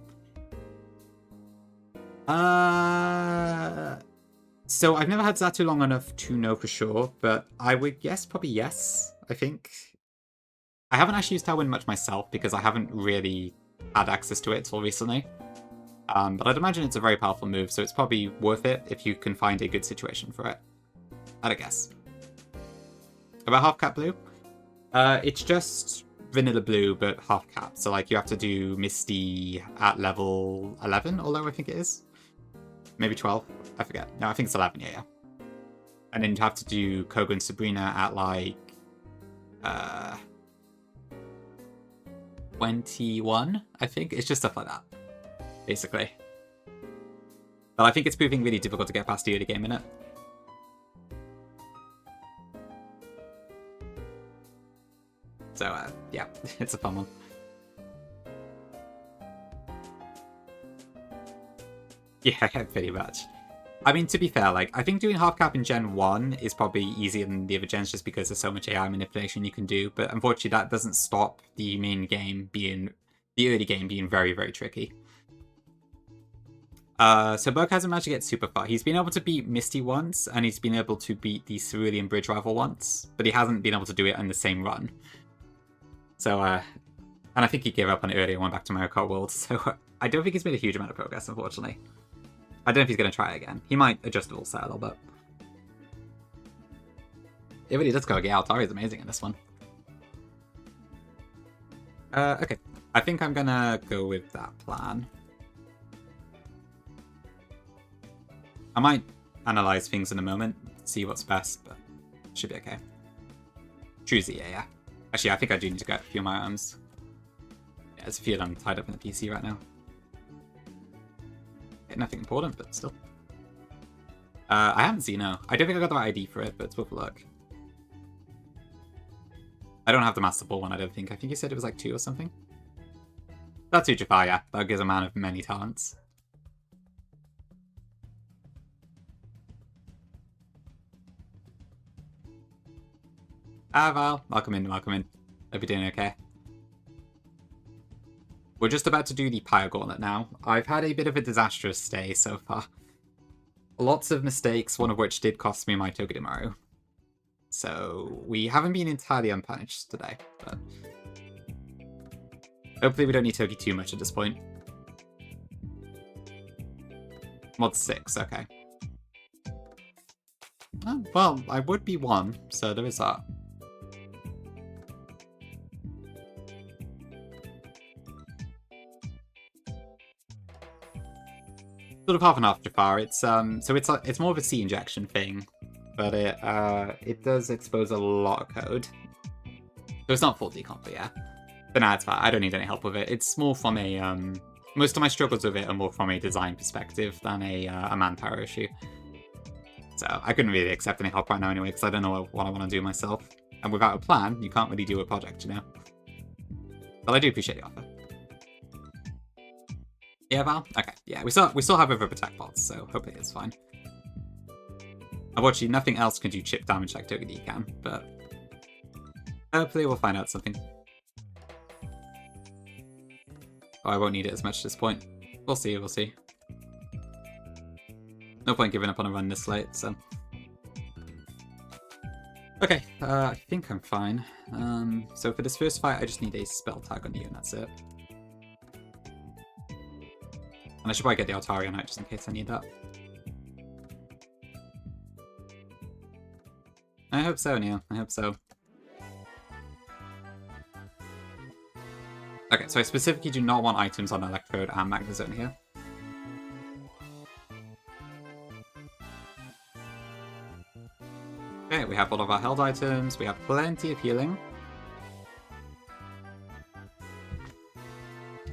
So I've never had Zatu long enough to know for sure, but I would guess probably yes, I think. I haven't actually used Tailwind much myself because I haven't really had access to it until recently. But I'd imagine it's a very powerful move, so it's probably worth it if you can find a good situation for it. I'd guess. About half cap blue? It's just vanilla blue, but half cap. So like you have to do Misty at level 11 or lower, I think it is. Maybe 12. I forget. No, I think it's 11, yeah. And then you have to do Koga and Sabrina at like 21, I think. It's just stuff like that, basically. But I think it's proving really difficult to get past the early game in it. So, yeah, it's a fun one. Yeah, pretty much. I mean, to be fair, like, I think doing half cap in Gen 1 is probably easier than the other gens just because there's so much AI manipulation you can do, but unfortunately that doesn't stop the main game being, the early game being very, very tricky. So Burke hasn't managed to get super far. He's been able to beat Misty once, and he's been able to beat the Cerulean Bridge rival once, but he hasn't been able to do it in the same run. So, and I think he gave up on it earlier and went back to Mario Kart World, so I don't think he's made a huge amount of progress, unfortunately. I don't know if he's going to try it again. He might adjust the rule set a little bit. It really does go. Yeah, Altari is amazing in this one. Okay. I think I'm going to go with that plan. I might analyze things in a moment, see what's best, but it should be okay. Choosy, yeah. Actually, I think I do need to get a few of my items. Yeah, there's a few of them tied up in the PC right now. Nothing important, but still. I haven't seen no. I don't think I got the right ID for it, but it's worth a look. I don't have the Master Ball one, I don't think. I think you said it was like 2 or something. That's Ujafar, yeah. That is a man of many talents. Ah, Val. Welcome in, welcome in. Hope you're doing okay. We're just about to do the Pyre Gauntlet now. I've had a bit of a disastrous stay so far. Lots of mistakes, one of which did cost me my Togedemaru. So we haven't been entirely unpunished today, but hopefully we don't need Togi too much at this point. Mod 6, okay. Oh, well, I would be 1, so there is that. Sort of half and half, Jafar. It's so it's more of a C injection thing, but it does expose a lot of code. So it's not full decomp, but yeah. But nah, it's fine. I don't need any help with it. It's more from a most of my struggles with it are more from a design perspective than a manpower issue. So I couldn't really accept any help right now anyway, because I don't know what I want to do myself. And without a plan, you can't really do a project, you know. But I do appreciate the offer. Yeah, Val? Okay, yeah, we still have overprotect pots, so hopefully it's fine. Unfortunately, nothing else can do chip damage like Togedemaru can, but hopefully we'll find out something. Oh, I won't need it as much at this point. We'll see, we'll see. No point giving up on a run this late, so... Okay, I think I'm fine. So for this first fight, I just need a spell tag on you, and that's it. And I should probably get the Altari out just in case I need that. I hope so, Neil. I hope so. Okay, so I specifically do not want items on Electrode and Magnezone here. Okay, we have all of our held items. We have plenty of healing.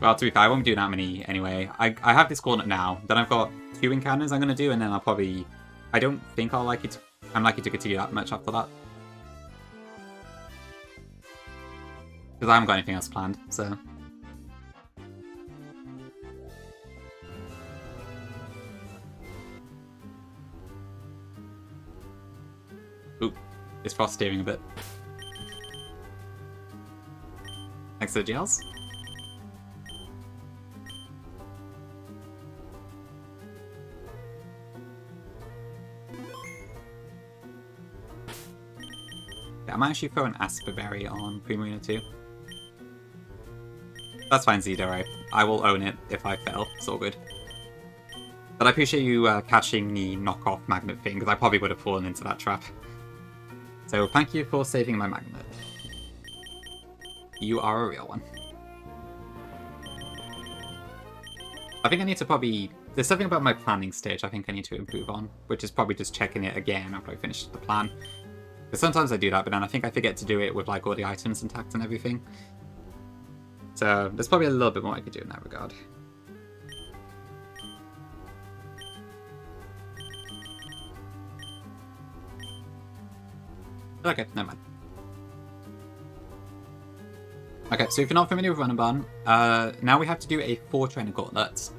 Well, to be fair, I won't do that many anyway. I have this gauntlet now. Then I've got 2 encounters I'm going to do, and then I'll probably... I don't think I'm likely to continue that much after that. Because I haven't got anything else planned, so... Oop, it's frost steering a bit. Thanks to the gels. Yeah, I might actually throw an Asperberry on Primarina too. That's fine, Zito, I will own it if I fail. It's all good. But I appreciate you catching the knockoff magnet thing, because I probably would have fallen into that trap. So thank you for saving my magnet. You are a real one. I think I need to probably... There's something about my planning stage I think I need to improve on, which is probably just checking it again after I finish the plan. Because sometimes I do that, but then I think I forget to do it with like all the items intact and everything. So there's probably a little bit more I could do in that regard. Okay, never mind. Okay, so if you're not familiar with Run and Bun, now we have to do a 4 trainer gauntlet.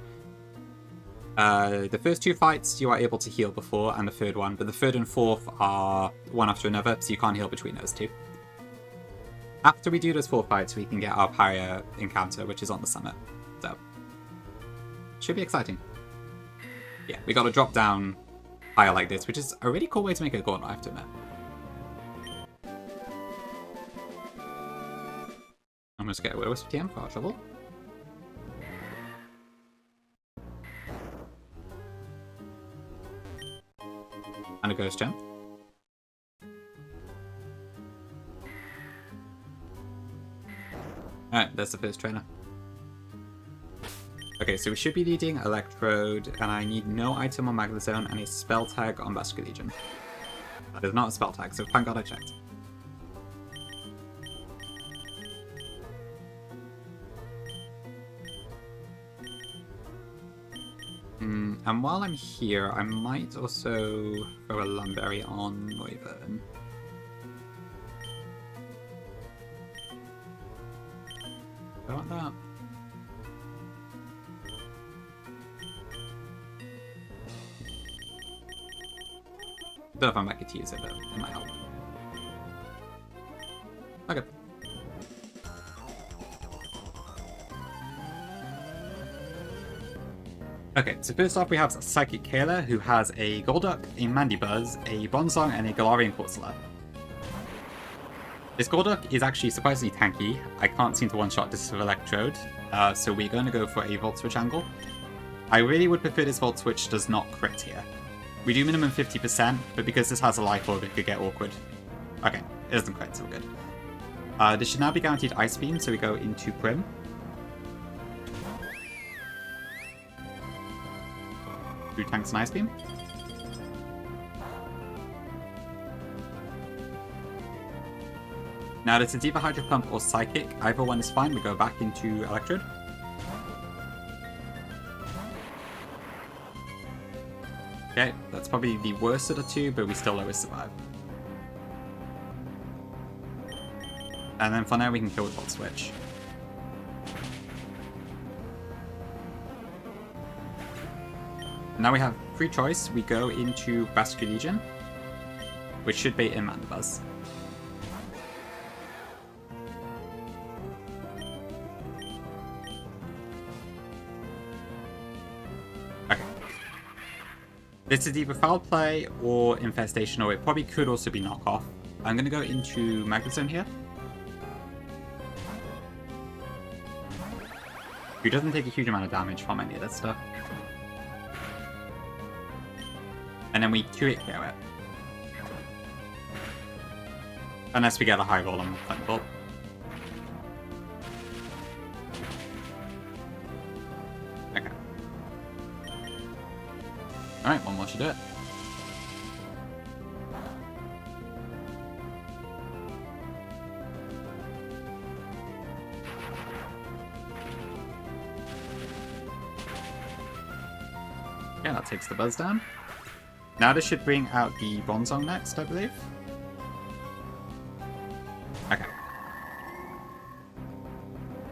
The first 2 fights you are able to heal before, and the third one, but the third and fourth are one after another, so you can't heal between those 2. After we do those 4 fights, we can get our Pyre encounter, which is on the summit. So, should be exciting. Yeah, we got to drop down higher like this, which is a really cool way to make a gauntlet, I have to admit. I'm just going to get a Wisp TM for our trouble. And a Ghost Gem. Alright, there's the first trainer. Okay, so we should be needing Electrode, and I need no item on Magnet Zone and a spell tag on Vascular Legion. That is not a spell tag, so thank God I checked. And while I'm here, I might also throw a Lumberry on Noivern. I want that. Don't know if I'm likely to use it, but it might help. Okay. Okay, so first off we have Psychic Kayla, who has a Golduck, a Mandibuzz, a Bonsong, and a Galarian Corsola. This Golduck is actually surprisingly tanky. I can't seem to one-shot this with Electrode, so we're going to go for a Volt Switch angle. I really would prefer this Volt Switch does not crit here. We do minimum 50%, but because this has a Life Orb, it could get awkward. Okay, it doesn't crit, so we're good. This should now be guaranteed Ice Beam, so we go into Prim. Who tanks an Ice Beam? Now there's a Diva Hydro Pump or Psychic. Either one is fine. We go back into Electrode. Okay, that's probably the worst of the 2, but we still always survive. And then for now we can kill with Volt Switch. Now we have free choice. We go into Vascular Legion, which should bait in Mandibuzz. Okay. This is either Foul Play or Infestation, or it probably could also be Knockoff. I'm going to go into Magnet Zone here. Who doesn't take a huge amount of damage from any of this stuff. And then we 2-hit KO it. Unless we get a high roll on Thunderbolt. Okay. Alright, one more should do it. Yeah, that takes the buzz down. Now this should bring out the Bonsong next, I believe. Okay.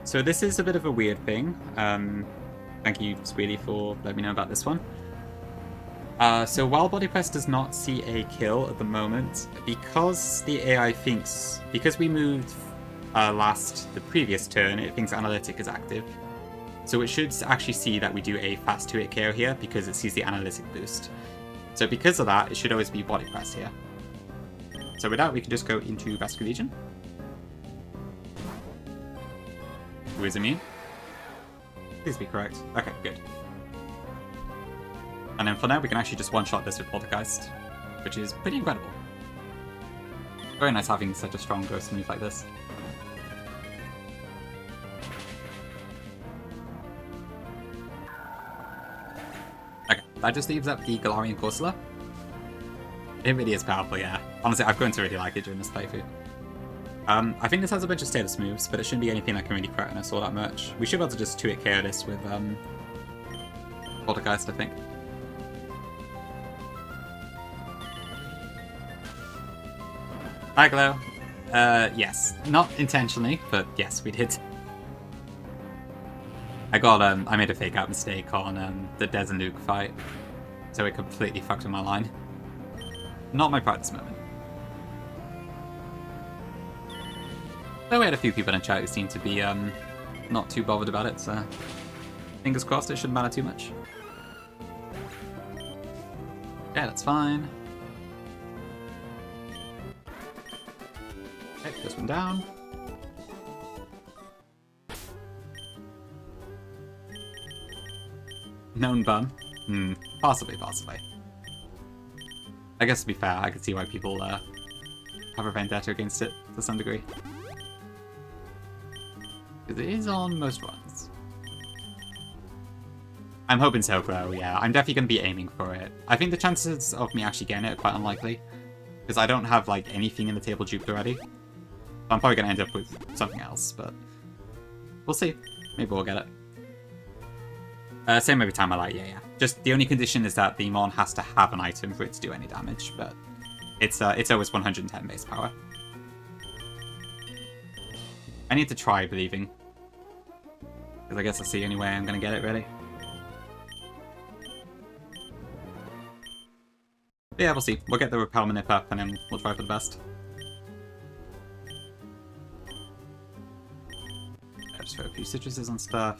So this is a bit of a weird thing. Thank you, Squealy, for letting me know about this one. So while Body Press does not see a kill at the moment, because the AI thinks... Because we moved the previous turn, it thinks Analytic is active. So it should actually see that we do a fast 2-hit KO here, because it sees the Analytic boost. So because of that, it should always be Body Press here. So with that, we can just go into Vascular Legion. Who is immune? Please be correct. Okay, good. And then for now, we can actually just one-shot this with Poltergeist, which is pretty incredible. Very nice having such a strong ghost move like this. Okay, that just leaves up the Galarian Corsola. It really is powerful, yeah. Honestly, I've grown to really like it during this playthrough. I think this has a bunch of status moves, but it shouldn't be anything that can really threaten us all that much. We should be able to just 2-hit KO this with Poltergeist, I think. Hi, Glow. Yes. Not intentionally, but yes, we did. I made a fake out mistake on the Des and Luke fight, so it completely fucked with my line. Not my proudest moment. Though we had a few people in chat who seemed to be not too bothered about it, so fingers crossed it shouldn't matter too much. Okay, that's fine. Okay, this one down. Known bum? Possibly. I guess to be fair, I can see why people have a vendetta against it to some degree. Because it is on most runs. I'm hoping so, Glow, yeah. I'm definitely going to be aiming for it. I think the chances of me actually getting it are quite unlikely. Because I don't have, like, anything in the table duped already. I'm probably going to end up with something else, but... We'll see. Maybe we'll get it. Same every time I like, yeah. Just the only condition is that the Mon has to have an item for it to do any damage, but it's always 110 base power. I need to try believing. Because I guess that's the only way I'm going to get it, really. But yeah, we'll see. We'll get the Repel Manip up, and then we'll try for the best. I'll just throw a few citruses and stuff.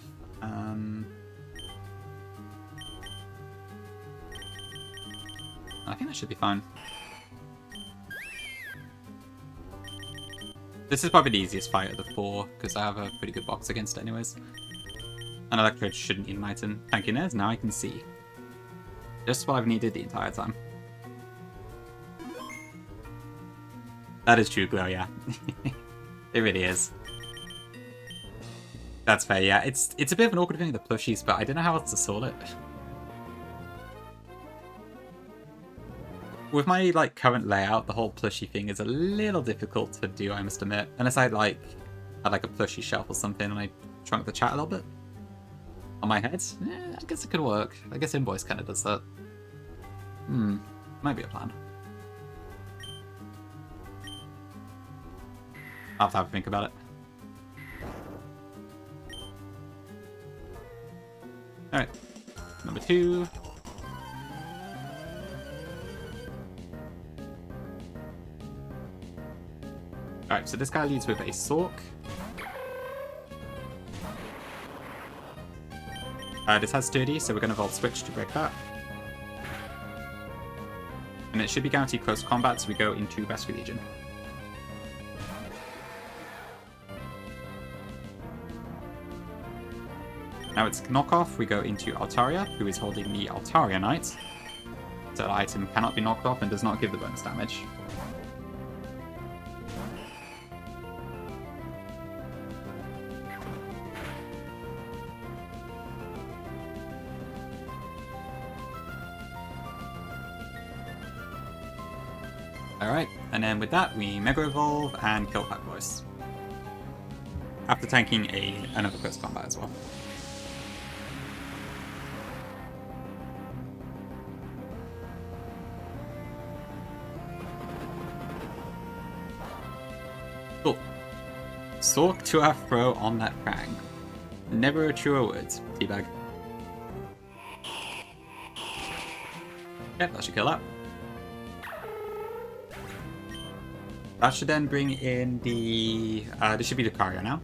I think that should be fine. This is probably the easiest fight of the 4, because I have a pretty good box against it anyways. An Electrode shouldn't need an item. Thank you, Nez. Now I can see. Just what I've needed the entire time. That is true, Glow, yeah. It really is. That's fair, yeah. It's a bit of an awkward thing with the plushies, but I don't know how else to solve it. With my like current layout, the whole plushie thing is a little difficult to do, I must admit. Unless I had like a plushie shelf or something and I shrunk the chat a little bit. On my head? Yeah, I guess it could work. I guess Invoice kind of does that. Might be a plan. I'll have to have a think about it. Alright. Number 2. Alright, so this guy leads with a Sork. This has Sturdy, so we're going to Volt Switch to break that. And it should be guaranteed close combat, so we go into Vascular Legion. Now it's knockoff, we go into Altaria, who is holding the Altaria Knight. So the item cannot be knocked off and does not give the bonus damage. Alright, and then with that we Mega Evolve and kill Pack Voice. After tanking another close combat as well. Cool. Sork to our throw on that fang. Never a truer words, Teabag. Yep, that should kill that. That should then bring in the... this should be the Pyre now.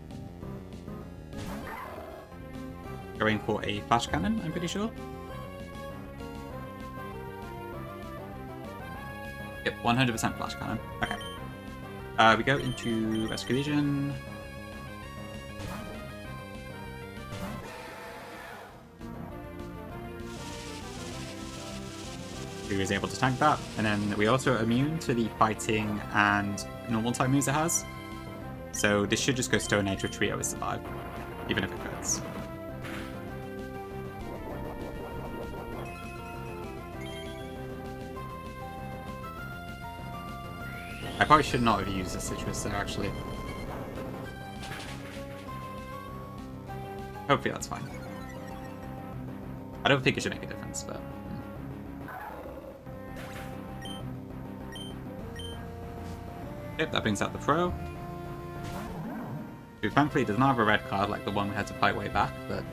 Going for a flash cannon, I'm pretty sure. Yep, 100% flash cannon. Okay. We go into Rescue Legion. Who is able to tank that, and then we also are immune to the fighting and normal type moves it has. So this should just go Stone Age or Trio to survive, even if it crits. I probably should not have used the Citrus there, actually. Hopefully that's fine. I don't think it should make a difference, but... Yep, that brings out the throw. Who thankfully does not have a red card like the one we had to fight way back, but...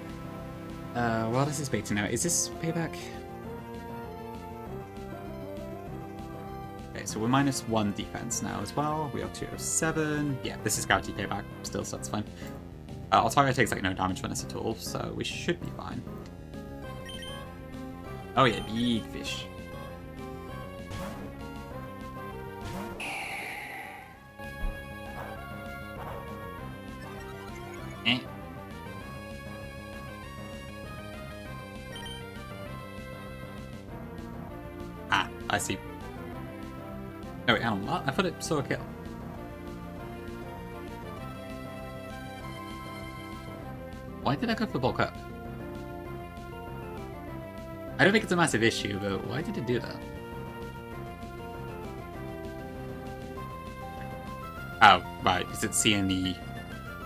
what is this baiting now? Is this payback? Okay, so we're -1 defense now as well. We are 207. Yeah, this is guaranteed payback still, so that's fine. Altaria takes like no damage from this at all, so we should be fine. Oh yeah, big fish. I see. Oh wait, hang on, what? I thought it saw a kill. Why did I go for bulk up? I don't think it's a massive issue, but why did it do that? Oh, right, because it's seeing the...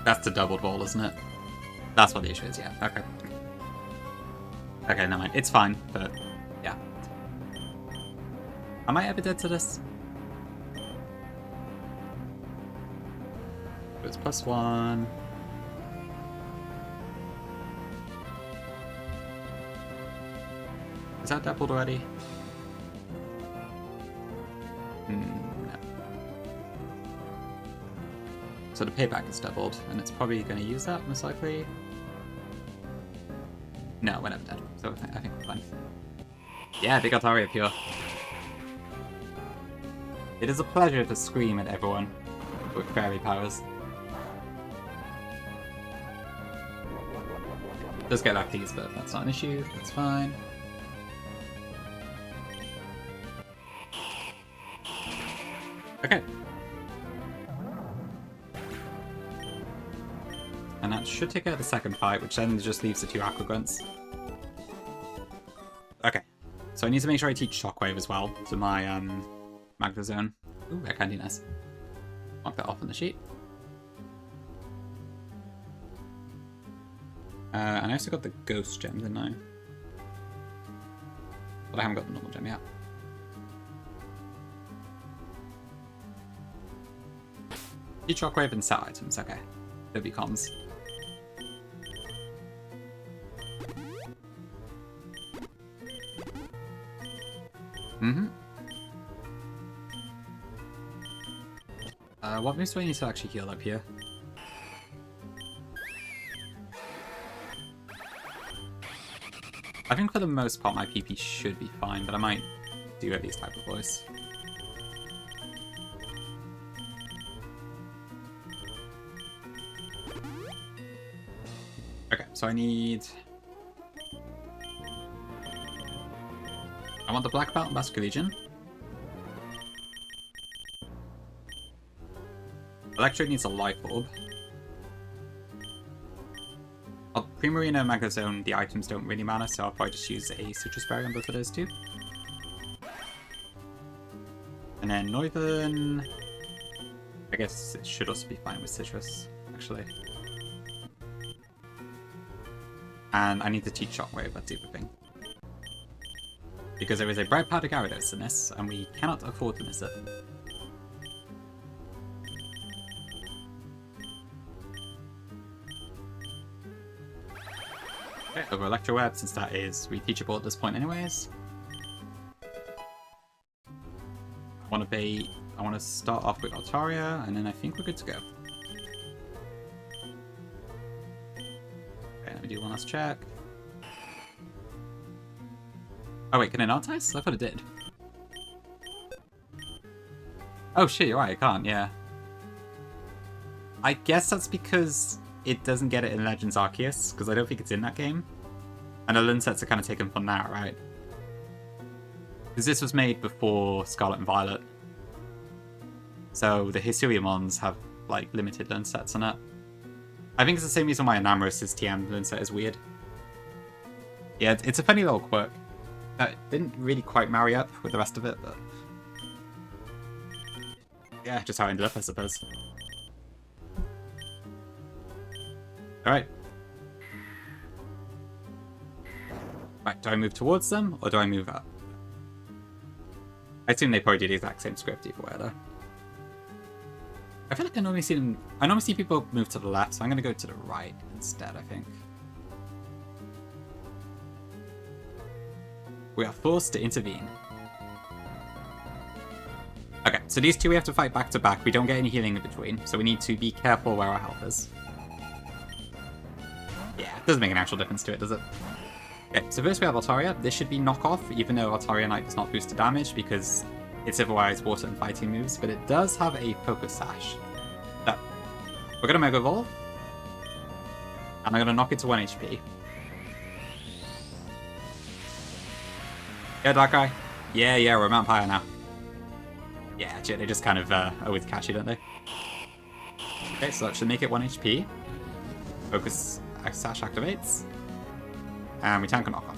That's the doubled roll, isn't it? That's what the issue is, yeah, okay. Okay, never mind. It's fine, but... yeah. Am I ever dead to this? It's +1. Is that doubled already? No. So the payback is doubled, and it's probably going to use that, most likely. No, we're never dead, so I think we're fine. Yeah, big Altaria pure. It is a pleasure to scream at everyone with fairy powers. Does get that piece, but that's not an issue. That's fine. Okay. And that should take out the second fight, which then just leaves the 2 Aqua Grunts. Okay. So I need to make sure I teach Shockwave as well to my Magna Zone. Ooh, that candy nice. Mark that off on the sheet. And I also got the Ghost Gem, didn't I? But I haven't got the normal gem yet. Teach Shockwave and set items, okay. There'll be comms. What moves do I need to actually heal up here? I think for the most part my PP should be fine, but I might do at least type of voice. Okay, so I want the Black Belt and Basque Legion. Electro needs a Life Orb. Well, Primarina, Magna Zone, the items don't really matter, so I'll probably just use a Citrus Berry on both of those two. And then Northern... I guess it should also be fine with Citrus, actually. And I need to teach Shockwave, that's the other thing. Because there is a Bright Powder Gyarados in this, and we cannot afford to miss it. Okay, over Electro Web, since that is reteachable at this point anyways. I want to start off with Altaria, and then I think we're good to go. Okay, let me do one last check. Oh wait, can it not ice? I thought it did. Oh shit, you're right, I can't, yeah. I guess that's because it doesn't get it in Legends Arceus, because I don't think it's in that game. And the learn sets are kind of taken from that, right? Because this was made before Scarlet and Violet. So the Hisuiamons have, like, limited learn sets on it. I think it's the same reason why Enamorus's TM learn set is weird. Yeah, it's a funny little quirk. That didn't really quite marry up with the rest of it, but... yeah, just how it ended up, I suppose. Alright. Right, do I move towards them, or do I move up? I assume they probably do the exact same script either way, though. I feel like I normally see people move to the left, so I'm going to go to the right instead, I think. We are forced to intervene. Okay, so these two we have to fight back to back. We don't get any healing in between, so we need to be careful where our health is. Yeah, it doesn't make an actual difference to it, does it? Okay, so first we have Altaria. This should be knockoff, even though Altaria Knight does not boost the damage because it's otherwise water and fighting moves, but it does have a Focus Sash. So, we're going to Mega Evolve, and I'm going to knock it to 1 HP. Yeah, Dark Eye. Yeah, we're Mount Pyre now. Yeah, actually, they just kind of always catch you, don't they? Okay, so that should make it 1 HP. Focus Sash activates. And we tank a knockoff.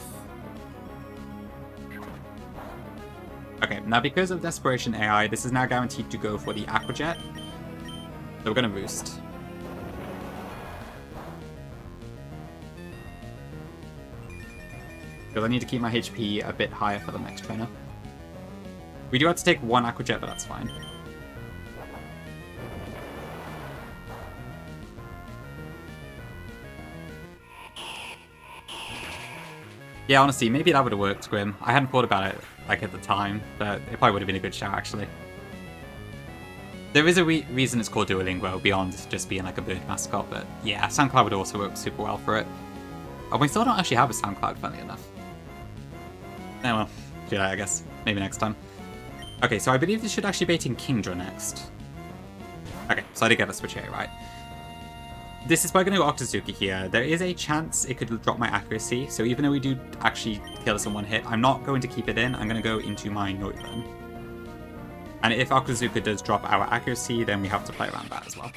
Okay, now because of Desperation AI, this is now guaranteed to go for the Aqua Jet. So we're going to boost. Because I need to keep my HP a bit higher for the next trainer. We do have to take 1 Aqua Jet, but that's fine. Yeah, honestly, maybe that would have worked, Grim. I hadn't thought about it, like, at the time, but it probably would have been a good shout, actually. There is a reason it's called Duolingo, beyond just being, like, a bird mascot, but yeah, SoundCloud would also work super well for it. Oh, we still don't actually have a SoundCloud, funny enough. Oh, well, yeah, I guess. Maybe next time. Okay, so I believe this should actually bait in Kingdra next. Okay, so I did get a switch A, right? This is probably going to go Octazooka here. There is a chance it could drop my accuracy, so even though we do actually kill this in 1 hit, I'm not going to keep it in. I'm going to go into my Northern. And if Octazooka does drop our accuracy, then we have to play around that as well.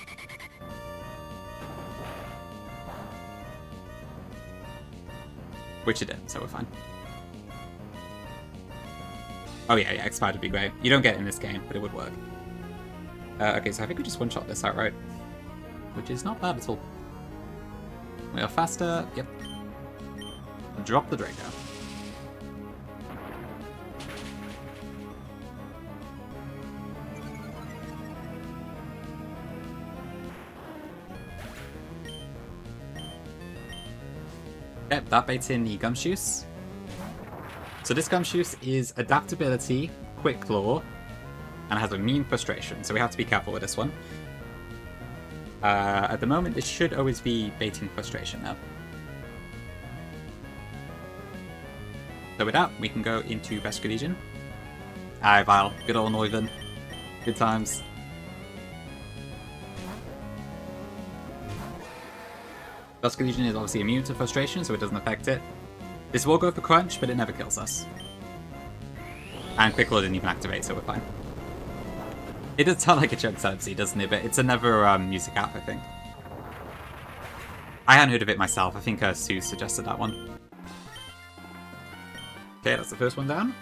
Which it didn't, so we're fine. Oh yeah, Expired would be great. You don't get it in this game, but it would work. Okay, so I think we just one-shot this outright. Which is not bad at all. We are faster, yep. Drop the Draco. Yep, that baits in the Gumshoos. So this Gumshoos is Adaptability, Quick Claw, and has a mean Frustration, so we have to be careful with this one. At the moment, this should always be baiting Frustration now. So with that, we can go into Vesca Legion. Aye, Vile. Good old Northern. Good times. Vesca Legion is obviously immune to Frustration, so it doesn't affect it. This will go for Crunch, but it never kills us. And Quick Claw didn't even activate, so we're fine. It does sound like a Chug Subsy, doesn't it? But it's another music app, I think. I hadn't heard of it myself. I think Sue suggested that one. Okay, that's the first one down.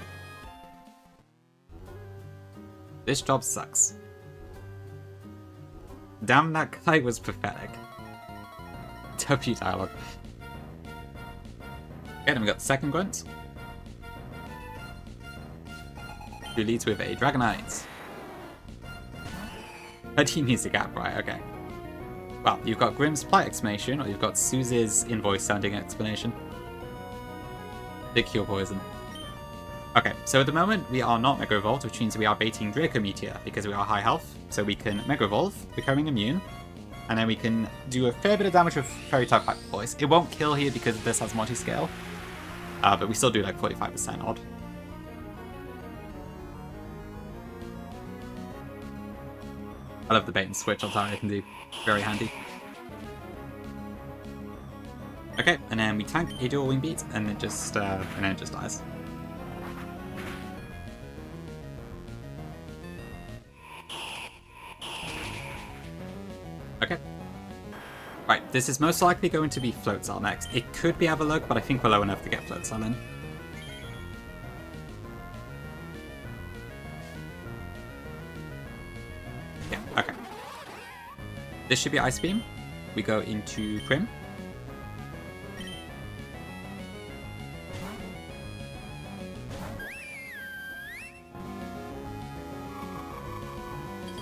This job sucks. Damn, that guy was pathetic. W dialogue. Okay, then we got the second grunt. Who leads with a Dragonite. 13 music app, right, okay. Well, you've got Grimm's polite explanation, or you've got Suze's invoice sounding explanation. The cure poison. Okay, so at the moment we are not Mega Evolved, which means we are baiting Draco Meteor because we are high health. So we can Mega Evolve, becoming immune, and then we can do a fair bit of damage with Fairy type Hyper Voice. It won't kill here because this has multi-scale, but we still do like 45% odd. I love the bait and switch on how I can do. Very handy. Okay, and then we tank a dual wing beat, and it just dies. Okay. Right, this is most likely going to be Float Cell next. It could be Avalugg, but I think we're low enough to get Float Cell in. Yeah, okay. This should be Ice Beam. We go into Prim.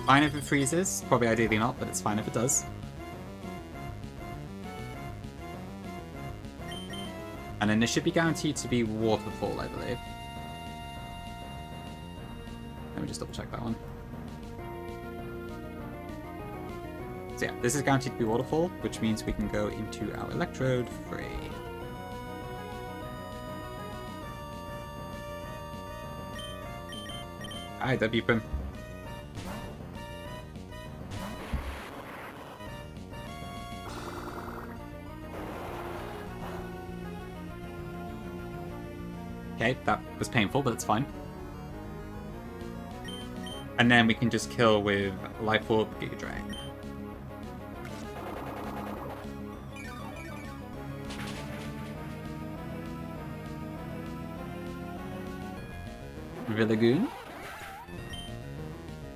Fine if it freezes. Probably ideally not, but it's fine if it does. And then this should be guaranteed to be Waterfall, I believe. Let me just double check that one. So yeah, this is guaranteed to be Waterfall, which means we can go into our Electrode free. Alright, W Prim. Okay, that was painful, but it's fine. And then we can just kill with Life Orb, Giga Drain. Villagoon.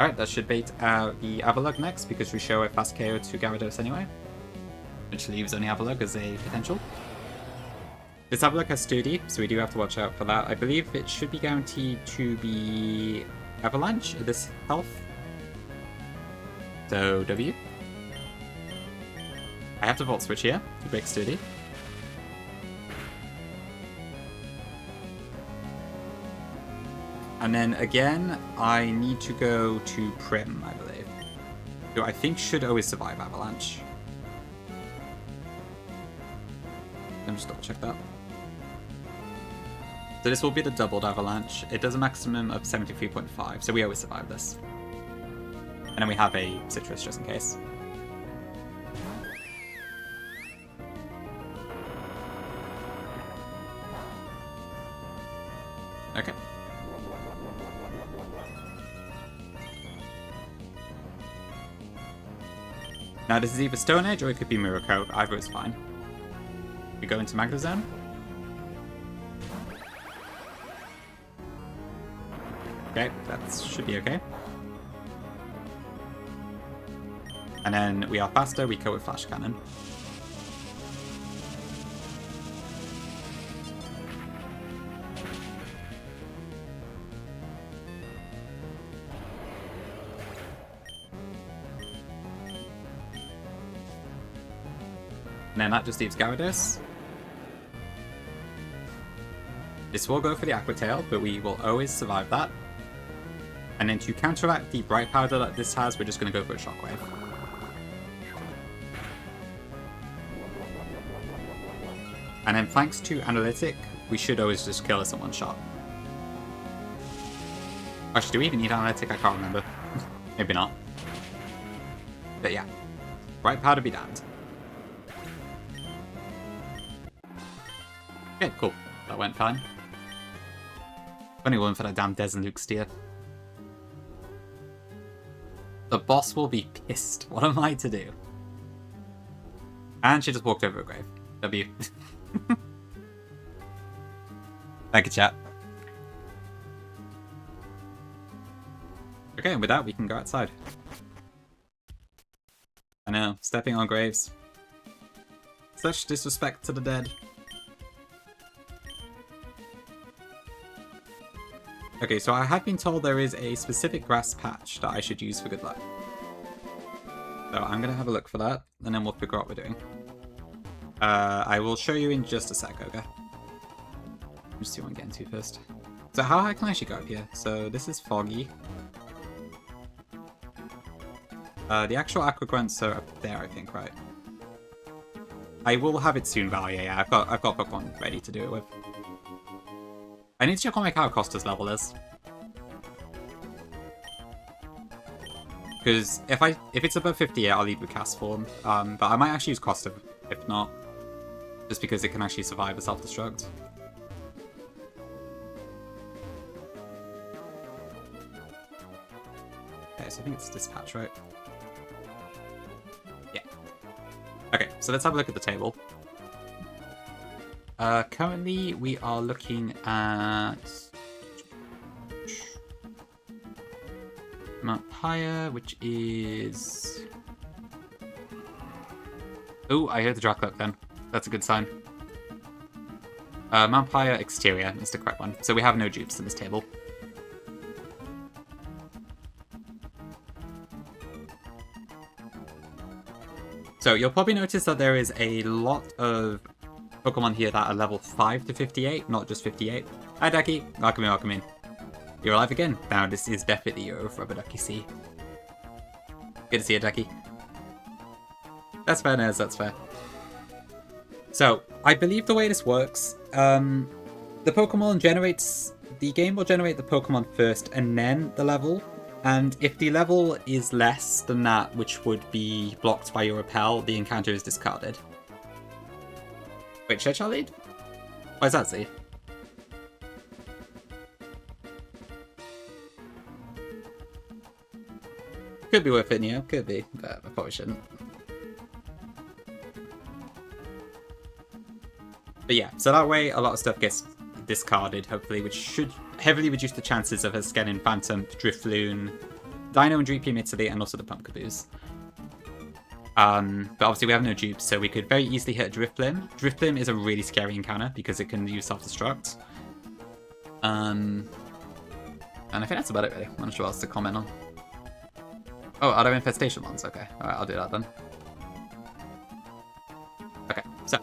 Alright, that should bait out the Avalugg next, because we show a fast KO to Gyarados anyway. Which leaves only Avalugg as a potential. This Avalugg has Sturdy, so we do have to watch out for that. I believe it should be guaranteed to be Avalanche at this health. So, W. I have to Volt Switch here to break Sturdy. And then again, I need to go to Prim, I believe. Who I think should always survive Avalanche. Let me just double check that. So this will be the doubled Avalanche. It does a maximum of 73.5, so we always survive this. And then we have a Citrus just in case. Okay. Now this is either Stone Edge or it could be Mirror Coat. Either is fine. We go into Magna Zone. Okay, that should be okay. And then we are faster, we go with Flash Cannon. And then that just leaves Gyarados. This will go for the Aqua Tail, but we will always survive that. And then to counteract the Bright Powder that this has, we're just going to go for a Shockwave. And then thanks to Analytic, we should always just kill this in one shot. Actually, do we even need Analytic? I can't remember. Maybe not. But yeah. Bright Powder be damned. Okay, cool. That went fine. Only one for that damn Des and Luke steer. The boss will be pissed. What am I to do? And she just walked over a grave. W. Thank you, chat. Okay, and with that, we can go outside. I know, stepping on graves. Such disrespect to the dead. Okay, so I have been told there is a specific grass patch that I should use for good luck. So I'm going to have a look for that, and then we'll figure out what we're doing. I will show you in just a sec, okay? Just see what I'm getting to first. So how high can I actually go up here? So this is foggy. The actual aqua grunts are up there, I think, right? I will have it soon, Val. Yeah, I've got Pokemon ready to do it with. I need to check what my Caracosta's level is. Because if it's above 58, I'll lead with Cast Form. But I might actually use Costa if not. Just because it can actually survive a self-destruct. Okay, so I think it's Dispatch, right? Yeah. Okay, so let's have a look at the table. Currently, we are looking at Mount Pyre, which is... Oh, I heard the Dracloak then. That's a good sign. Mount Pyre exterior is the correct one. So we have no dupes in this table. So you'll probably notice that there is a lot of Pokemon here that are level 5 to 58, not just 58. Hi, Ducky. Welcome in, welcome in. You're alive again. Now, this is definitely your Rubber Ducky C. Good to see you, Ducky. That's fair, Nez, that's fair. So, I believe the way this works, the Pokemon generates... The game will generate the Pokemon first and then the level. And if the level is less than that, which would be blocked by your repel, the encounter is discarded. Wait, shall I lead? Why is that, Z? Could be worth it, Neo. Could be, but I probably shouldn't. But yeah, so that way a lot of stuff gets discarded, hopefully, which should heavily reduce the chances of us getting Phantom, Drifloon, Dino and Dreepy Italy, and also the Pumpkaboos. But obviously we have no dupes, so we could very easily hit a Drifblim. Drifblim is a really scary encounter because it can use self-destruct. And I think that's about it, really. I'm not sure what else to comment on. Oh, are there infestation ones? Okay, alright, I'll do that then. Okay, so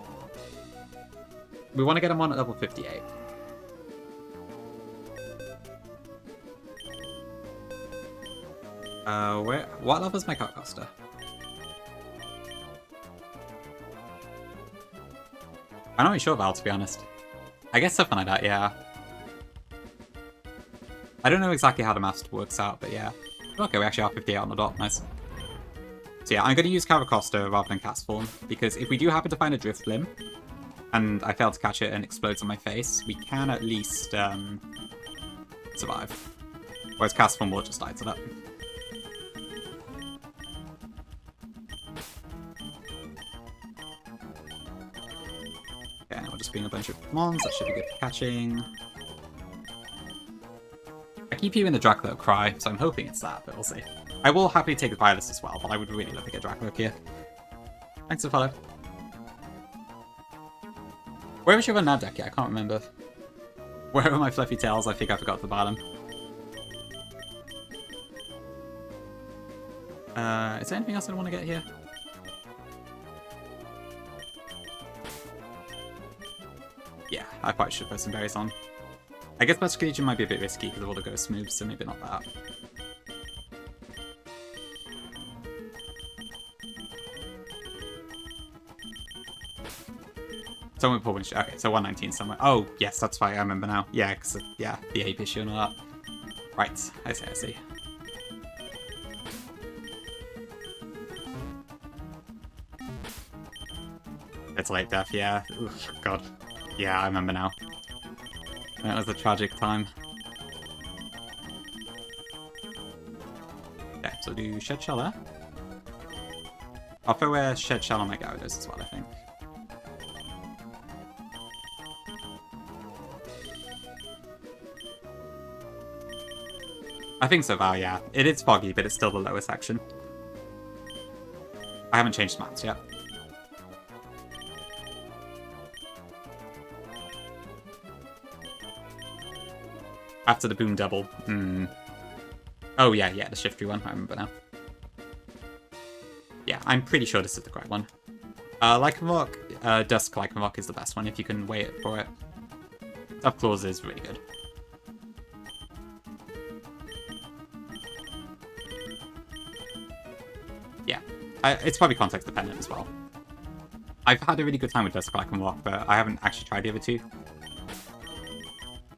we want to get them on at level 58. What level is my Caracosta? I'm not really sure, Val, to be honest. I guess something like that, yeah. I don't know exactly how the math works out, but yeah. Okay, we actually are 58 on the dot, nice. So yeah, I'm going to use Caracosta rather than Cast Form, because if we do happen to find a Drifblim, and I fail to catch it and it explodes on my face, we can at least survive. Whereas Cast Form will just die to that. Okay, now we're just being a bunch of mons, that should be good for catching. I keep hearing the Dracloak cry, so I'm hoping it's that, but we'll see. I will happily take the Violet as well, but I would really love to get Dracloak here. Thanks for follow. Where was your nav deck? I can't remember. Where are my fluffy tails? I think I forgot the bottom. Is there anything else I want to get here? Yeah, I probably should put some berries on. I guess Magic Legion might be a bit risky because of all the ghost moves, so maybe not that. Someone pull winch. Okay, so 119 somewhere. Oh, yes, that's fine. I remember now. Yeah, because, yeah, the ape issue and all that. Right, I see, I see. It's late death, yeah. Oof, God. Yeah, I remember now. That was a tragic time. Okay, so do Shed Shell there. I'll throw a Shed Shell on my Gyarados as well, I think. I think so, Val, yeah. It is foggy, but it's still the lowest section. I haven't changed maps yet. After the boom double. Hmm. Oh, yeah, the Shiftry one. I remember now. Yeah, I'm pretty sure this is the correct one. Lycanroc, Dusk Lycanroc is the best one if you can wait for it. of claws is really good. Yeah, it's probably context dependent as well. I've had a really good time with Dusk Lycanroc, but I haven't actually tried the other two.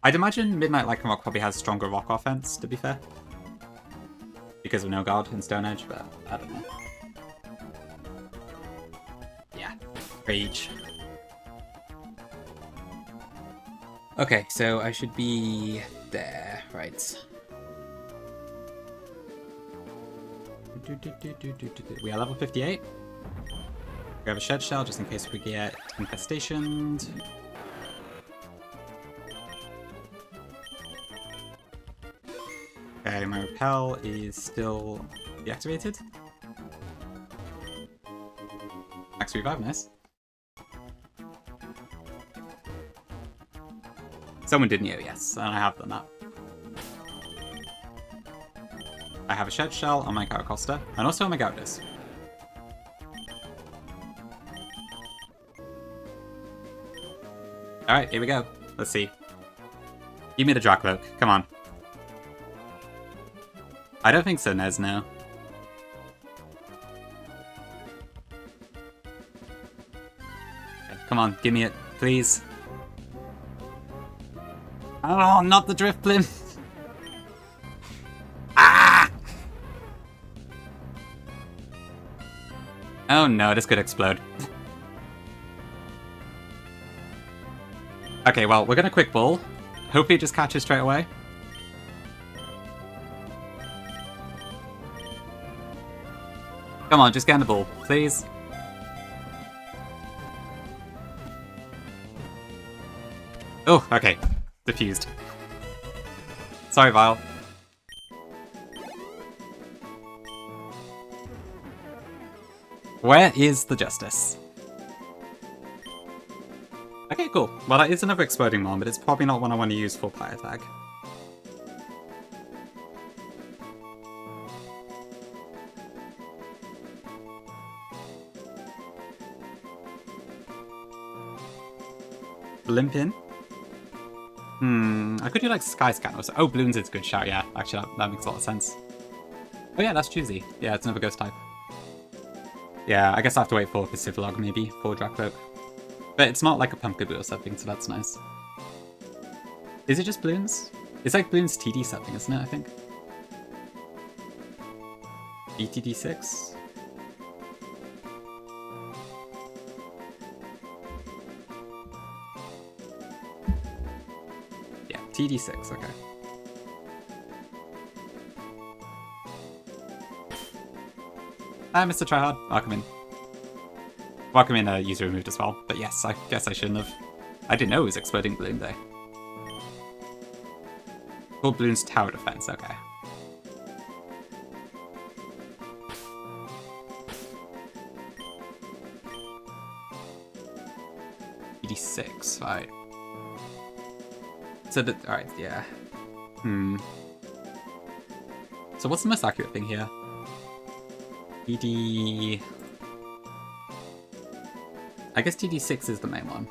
I'd imagine Midnight Lycanroc probably has stronger rock offense, to be fair. Because of No Guard and Stone Edge, but I don't know. Yeah, Rage. Okay, so I should be there, right. We are level 58. We have a Shed Shell just in case we get infestationed. Okay, my Repel is still deactivated. Max Revive, nice. Someone did Neo, yes, and I have done that. I have a Shed Shell on my Caracosta, and also on my Gyarados. Alright, here we go. Let's see. Give me the Dracloak, come on. I don't think so, Nez, no. Okay, come on, give me it, please. Oh, not the Drifblim! Ah! Oh no, this could explode. Okay, well, we're gonna Quick Ball. Hopefully it just catches straight away. Come on, just get in the ball, please. Oh, okay. Diffused. Sorry, Vile. Where is the justice? Okay, cool. Well, that is another exploding one, but it's probably not one I want to use for Pyre Tag. Limpin? I could do like Sky Scan or so. Oh, Bloons is a good shout, yeah. Actually, that makes a lot of sense. Oh yeah, that's choosy. Yeah, it's another ghost type. Yeah, I guess I have to wait for Pacifilog maybe for Dracloak. But it's not like a Pumpkaboo or something, so that's nice. Is it just Bloons? It's like Bloons TD something, isn't it, I think? ETD6? Yeah, TD6, okay. Hi, Mr. Tryhard. Welcome in. Welcome in, user removed as well. But yes, I guess I shouldn't have. I didn't know it was Exploding Balloon Day. Called Balloon's Tower Defense, okay. ED6, right. So that, alright, yeah. So what's the most accurate thing here? TD... I guess TD6 is the main one.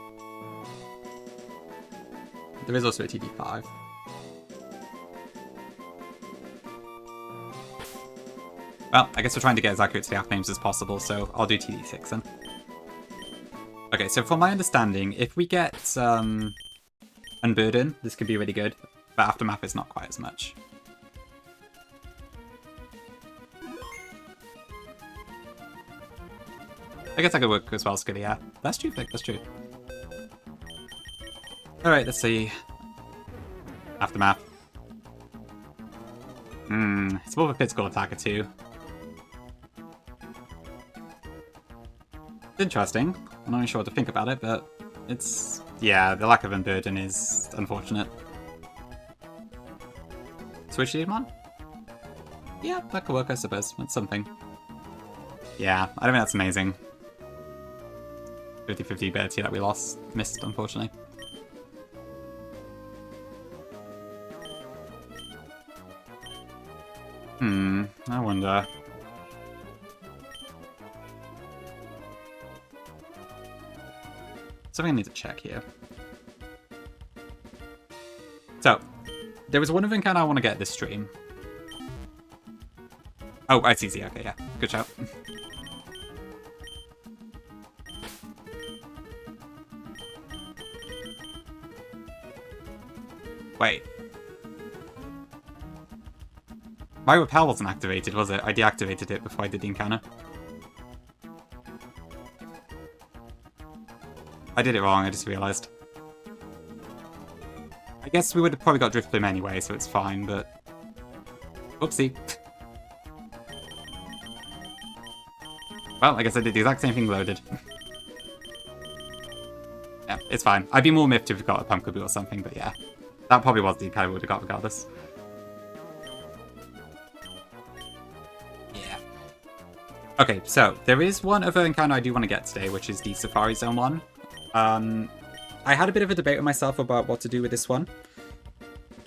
There is also a TD5. Well, I guess we're trying to get as accurate to the app names as possible, so I'll do TD6 then. Okay, so from my understanding, if we get Unburden, this could be really good, but Aftermath is not quite as much. I guess I could work as well, Skitty, yeah. That's true, that's true. Alright, let's see. Aftermath. It's more of a physical attacker too. It's interesting. I'm not really sure what to think about it, but it's... yeah, the lack of Unburden is unfortunate. Switch Demon? Yeah, that could work, I suppose. That's something. Yeah, I don't think that's amazing. 50-50 ability that we missed, unfortunately. I wonder. Something I need to check here. There was one of them kind I want to get this stream. Oh, it's easy. Okay, yeah. Good shout. Wait. My repel wasn't activated, was it? I deactivated it before I did the encounter. I did it wrong, I just realised. I guess we would have probably got Drift Bloom anyway, so it's fine, but... Whoopsie. Well, I guess I did the exact same thing loaded. Yeah, it's fine. I'd be more miffed if we got a Pumpkaboo or something, but yeah. That probably was the encounter we would have got regardless. Yeah. Okay, so there is one other encounter I do want to get today, which is the Safari Zone one. I had a bit of a debate with myself about what to do with this one.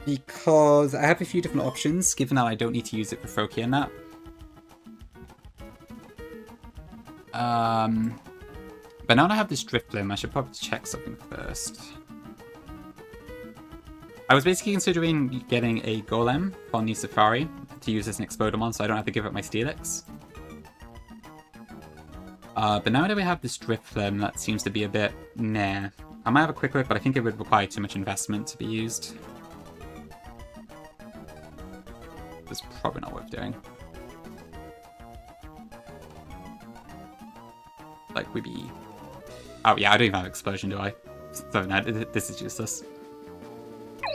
Because I have a few different options, given that I don't need to use it for Froakie and that. But now that I have this Drift Bloom, I should probably check something first. I was basically considering getting a Golem on the Safari to use as an Explodamon so I don't have to give up my Steelix. But now that we have this Drift Bloom, that seems to be a bit nah. I might have a quick look, but I think it would require too much investment to be used. It's probably not worth doing. Like, we'd be... Oh yeah, I don't even have Explosion, do I? So no, this is useless.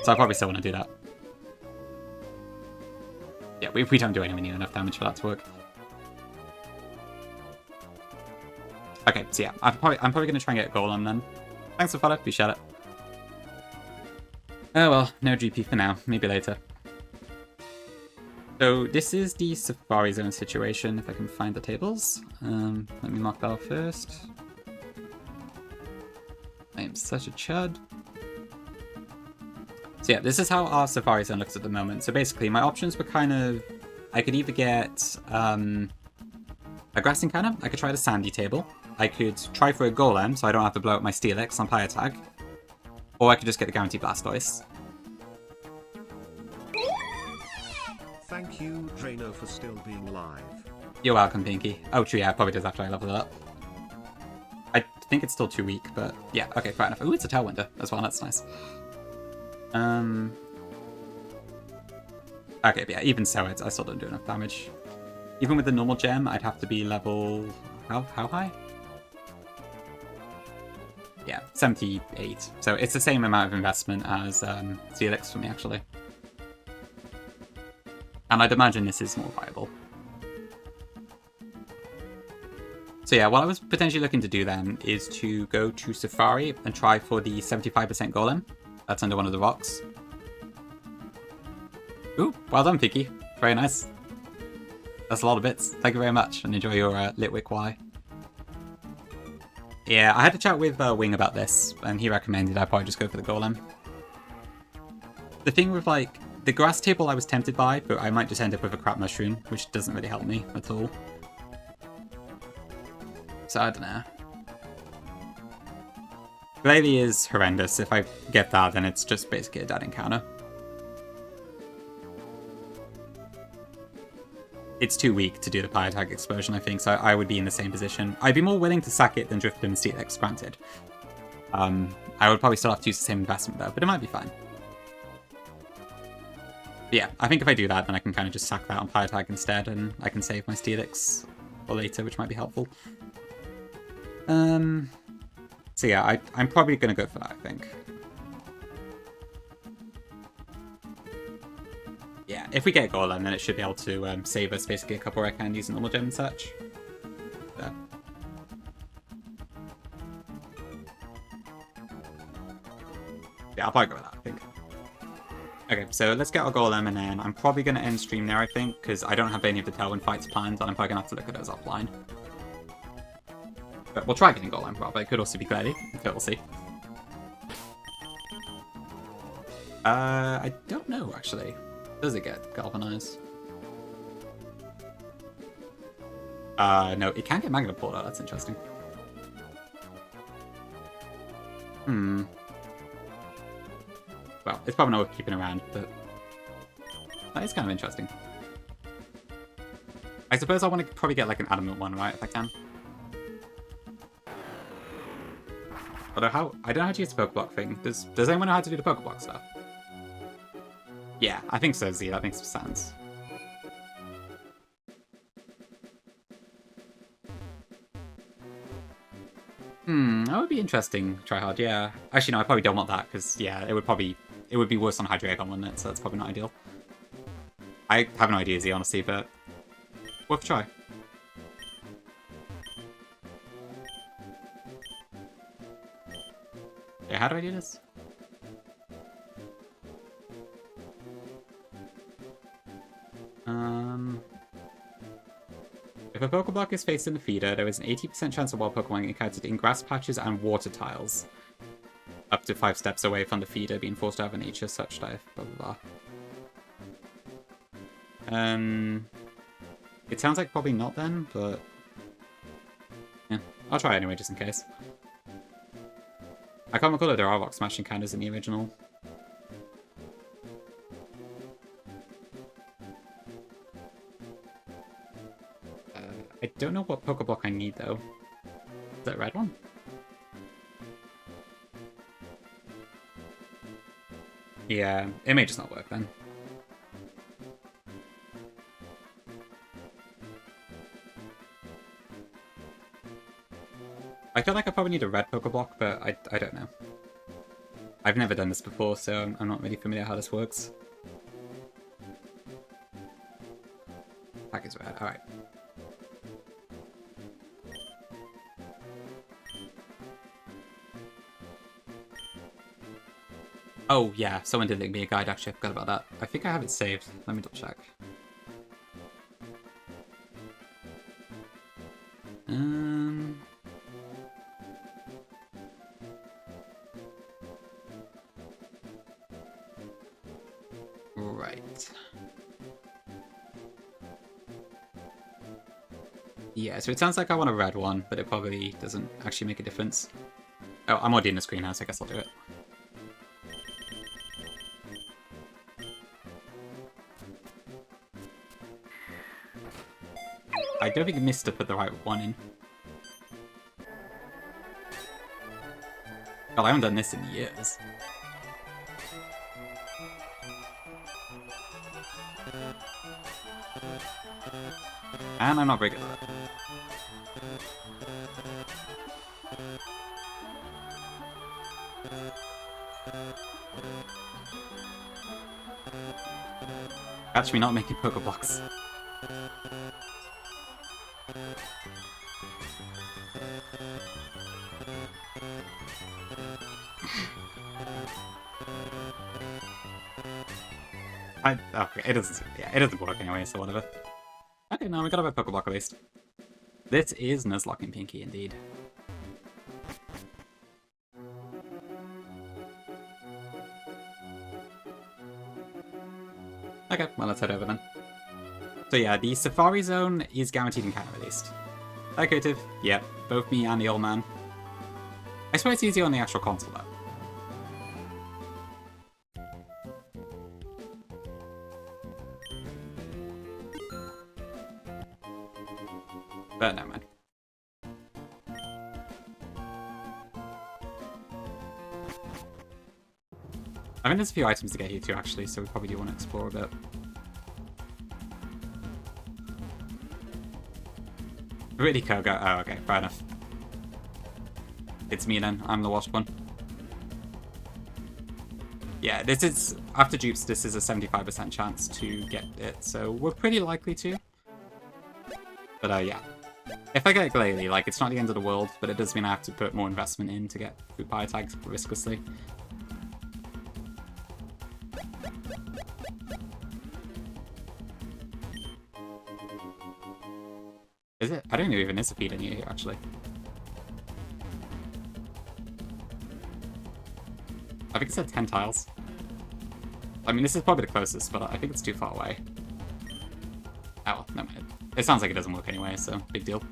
So I probably still want to do that. Yeah, if we don't do anywhere near enough damage for that to work. Okay, so yeah, I'm probably going to try and get a Golem then. Thanks for follow, appreciate it. Oh well, no GP for now, maybe later. So this is the Safari Zone situation, if I can find the tables. Let me mark that off first. I am such a chud. So yeah, this is how our Safari Zone looks at the moment. So basically, my options were kind of... I could either get a Grass Encounter, I could try the Sandy table, I could try for a Golem, so I don't have to blow up my Steelix on Pyre Tag, or I could just get the Guaranteed Blastoise. Thank you, Drano, for still being live. You're welcome, Pinky. Oh, true, yeah, it probably does after I level it up. I think it's still too weak, but yeah, okay, fair enough. Ooh, it's a Tailwinder as well, that's nice. Okay, but yeah, even so, I still don't do enough damage. Even with the normal gem, I'd have to be level... How high? Yeah, 78. So it's the same amount of investment as Steelix for me, actually. And I'd imagine this is more viable. So yeah, what I was potentially looking to do then is to go to Safari and try for the 75% Golem. That's under one of the rocks. Ooh, well done, Piki. Very nice. That's a lot of bits. Thank you very much, and enjoy your Litwick Y. Yeah, I had a chat with Wing about this, and he recommended I probably just go for the Golem. The thing with, like, the grass table I was tempted by, but I might just end up with a crap mushroom, which doesn't really help me at all. So I don't know. Glalie is horrendous. If I get that, then it's just basically a dead encounter. It's too weak to do the Pyre Tag Explosion, I think, so I would be in the same position. I'd be more willing to sack it than Drift Bloom and Steelix, granted. I would probably still have to use the same investment though, but it might be fine. But yeah, I think if I do that, then I can kind of just sack that on Pyre Tag instead, and I can save my Steelix for later, which might be helpful. So yeah, I'm probably going to go for that, I think. Yeah, if we get Golem, then it should be able to save us basically a couple rare candies and normal gem and such. So. Yeah, I'll probably go with that, I think. Okay, so let's get our Golem, and then I'm probably going to end stream there, I think, because I don't have any of the Tailwind fights planned, and I'm probably going to have to look at those offline. But we'll try getting Golem, probably. It could also be Glalie, but we'll see. I don't know, actually. Does it get Galvanize? No, it can get Magna Portal. That's interesting. Well, it's probably not worth keeping around, but That is kind of interesting. I suppose I want to probably get like an adamant one, right, if I can. Although I don't know how to use the Pokeblock thing. Does anyone know how to do the Pokeblock stuff? Yeah, I think so, Z. That makes sense. That would be interesting. Try hard, yeah. Actually, no, I probably don't want that, because, yeah, it would be worse on Hydreigon, wouldn't it? So that's probably not ideal. I have no idea, Z, honestly, but worth a try. Yeah, how do I do this? If a Pokeblock is faced in the feeder, there is an 80% chance of wild Pokemon encountered in grass patches and water tiles. Up to 5 steps away from the feeder, being forced out of nature, such life, blah blah blah. It sounds like probably not then, but yeah, I'll try anyway just in case. I can't recall if there are rock smashing counters in the original. I don't know what Pokeblock I need though. Is that a red one? Yeah, it may just not work then. I feel like I probably need a red Pokeblock, but I don't know. I've never done this before, so I'm not really familiar how this works. Pack is red, alright. Oh, yeah, someone did link me a guide, actually, I forgot about that. I think I have it saved. Let me double check. Right. Yeah, so it sounds like I want a red one, but it probably doesn't actually make a difference. Oh, I'm already in the screen now, so I guess I'll do it. I don't think Mr. put the right one in. God, I haven't done this in years. And I'm not very good at it. Catch me not making Pokeblocks. Okay, it doesn't work anyway, so whatever. Okay, now we got a Pokeblock at least. This is Nuzlocke and Pinky indeed. Okay, well let's head over then. So yeah, the Safari Zone is guaranteed encounter released. Hi Creative. Yep, both me and the old man. I swear it's easier on the actual console though. But never mind. I think there's a few items to get here too actually, so we probably do want to explore a bit. Really, Koga? Oh, okay, fair enough. It's me then, I'm the washed one. Yeah, this is, after dupes, this is a 75% chance to get it, so we're pretty likely to. But yeah. If I get Glalie, like, it's not the end of the world, but it does mean I have to put more investment in to get food bio tags risklessly. Is it? I don't know even is a feeder near here, actually. I think it said 10 tiles. I mean, this is probably the closest, but I think it's too far away. Oh, well, never mind. It sounds like it doesn't work anyway, so big deal.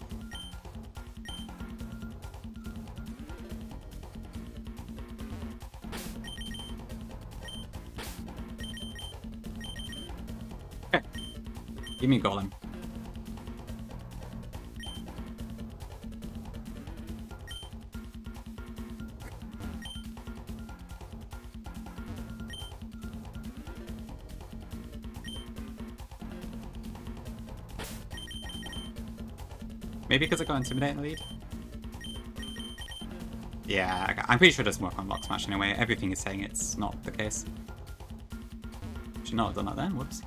Give me Golem. Maybe because I got Intimidate in the lead? Yeah, I'm pretty sure it doesn't work on Lock Smash anyway. Everything is saying it's not the case. Should not have done that then, whoops.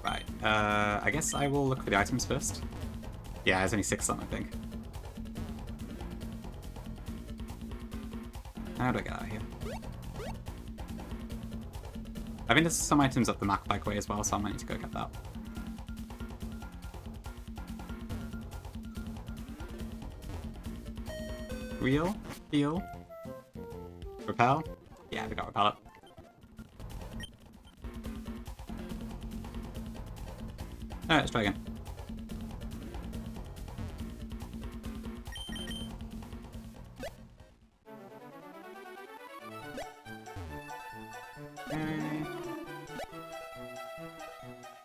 Right, I guess I will look for the items first. Yeah, there's only 6 on, I think. How do I get out of here? I think there's some items up the Mac Bike way as well, so I might need to go get that. Reel? Heal? Repel? Yeah, we got Repel up. Alright, let's try again. Okay.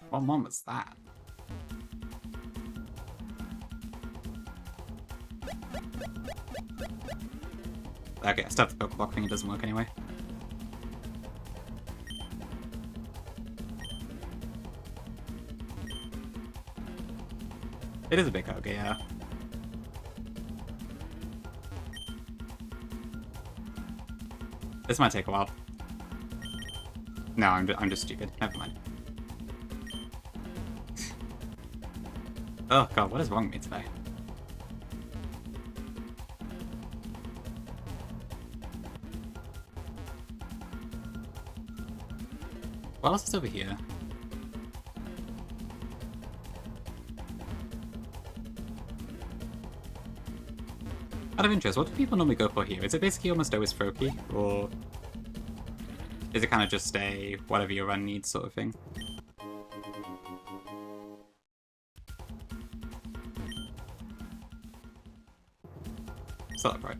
What one was that? Okay, I stuffed the Pokeblock thing, it doesn't work anyway. It is a big ogre, yeah. This might take a while. No, I'm just stupid. Never mind. Oh god, what is wrong with me today? What else is over here? Out of interest, what do people normally go for here? Is it basically almost always Froakie, or is it kind of just a whatever your run needs sort of thing? Still upright.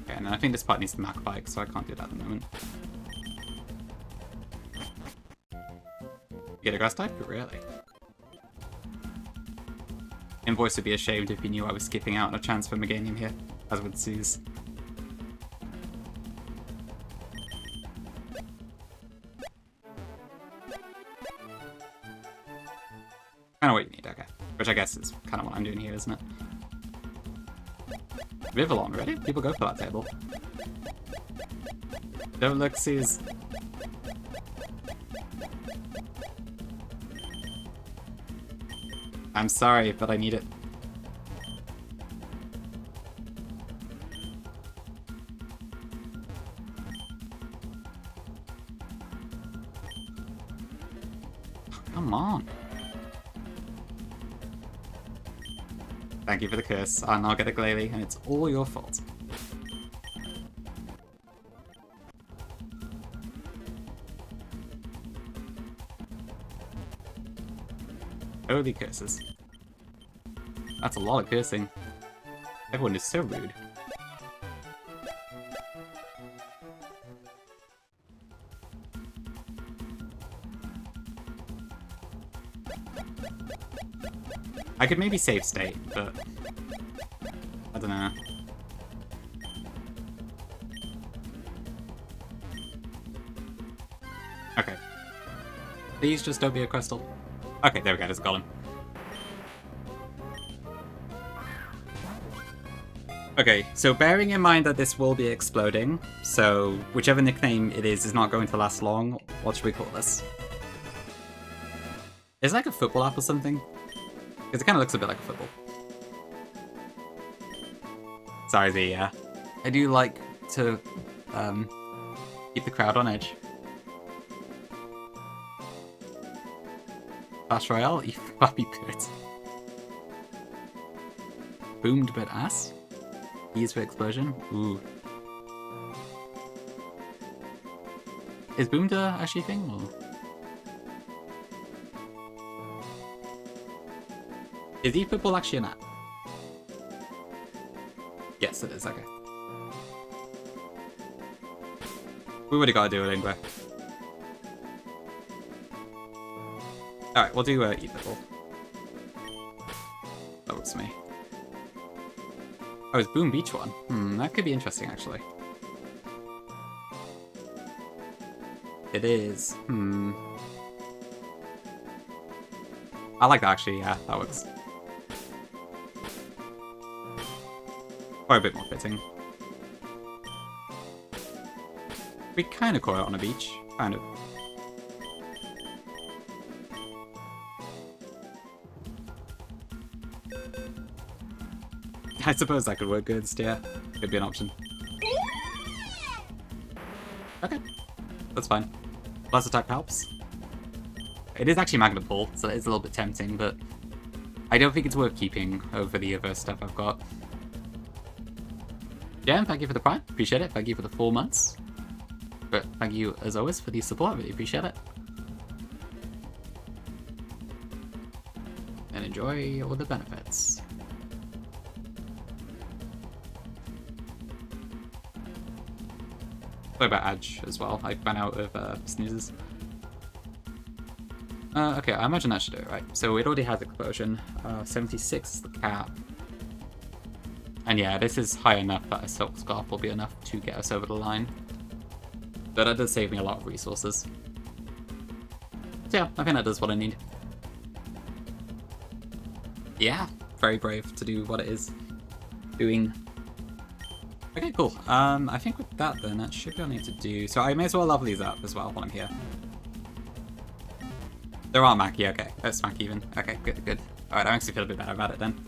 Okay, and then I think this part needs the Mac Bike, so I can't do that at the moment. You get a grass type? Really? Invoice would be ashamed if he knew I was skipping out on a chance for Meganium here, as would Suze. Kinda what you need, okay. Which I guess is kinda what I'm doing here, isn't it? Rivillon, really? People go for that table. Don't look, Suze. I'm sorry, but I need it. Oh, come on. Thank you for the curse, and I'll get a Glalie, and it's all your fault. Holy curses. That's a lot of cursing. Everyone is so rude. I could maybe save state, but I don't know. Okay. Please just don't be a crystal. Okay, there we go, there's a golem. Okay, so bearing in mind that this will be exploding, so whichever nickname it is not going to last long, what should we call this? Is it like a football app or something? Because it kind of looks a bit like a football. Sorry, Z, yeah. I do like to keep the crowd on edge. Clash Royale? You flappy bird. Boomed but ass? Ease for explosion? Ooh. Is boomed actually a thing? Or? Is eFootball actually an app? Yes, it is, okay. We would have got to do it anyway. Alright, we'll do E-Level. That works for me. Oh, it's Boom Beach one. That could be interesting, actually. It is. I like that, actually. Yeah, that works. Or a bit more fitting. We kind of caught it on a beach. Kind of. I suppose that could work good. Yeah, could be an option. Okay, that's fine. Blast attack helps. It is actually Magnet Pull, so it's a little bit tempting, but I don't think it's worth keeping over the other stuff I've got. Yeah, thank you for the Prime. Appreciate it. Thank you for the 4 months. But thank you, as always, for the support. I really appreciate it. And enjoy all the benefits. Sorry about Edge as well. I ran out of snoozes. Okay, I imagine that should do it, right? So it already has explosion. 76 is the cap. And yeah, this is high enough that a Silk Scarf will be enough to get us over the line. But that does save me a lot of resources. So yeah, I think that does what I need. Yeah, very brave to do what it is doing. Okay, cool. I think with that then, that should be all I need to do. So I may as well level these up as well while I'm here. There are Mackie, okay. That's Mackie even. Okay, good, good. Alright, I actually feel a bit better about it then.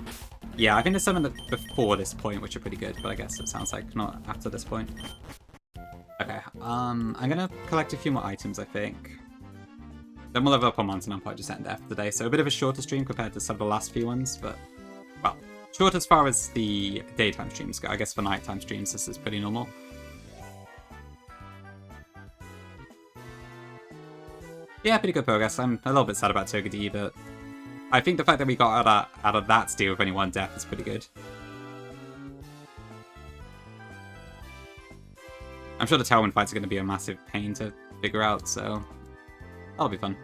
Yeah, I think there's some in before this point which are pretty good, but I guess it sounds like not after this point. Okay, I'm gonna collect a few more items, I think. Then we'll level up on Mountain Empire just end there for the day. So a bit of a shorter stream compared to some of the last few ones, but, well, short as far as the daytime streams go. I guess for nighttime streams this is pretty normal. Yeah, pretty good progress. I'm a little bit sad about Togepi, but I think the fact that we got out of that steal with only 1 death is pretty good. I'm sure the Tailwind fights are going to be a massive pain to figure out, so that'll be fun.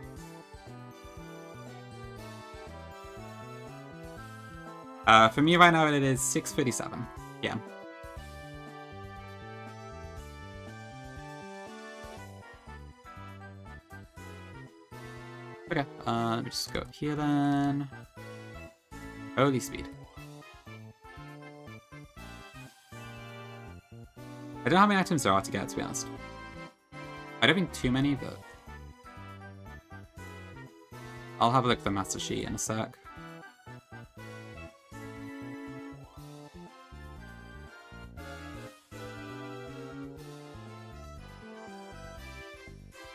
For me right now it is 6:37 p.m. Okay, let me just go here then. Holy speed. I don't know how many items there are to get, to be honest. I don't think too many, but I'll have a look at the master sheet in a sec.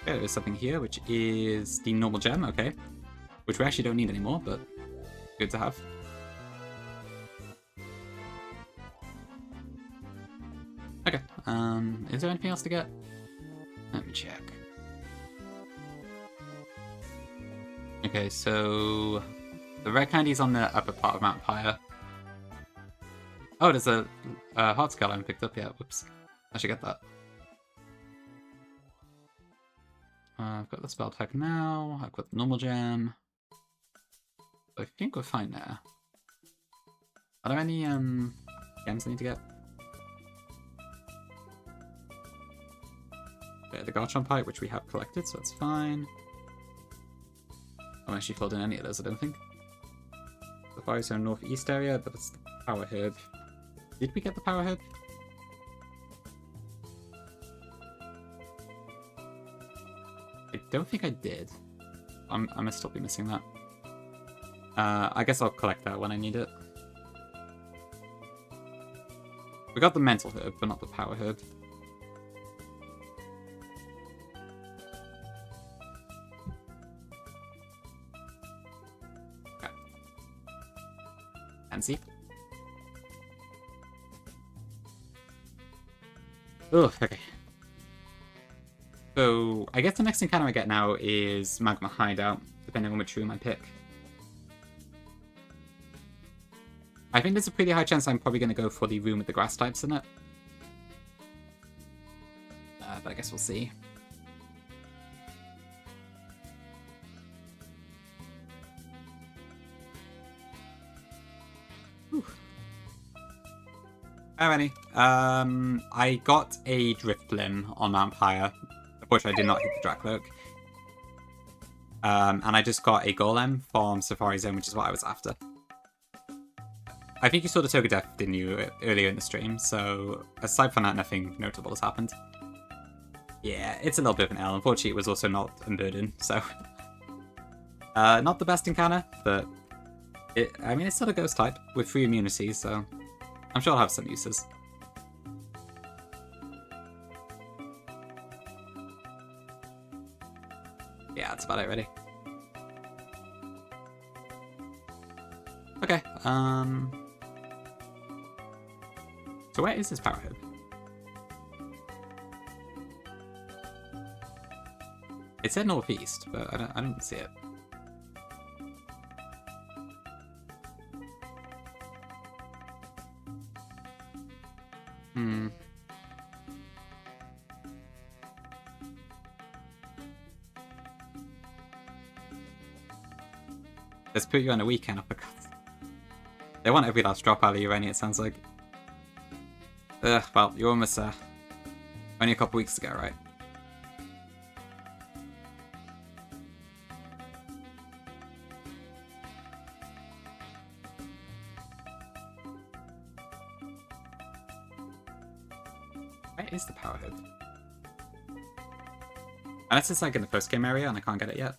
Okay, there's something here, which is the normal gem, okay. Which we actually don't need anymore, but good to have. Okay, is there anything else to get? Let me check. Okay, so the red candy's on the upper part of Mount Pyre. Oh, there's a heart skull I haven't picked up yet. Whoops. I should get that. I've got the spell tag now. I've got the normal gem. I think we're fine there. Are there any gems I need to get? Okay, the Garchomp pipe, which we have collected, so that's fine. I haven't actually filled in any of those, I don't think. The Fire Zone Northeast area, but it's the Power Herb. Did we get the Power Herb? I don't think I did. I must still be missing that. I guess I'll collect that when I need it. We got the Mental Herb, but not the Power Herb. Okay. Fancy. Ugh, okay. So, I guess the next encounter I get now is Magma Hideout, depending on which room I pick. I think there's a pretty high chance I'm probably going to go for the room with the grass types in it. But I guess guess we'll see. Alrighty. I got a Drift Limb on Mount Pyre. Unfortunately, I did not hit the Drakloak. And I just got a Golem from Safari Zone, which is what I was after. I think you saw the Toga Death, didn't you, earlier in the stream, so aside from that, nothing notable has happened. Yeah, it's a little bit of an L. Unfortunately, it was also not Unburden, so... not the best encounter, but... I mean, it's still a Ghost type, with 3 immunities, so... I'm sure I'll have some uses. Yeah, that's about it, really. Okay, so where is this power hub? It said northeast, but I don't see it. Let's put you on a weekend uppercut. They want every last drop out of you, Rennie, it sounds like. Well, you're almost only a couple weeks ago, right? Where is the power hub? Unless it's like in the post-game area and I can't get it yet.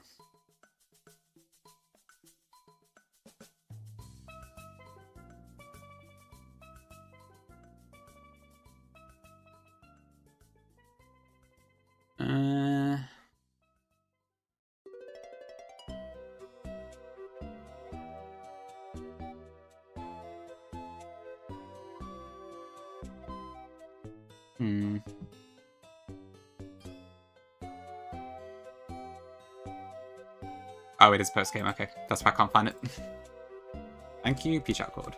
Oh, it is post-game, okay. That's why I can't find it. Thank you, Peach Out Cord.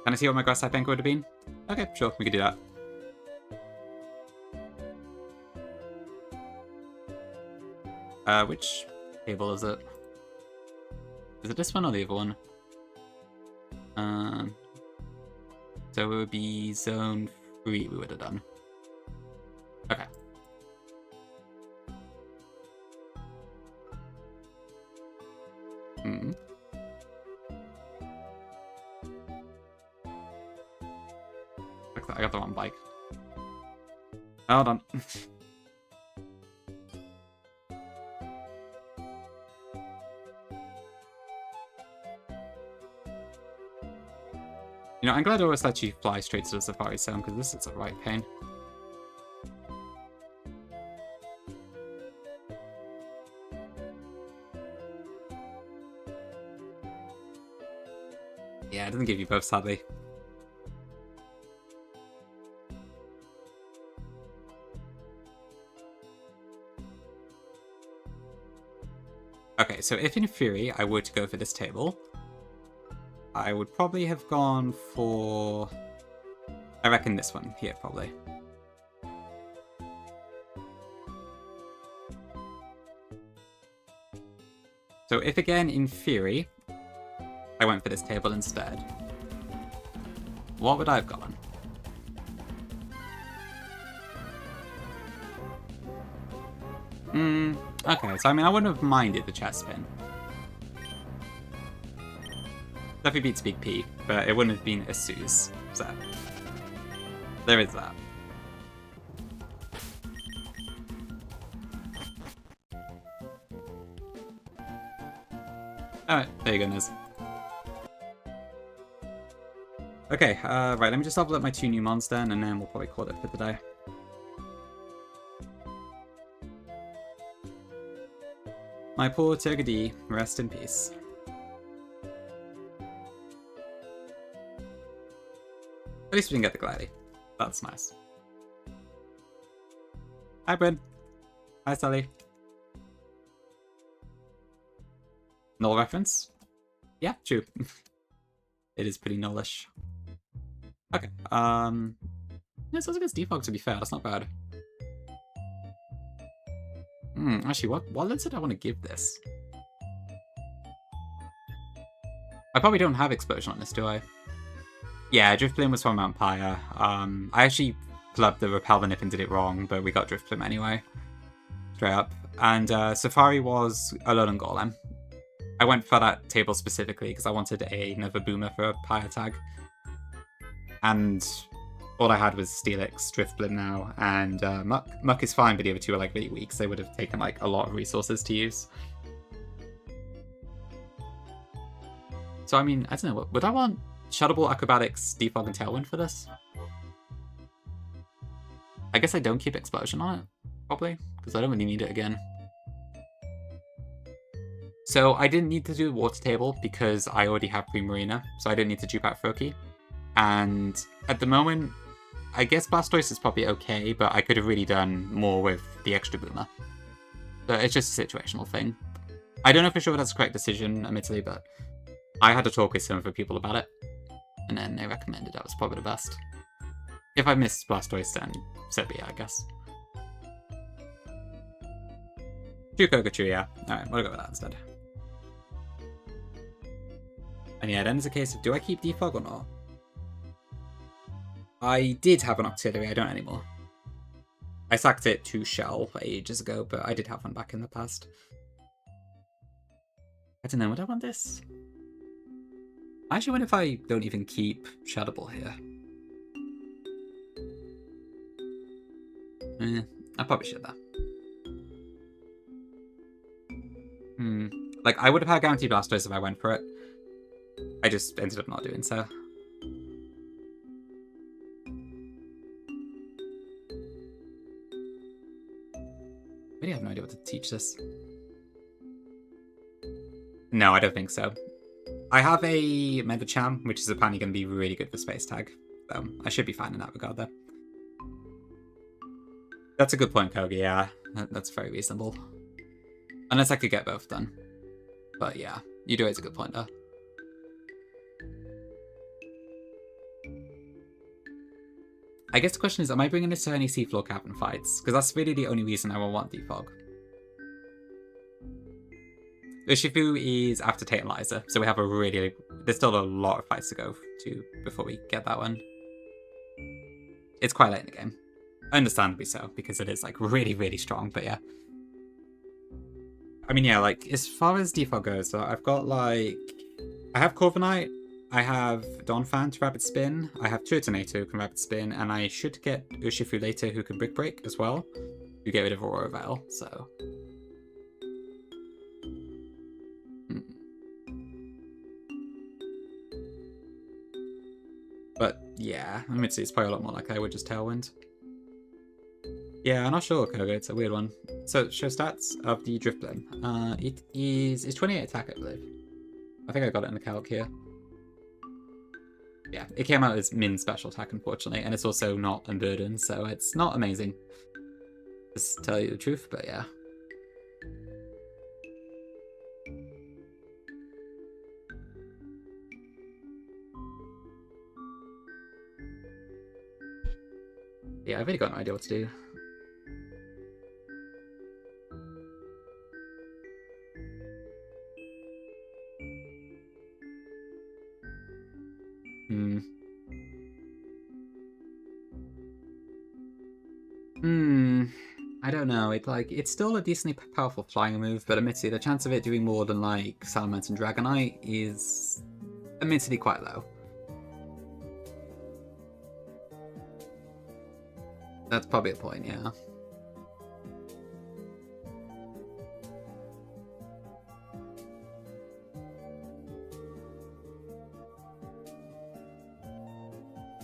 Can I see what my grass type anchor would have been? Okay, sure, we could do that. Which table is it? Is it this one or the other one? So it would be zone 3 we would have done. Okay. I got the wrong bike. Hold on. You know, I'm glad I always let you fly straight to the Safari Zone, because this is a right pain. Yeah, it doesn't give you both, sadly. Okay, so if in theory I were to go for this table, I would probably have gone for... I reckon this one here, probably. So if again, in theory, I went for this table instead, what would I have gone? Okay, so I mean, I wouldn't have minded the chest spin. Definitely beats Big P, but it wouldn't have been a Suze, so there is that. Alright, there you go, Niz. Okay, right, let me just level up my 2 new mons then, and then we'll probably call it for today. My poor Turgadi, rest in peace. At least we didn't get the Glidey. That's nice. Hi, Bryn. Hi, Sally. Null reference? Yeah, true. It is pretty nullish. Okay, Yeah, it's also against defog, to be fair. That's not bad. Actually, what lens did I want to give this? I probably don't have Explosion on this, do I? Yeah, Drift Bloom was from Mount Pyre. I actually flubbed the Repel the Nip and did it wrong, but we got Drift Bloom anyway. Straight up. And Safari was Alolan Golem. I went for that table specifically because I wanted another Boomer for a Pyre tag. And all I had was Steelix, Drift Bloom now, and Muck. Muck is fine, but the other two are like really weak, so they would have taken like a lot of resources to use. So I mean, I don't know, would I want Shadow Ball, Acrobatics, Defog, and Tailwind for this? I guess I don't keep Explosion on it, probably, because I don't really need it again. So I didn't need to do the Water Table because I already have Primarina, so I didn't need to dupe out Froakie. And at the moment, I guess Blastoise is probably okay, but I could have really done more with the extra Boomer. So it's just a situational thing. I don't know for sure that's the correct decision, admittedly, but I had to talk with some other people about it, and then they recommended that was probably the best. If I missed Blastoise, then so be it, I guess. Kogachu, yeah. Alright, we'll go with that instead. And yeah, then it's a case of, do I keep Defog or not? I did have an Octillery, I don't anymore. I sacked it to Shell ages ago, but I did have one back in the past. I don't know, would I want this? I actually wonder if I don't even keep Shadow Ball here. I probably should, though. Like, I would have had Guaranteed Blastoise if I went for it. I just ended up not doing so. I really have no idea what to teach this. No, I don't think so. I have a Medicham, which is apparently going to be really good for Space Tag. So I should be fine in that regard, though. That's a good point, Kogi, yeah. That's very reasonable. Unless I could get both done. But yeah, you do raise a good point, though. I guess the question is, am I bringing this to any Seafloor Cavern fights? Because that's really the only reason I will want Defog. Urshifu is after Tantalizer, so we have a really... There's still a lot of fights to go to before we get that one. It's quite late in the game. Understandably so, because it is, like, really, really strong, but yeah. I mean, yeah, like, as far as Defog goes, so I've got, like... I have Corviknight, I have Donphan to Rapid Spin, I have Turtonator who can Rapid Spin, and I should get Urshifu later who can Brick Break as well, to get rid of Aurora Veil, so... But yeah, I mean, it's probably a lot more like I would just Tailwind. Yeah, I'm not sure, Koga. It's a weird one. So, show stats of the Drift Bloom. It's 28 attack, I believe. I think I got it in the calc here. Yeah, it came out as min special attack, unfortunately, and it's also not unburdened, so it's not amazing. Just to tell you the truth, but yeah. Yeah, I've really got no idea what to do. I don't know. It's still a decently powerful flying move, but admittedly, the chance of it doing more than like Salamence and Dragonite is admittedly quite low. That's probably a point, yeah.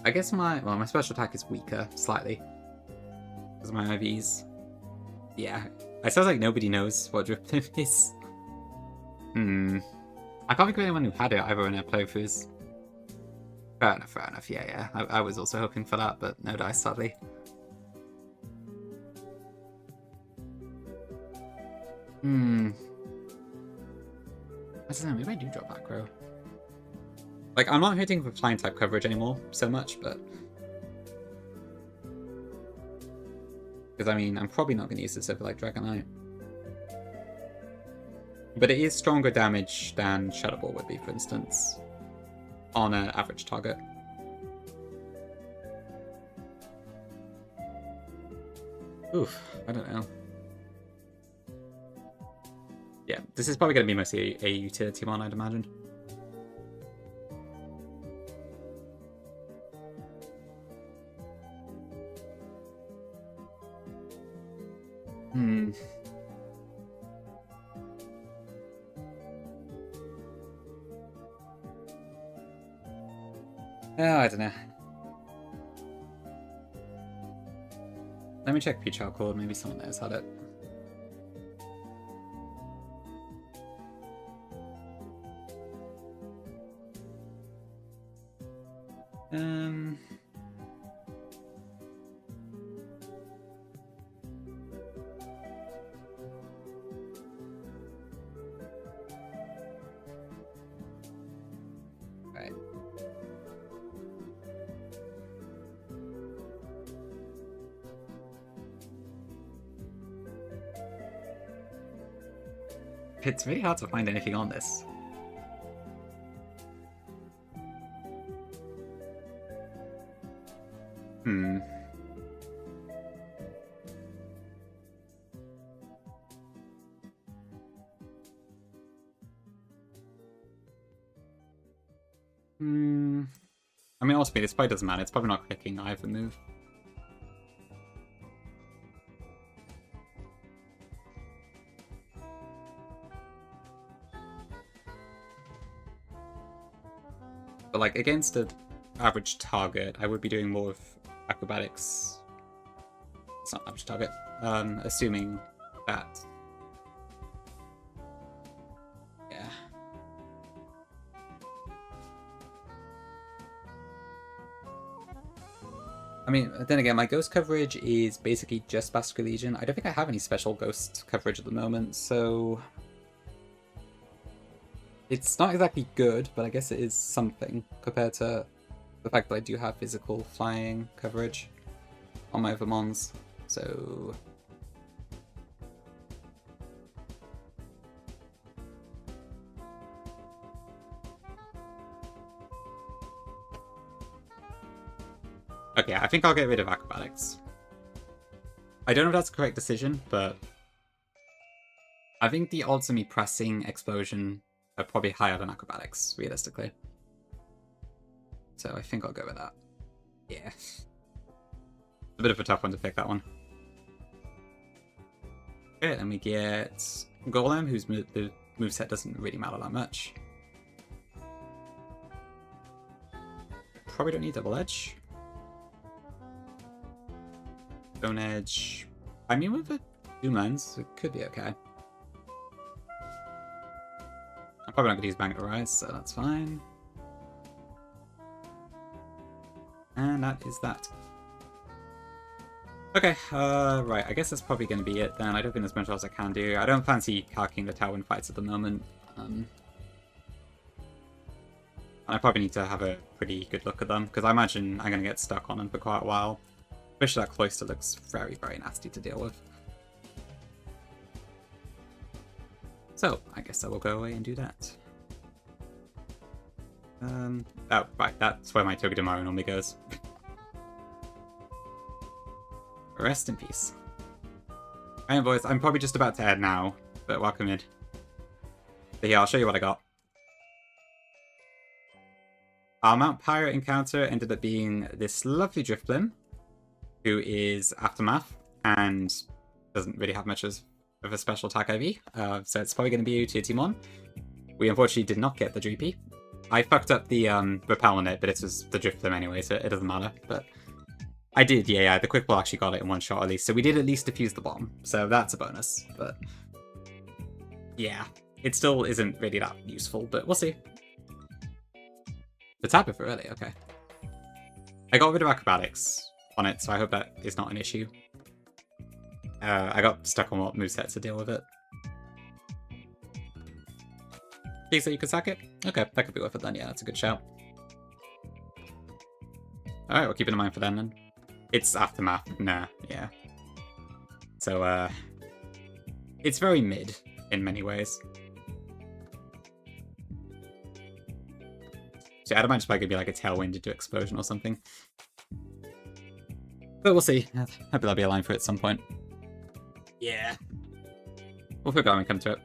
I guess my special attack is weaker, slightly. Because of my IVs. Yeah. It sounds like nobody knows what Drift Bloom is. I can't think of anyone who had it either in their playthroughs. Fair enough, yeah. I was also hoping for that, but no dice, sadly. I don't know, maybe I do drop Acro. Like, I'm not hitting for flying type coverage anymore so much, but... Because, I mean, I'm probably not going to use this over, like, Dragonite. But it is stronger damage than Shadow Ball would be, for instance, on an average target. Oof, I don't know. Yeah, this is probably going to be mostly a utility one, I'd imagine. Oh, I don't know. Let me check Peach Alcohol, maybe someone there has had it. Right. It's really hard to find anything on this. I mean, also, this probably doesn't matter. It's probably not clicking either move. But, like, against an average target, I would be doing more of acrobatics. It's not average target. Assuming that... Yeah. I mean, then again, my ghost coverage is basically just Vascular Legion. I don't think I have any special ghost coverage at the moment, so... It's not exactly good, but I guess it is something compared to the fact that I do have physical flying coverage on my other mons, so... Okay, I think I'll get rid of acrobatics. I don't know if that's the correct decision, but I think the odds of me pressing explosion are probably higher than acrobatics, realistically. So I think I'll go with that. Yeah. It's a bit of a tough one to pick, that one. Okay, then we get Golem, whose the moveset doesn't really matter that much. Probably don't need Double Edge. Stone Edge. I mean, with a Zoom Lens, it could be okay. I'm probably not going to use Magnet Rise, so that's fine. And that is that. Okay, right, I guess that's probably going to be it then. I don't think there's much else I can do. I don't fancy calking the Tower in fights at the moment. And I probably need to have a pretty good look at them, because I imagine I'm going to get stuck on them for quite a while. Especially that Cloister looks very, very nasty to deal with. So, I guess I will go away and do that. Oh, right, that's where my Togedemaru normally goes. Rest in peace. Alright, boys, I'm probably just about to head now, but welcome in. But yeah, I'll show you what I got. Our Mount Pyre encounter ended up being this lovely Drifblim, who is Aftermath, and doesn't really have much of a special attack IV, so it's probably going to be a Tier Team 1. We unfortunately did not get the Droopy. I fucked up the repel on it, but it was the Drifblim anyway, so it doesn't matter. But I did, yeah, the Quick Ball actually got it in one shot at least, so we did at least defuse the bomb, so that's a bonus. But yeah, it still isn't really that useful, but we'll see. The Tapper for early, okay. I got rid of acrobatics on it, so I hope that is not an issue. I got stuck on what moveset to deal with it. Think that you could sack it? Okay, that could be worth it then, yeah, that's a good shout. Alright, we'll keep it in mind for then. It's Aftermath, nah, yeah. So, it's very mid in many ways. So Adamant is probably going to be like a tailwind into explosion or something. But we'll see. Maybe there'll be a line for it at some point. Yeah. We'll figure out when we come to it.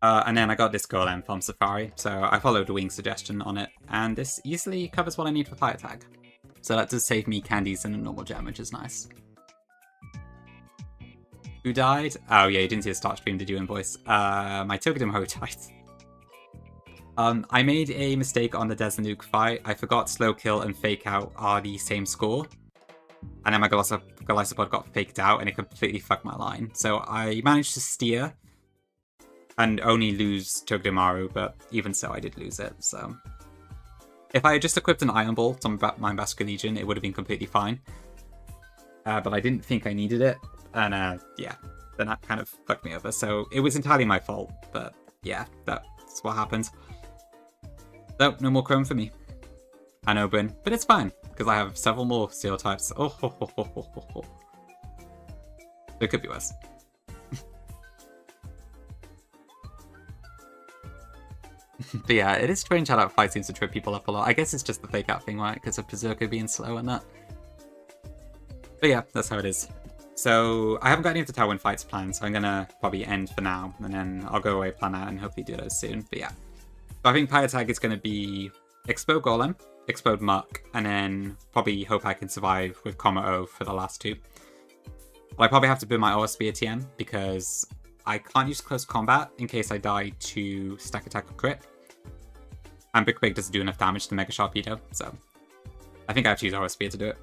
And then I got this golem from Safari, so I followed Wing's suggestion on it, and this easily covers what I need for Pyre tag. So that does save me candies and a normal gem, which is nice. Who died? Oh yeah, you didn't see a start stream, did you, Invoice? My Togedim Ho died. I made a mistake on the Nuzlocke fight. I forgot Slow Kill and Fake Out are the same score. And then my Golisopod got faked out and it completely fucked my line. So I managed to steer and only lose Togedemaru, but even so I did lose it, so... If I had just equipped an Iron Ball on my Basque Legion, it would have been completely fine. But I didn't think I needed it, and yeah, then that kind of fucked me over. So it was entirely my fault, but yeah, that's what happened. So, no more Chrome for me. And Open, but it's fine, because I have several more Steel types. Oh, ho, ho, ho, ho, ho, ho. It could be worse. But yeah, it is strange how that fight seems to trip people up a lot. I guess it's just the fake out thing, right? Because of Berserker being slow and that. But yeah, that's how it is. So I haven't got any of the Tailwind fights planned, so I'm going to probably end for now. And then I'll go away, plan out, and hopefully do those soon. But yeah. So I think Pyre tag is going to be Explode Golem, Explode Muck, and then probably hope I can survive with Comma O for the last two. But I probably have to build my OSB ATM because I can't use close combat in case I die to stack attack or crit. And Big Big doesn't do enough damage to Mega Sharpedo, so I think I have to use OSB to do it.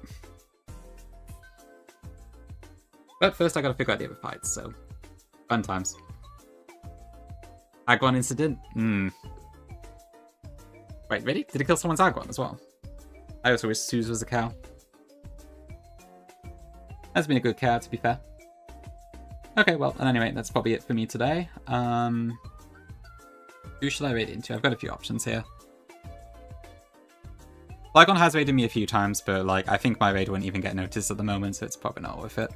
But first I gotta figure out the other fights, so fun times. Aguan incident? Wait, really? Did it kill someone's Aguan as well? I also wish Suze was a cow. That's been a good cow, to be fair. Okay, well, anyway, that's probably it for me today. Who should I raid into? I've got a few options here. Flygon has raided me a few times, but like I think my raid wouldn't even get noticed at the moment, so it's probably not worth it.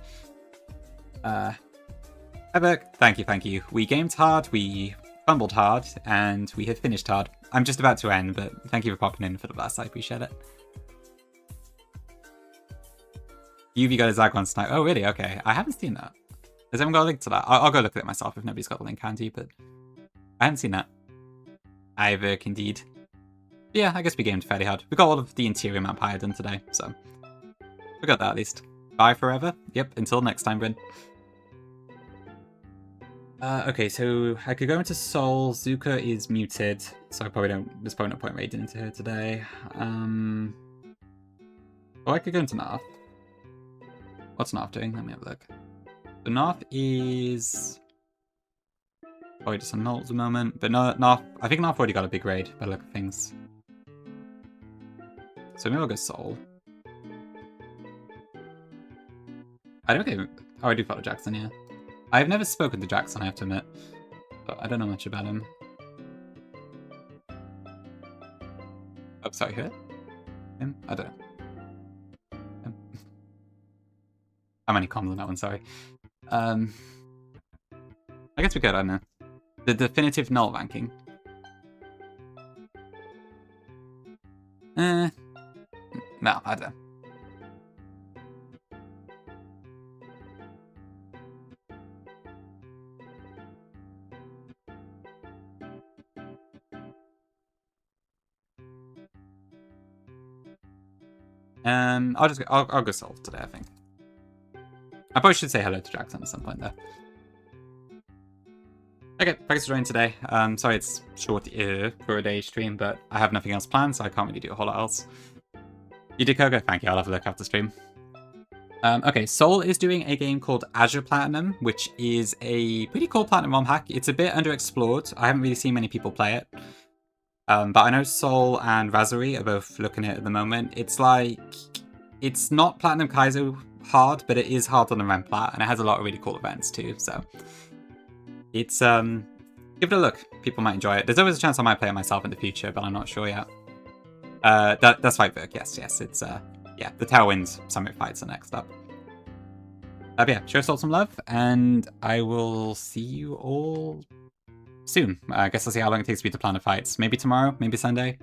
Epic, thank you. We gamed hard, we fumbled hard, and we have finished hard. I'm just about to end, but thank you for popping in for the blast, I appreciate it. UV got his Aguan snipe. Oh, really? Okay, I haven't seen that. Has anyone got a link to that? I'll go look at it myself if nobody's got the link handy, but I haven't seen that. Iveric, indeed. But yeah, I guess we gamed fairly hard. We got all of the interior map higher done today, so we got that at least. Bye forever. Yep, until next time, Bryn. Okay, so I could go into Soul. Zuka is muted, so I probably don't. There's probably no point raiding into her today. Oh, I could go into Narf. What's Narf doing? Let me have a look. So Narf is probably just on Nult at the moment, but no, Narf. I think Narf already got a big raid by the look of things. So maybe I'll go Soul. I don't get. Oh, I do follow Jackson, yeah. I've never spoken to Jackson, I have to admit, but I don't know much about him. Oh, sorry, who? Him? I don't know. Him. How many comms on that one? Sorry. I guess we could. I don't know. The definitive null ranking. No, I don't know. I'll go solve today, I think. I probably should say hello to Jackson at some point, though. Okay, thanks for joining today. Sorry it's short for a day stream, but I have nothing else planned, so I can't really do a whole lot else. You did, Koga? Thank you, I'll have a look after stream. Okay, Soul is doing a game called Azure Platinum, which is a pretty cool Platinum ROM hack. It's a bit underexplored. I haven't really seen many people play it. But I know Soul and Razori are both looking at it at the moment. It's like, it's not Platinum Kaizo hard, but it is hard on the Remplat, and it has a lot of really cool events too, so. It's, give it a look. People might enjoy it. There's always a chance I might play it myself in the future, but I'm not sure yet. That's Fight Berk, yes, it's, yeah, the Tailwind Summit fights are next up. But yeah, show us all some love, and I will see you all soon. I guess I'll see how long it takes me to plan the fights. Maybe tomorrow, maybe Sunday.